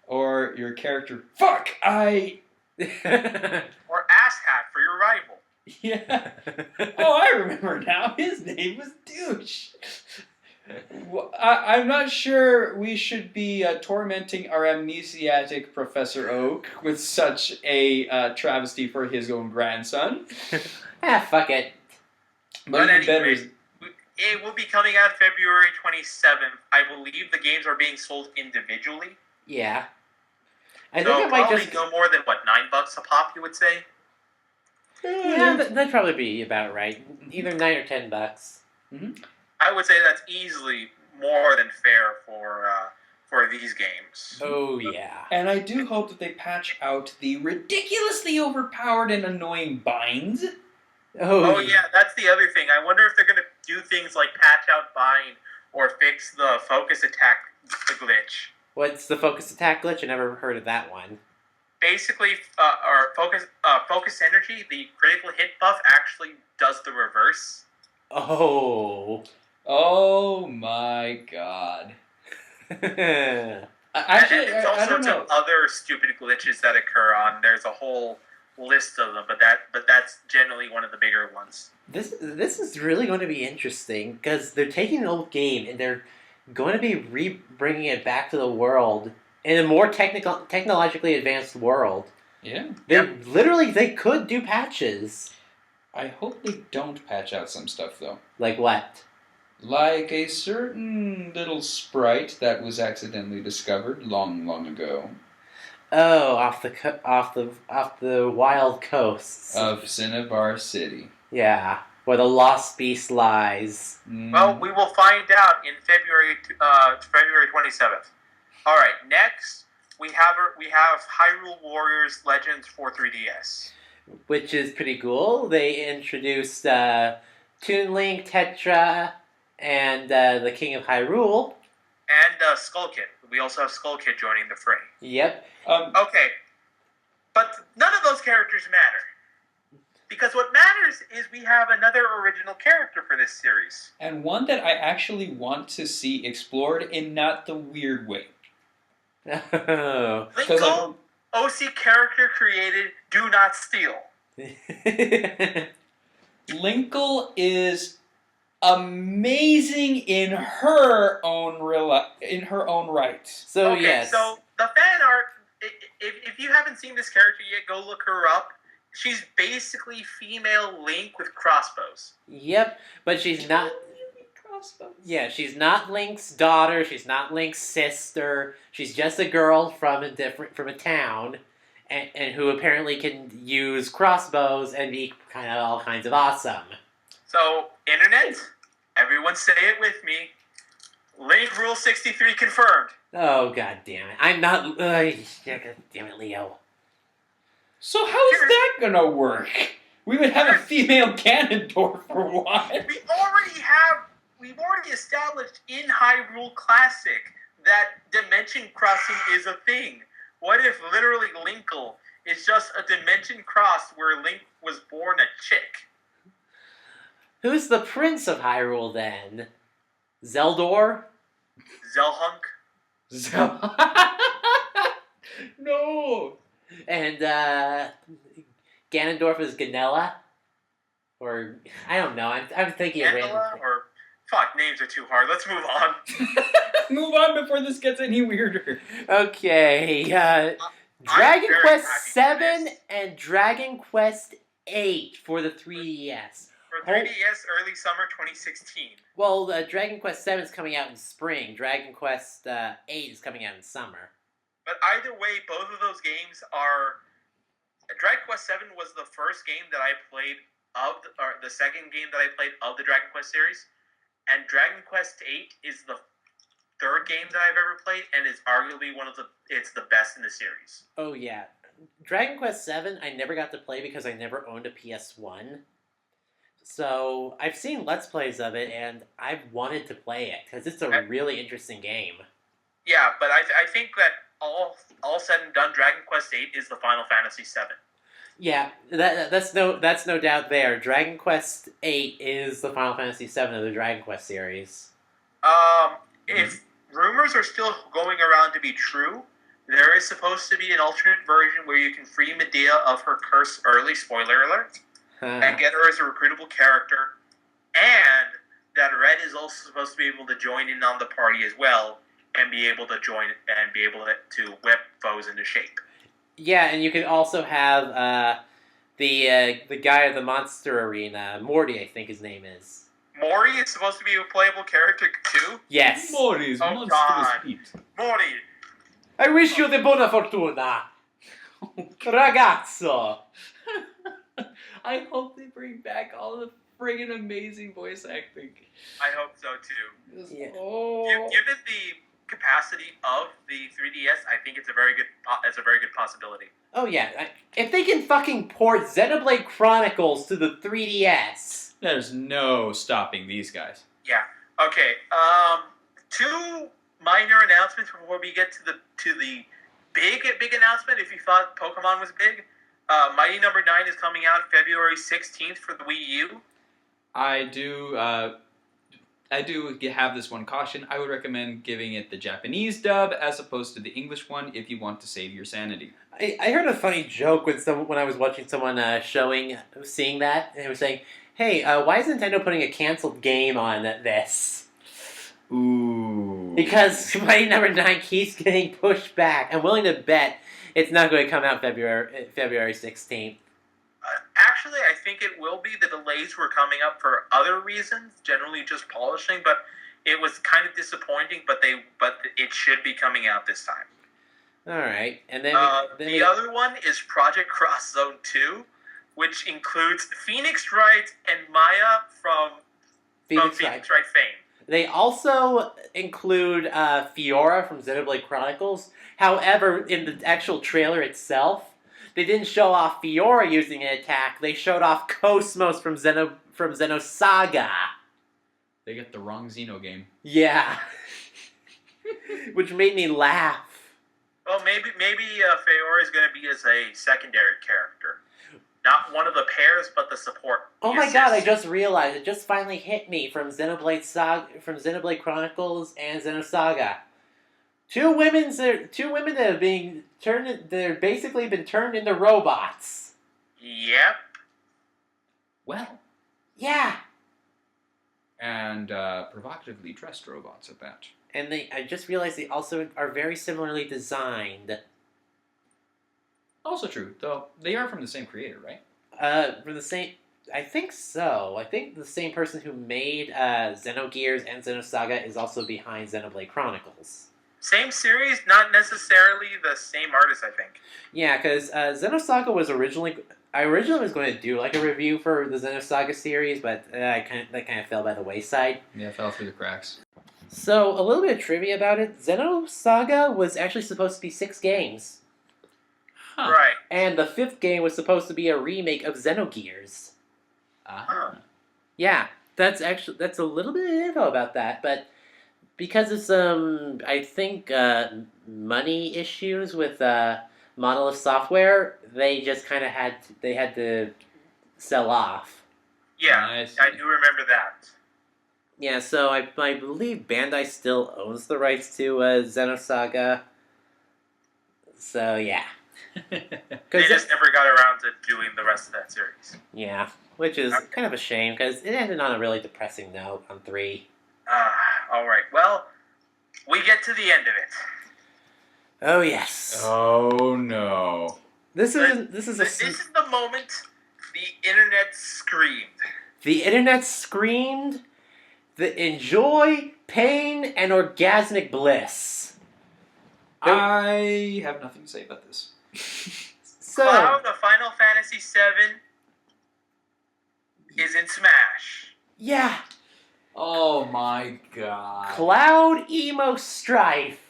Or your character, fuck, I... Or asshat for your rival. Yeah. Oh, I remember now. His name was Douche. I'm not sure we should be tormenting our amnesiac Professor Oak with such a travesty for his own grandson. Fuck it. But even better anyway, it will be coming out February 27th. I believe the games are being sold individually. Yeah. I So think it might probably just... no more than, what, $9 a pop, you would say? Yeah, that'd probably be about right. Either 9 or $10. Mm-hmm. I would say that's easily more than fair for these games. Oh, yeah. And I do hope that they patch out the ridiculously overpowered and annoying binds. Oh yeah, that's the other thing. I wonder if they're going to do things like patch out bind or fix the focus attack glitch. What's the focus attack glitch? I never heard of that one. Basically, our focus energy, the critical hit buff actually does the reverse. Oh. Oh my god. And Actually, there's all I don't sorts know. of other stupid glitches that occur on. There's a whole list of them, but that's generally one of the bigger ones. This is really going to be interesting because they're taking an old game and they're going to be bringing it back to the world in a more technologically advanced world. Yeah. They could do patches. I hope they don't patch out some stuff, though. Like what? Like a certain little sprite that was accidentally discovered long, long ago. Oh, off the wild coasts Of Cinnabar City. Yeah, where the lost beast lies. Well, we will find out in February 27th. All right, next we have Hyrule Warriors Legends for 3DS, which is pretty cool. They introduced Toon Link, Tetra, and the King of Hyrule. and Skull Kid. We also have Skull Kid joining the fray. Yep. Okay, but none of those characters matter. Because what matters is we have another original character for this series. And one that I actually want to see explored in not the weird way. Oh. Linkle, OC character created, do not steal. Linkle is amazing in her own right. So Okay, yes. so the fan art, if you haven't seen this character yet, go look her up. She's basically female Link with crossbows. Yep, but she's not. Yeah, she's not Link's daughter. She's not Link's sister. She's just a girl from a town, and who apparently can use crossbows and be kind of all kinds of awesome. So, internet, everyone say it with me. Link Rule 63 confirmed. Oh, god damn it. I'm not... god damn it, Leo. So how is that gonna work? We would have a female Ganondorf for one. We've already established in Hyrule Classic that dimension crossing is a thing. What if literally Linkle is just a dimension cross where Link was born a chick? Who's the prince of Hyrule, then? Zeldor? Zelhunk? No! And, Ganondorf is Ganella? Or, I don't know, I'm thinking of random... Or, fuck, names are too hard. Let's move on. Move on before this gets any weirder. Okay, Dragon Quest 7 and Dragon Quest 8 for the 3DS. For 3DS, early summer 2016. Well, Dragon Quest 7 is coming out in spring. Dragon Quest 8 is coming out in summer. But either way, both of those games are... Dragon Quest 7 was the first game that I played or the second game that I played of the Dragon Quest series. And Dragon Quest 8 is the third game that I've ever played, and is arguably it's the best in the series. Oh, yeah. Dragon Quest 7, I never got to play because I never owned a PS1. So, I've seen Let's Plays of it, and I've wanted to play it, because it's a really interesting game. Yeah, but I think that all said and done, Dragon Quest VIII is the Final Fantasy VII. Yeah, that's no doubt there. Dragon Quest VIII is the Final Fantasy VII of the Dragon Quest series. If rumors are still going around to be true, there is supposed to be an alternate version where you can free Medea of her curse early, spoiler alert, and get her as a recruitable character, and that Red is also supposed to be able to join in on the party as well, and be able to join and be able to whip foes into shape. Yeah, and you can also have the guy of the monster arena, Morty, I think his name is. Mori is supposed to be a playable character too? Yes. Mori's Oh, monstrous God. feet. Mori! I wish you the buona fortuna, ragazzo. I hope they bring back all the friggin' amazing voice acting. I hope so too. Yeah. Oh. Given the capacity of the 3DS, I think it's a very good possibility. Oh yeah, if they can fucking port Xenoblade Chronicles to the 3DS. There's no stopping these guys. Yeah. Okay. Two minor announcements before we get to the big announcement. If you thought Pokemon was big, Mighty Number 9 is coming out February 16th for the Wii U. I do have this one caution. I would recommend giving it the Japanese dub as opposed to the English one if you want to save your sanity. I heard a funny joke when I was watching someone seeing that, and they were saying, "Hey, why is Nintendo putting a canceled game on this?" Ooh. Because Mighty Number 9 keeps getting pushed back. I'm willing to bet it's not going to come out February 16th. Actually, I think it will be. The delays were coming up for other reasons, generally just polishing, but it was kind of disappointing, but it should be coming out this time. Alright, and then... the other one is Project Cross Zone 2, which includes Phoenix Wright and Maya from Phoenix Wright fame. They also include Fiora from Xenoblade Chronicles. However, in the actual trailer itself, they didn't show off Fiora using an attack. They showed off Cosmos from Xenosaga. They got the wrong Xeno game. Yeah. Which made me laugh. Well, maybe Fiora is going to be as a secondary character. Not one of the pairs, but the support. Oh my god, I just realized. It just finally hit me from Xenoblade Chronicles and Xenosaga. Two women that have been they're basically been turned into robots. Yep. Well. Yeah. And provocatively dressed robots at that. And I just realized they also are very similarly designed. Also true, though they are from the same creator, right? From the same... I think so. I think the same person who made Xenogears and Xenosaga is also behind Xenoblade Chronicles. Same series, not necessarily the same artist, I think. Yeah, because Xenosaga was originally... I originally was going to do like a review for the Xenosaga series, but that kind of fell by the wayside. Yeah, it fell through the cracks. So, a little bit of trivia about it. Xenosaga was actually supposed to be 6 games. Huh. Right. And the 5th game was supposed to be a remake of Xenogears. Ah. Yeah, that's a little bit of info about that, but because of some, I think, money issues with Monolith Software, they just kind of had to sell off. Yeah, Nice. I do remember that. Yeah, so I believe Bandai still owns the rights to Xenosaga. So yeah. They just never got around to doing the rest of that series. Yeah, which is kind of a shame, because it ended on a really depressing note on 3. Alright, well, we get to the end of it. Oh yes. Oh no. This is the moment the internet screamed. The internet screamed the enjoy, pain, and orgasmic bliss. I have nothing to say about this. So, Cloud of Final Fantasy VII is in Smash. yeah, Oh my god. Cloud Emo Strife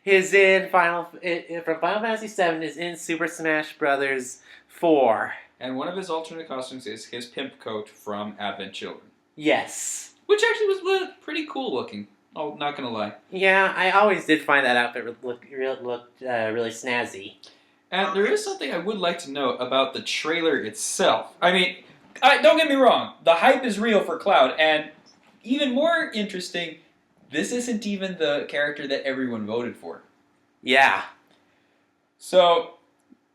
is in from Final Fantasy VII is in Super Smash Bros. 4. And one of his alternate costumes is his pimp coat from Advent Children. Yes. Which actually was pretty cool looking. Oh, not gonna lie. Yeah, I always did find that outfit looked really snazzy. And there is something I would like to note about the trailer itself. I mean, don't get me wrong, the hype is real for Cloud, and even more interesting, this isn't even the character that everyone voted for. Yeah. So,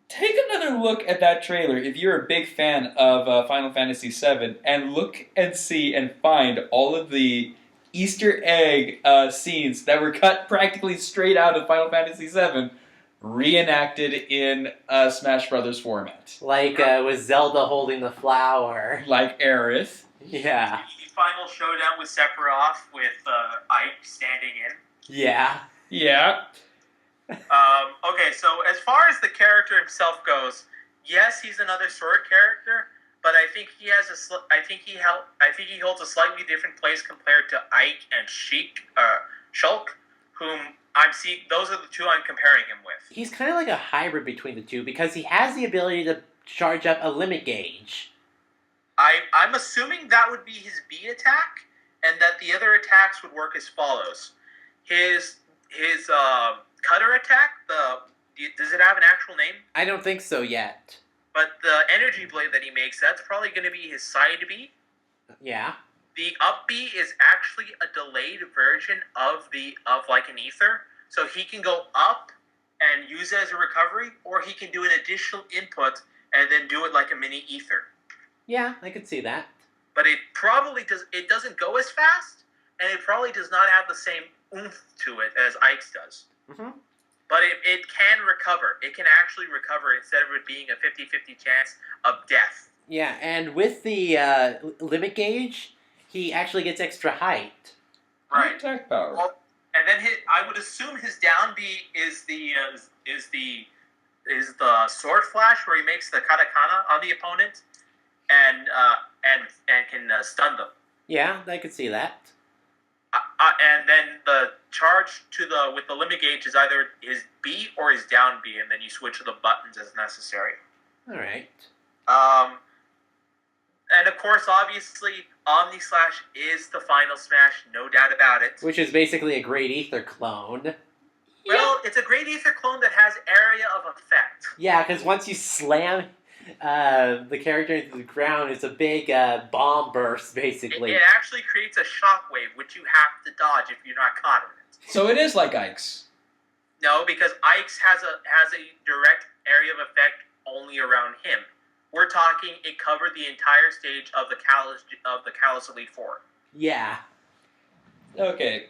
take another look at that trailer if you're a big fan of Final Fantasy VII, and look and see and find all of the Easter egg scenes that were cut practically straight out of Final Fantasy VII, reenacted in Smash Brothers format. Like with Zelda holding the flower. Like Aerith. Yeah. The final showdown with Sephiroth with Ike standing in. Yeah. Yeah. Okay, so as far as the character himself goes, yes, he's another sword character, but I think he has I think he holds a slightly different place compared to Ike and Shulk, whom I'm seeing. Those are the two I'm comparing him with. He's kind of like a hybrid between the two because he has the ability to charge up a limit gauge. I'm assuming that would be his B attack, and that the other attacks would work as follows. His cutter attack, does it have an actual name? I don't think so yet. But the energy blade that he makes, that's probably going to be his side B. Yeah. The up B is actually a delayed version of like an ether, so he can go up and use it as a recovery, or he can do an additional input and then do it like a mini ether. Yeah, I could see that. But it probably doesn't go as fast, and it probably does not have the same oomph to it as Ike's does. Mm-hmm. But it can recover. It can actually recover instead of it being a 50-50 chance of death. Yeah, and with the limit gauge, he actually gets extra height. Right. Attack power. Well, and then I would assume his down B is the sword flash where he makes the katakana on the opponent, and can stun them. Yeah, I could see that. And then the charge with the limit gauge is either his B or his down B, and then you switch to the buttons as necessary. All right. And of course, obviously, Omni Slash is the final Smash, no doubt about it. Which is basically a Great Ether clone. Well, it's a Great Ether clone that has area of effect. Yeah, because once you slam the character into the ground, it's a big bomb burst, basically. It actually creates a shockwave, which you have to dodge if you're not caught in it. So it is like Ike's. No, because Ike's has a direct area of effect only around him. We're talking it covered the entire stage of the Kalos Elite Four. Yeah. Okay.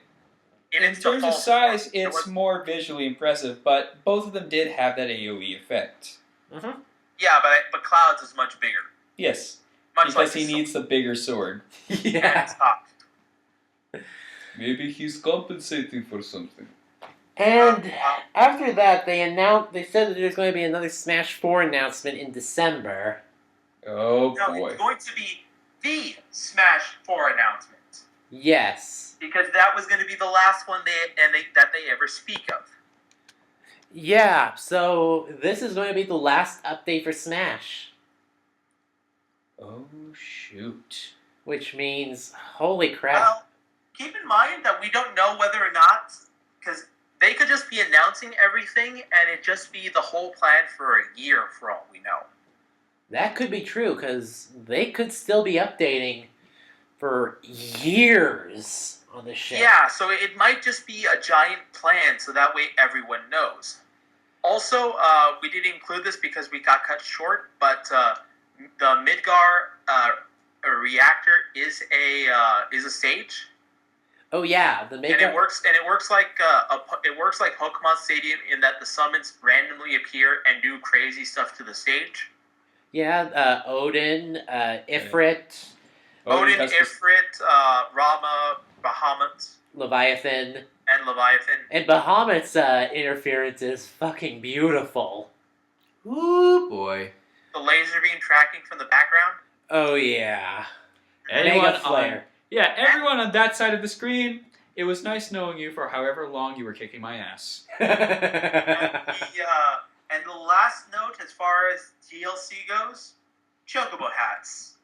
In terms of size, it's more visually impressive, but both of them did have that AoE effect. Mm-hmm. Yeah, but Cloud's is much bigger. Yes, Much because like he needs the bigger sword. Yeah. It's hot. Maybe he's compensating for something. And after that, they said that there's going to be another Smash 4 announcement in December. Oh No, boy. it's going to be the Smash 4 announcement. Yes. Because that was going to be the last one that they ever speak of. Yeah, so this is going to be the last update for Smash. Oh shoot. Which means, holy crap. Well, keep in mind that we don't know whether or not, because they could just be announcing everything and it just be the whole plan for a year for all we know. That could be true, because they could still be updating for years on the ship. Yeah, so it might just be a giant plan so that way everyone knows. Also, we didn't include this because we got cut short, but the Midgar reactor is a stage. Oh yeah, the And it works like Pokemon Stadium in that the summons randomly appear and do crazy stuff to the stage. Yeah, Odin, Ifrit, Odin, Ifrit, Rama, Bahamut, Leviathan. and Leviathan. And Bahamut's interference is fucking beautiful. Ooh boy. The laser beam tracking from the background. Oh yeah. Everyone Mega Flare. everyone on that side of the screen, it was nice knowing you for however long you were kicking my ass. And the last note as far as DLC goes, Chocobo hats.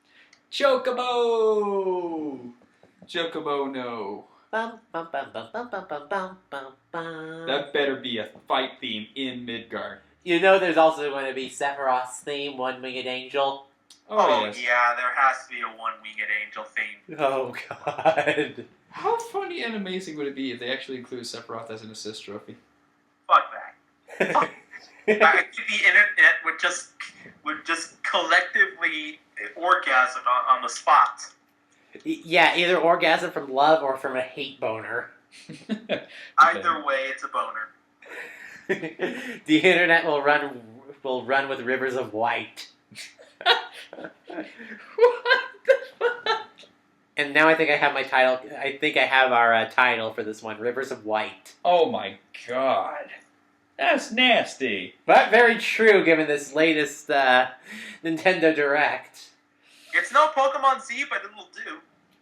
Chocobo! Chocobo, no. bum, bum, bum, bum, bum, bum, bum, bum, bum, bum. That better be a fight theme in Midgard. You know there's also going to be Sephiroth's theme, One-Winged Angel. Oh, Yes. yeah, there has to be a One-Winged Angel theme. Oh, God. How funny and amazing would it be if they actually include Sephiroth as an assist trophy? Fuck that. I think the internet would just collectively orgasm on the spot. Yeah, either orgasm from love or from a hate boner. Either way, it's a boner. The internet will run with rivers of white. What the fuck? And now I think I have my title. I think I have our title for this one, Rivers of White. Oh my god. That's nasty. But very true given this latest Nintendo Direct. It's no Pokemon Z, but it'll do.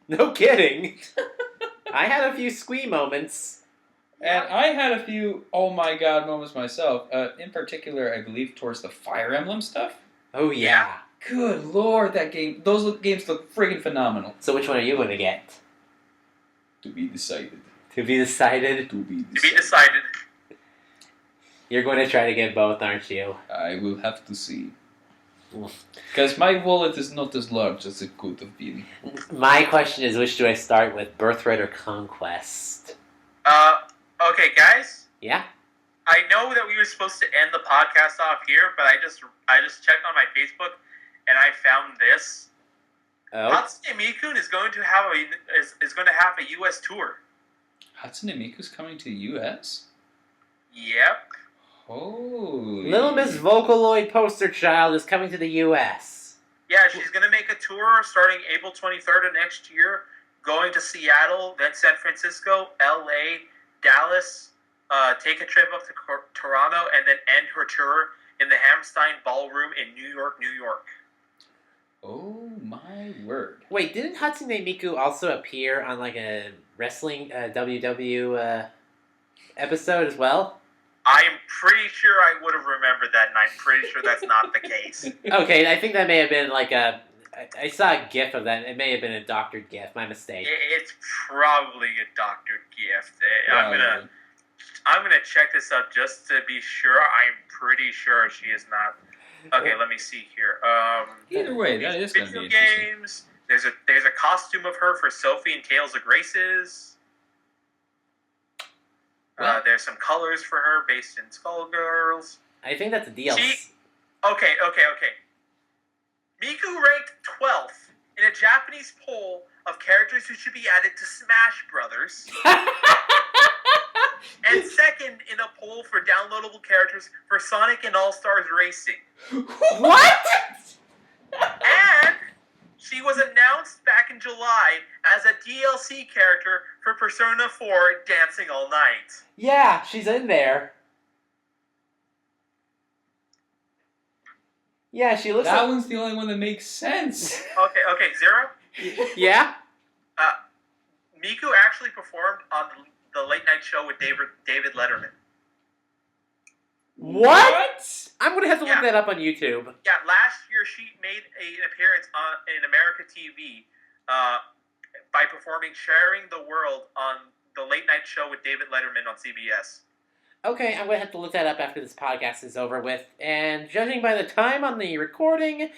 No kidding. I had a few squee moments. And I had a few oh my god moments myself. In particular, I believe towards the Fire Emblem stuff. Oh yeah. Good lord, those games look friggin' phenomenal. So which one are you going to get? To be decided. To be decided? To be To be decided. You're going to try to get both, aren't you? I will have to see. Because my wallet is not as large as it could have been. My question is, which do I start with, Birthright or Conquest? Okay, guys. Yeah? I know that we were supposed to end the podcast off here, but I just checked on my Facebook, and I found this. Oh? Hatsune Miku is going to have a U.S. tour. Hatsune Miku's coming to the U.S.? Yep. Holy. Little Miss Vocaloid Poster Child is coming to the U.S. Yeah, she's going to make a tour starting April 23rd of next year, going to Seattle, then San Francisco, L.A., Dallas, take a trip up to Toronto, and then end her tour in the Hammerstein Ballroom in New York, New York. Oh my word. Wait, didn't Hatsune Miku also appear on like a wrestling WW episode as well? I am pretty sure I would have remembered that, and I'm pretty sure that's not the case. Okay, I think that may have been like a... I saw a GIF of that. It may have been a doctored GIF. My mistake. It's probably a doctored gift. I'm gonna check this up just to be sure. I'm pretty sure she is not. Okay, let me see here. Either way, that is going to be video interesting. games. There's a costume of her for Sophie in Tales of Graces. Well- There's some colors for her based in Skullgirls. I think that's a DLC. Okay. Miku ranked 12th in a Japanese poll of characters who should be added to Smash Brothers, and second in a poll for downloadable characters for Sonic and All-Stars Racing. What? And she was announced back in July as a DLC character for Persona 4 Dancing All Night. Yeah, she's in there. Yeah, she looks That like... one's the only one that makes sense. Okay, Zero. Yeah? Miku actually performed on the late night show with David Letterman. What? I'm going to have to look Yeah. that up on YouTube. Yeah, last year she made an appearance in America TV by performing Sharing the World on the late night show with David Letterman on CBS. Okay, I'm going to have to look that up after this podcast is over with. And judging by the time on the recording,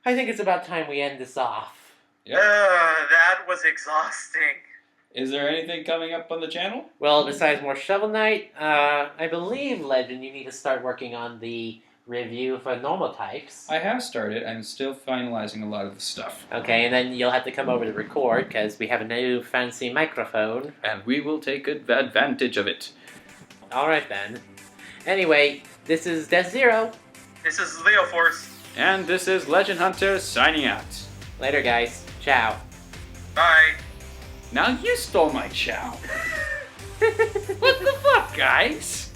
I think it's about time we end this off. Yep. That was exhausting. Is there anything coming up on the channel? Well, besides more Shovel Knight, I believe, Legend, you need to start working on the review for normal types. I have started. I'm still finalizing a lot of the stuff. Okay, and then you'll have to come over to record, because we have a new fancy microphone. And we will take advantage of it. Alright then. Anyway, this is Death Zero. This is Leo Force. And this is Legend Hunter signing out. Later, guys. Ciao. Bye. Now you stole my chow. What the fuck, guys?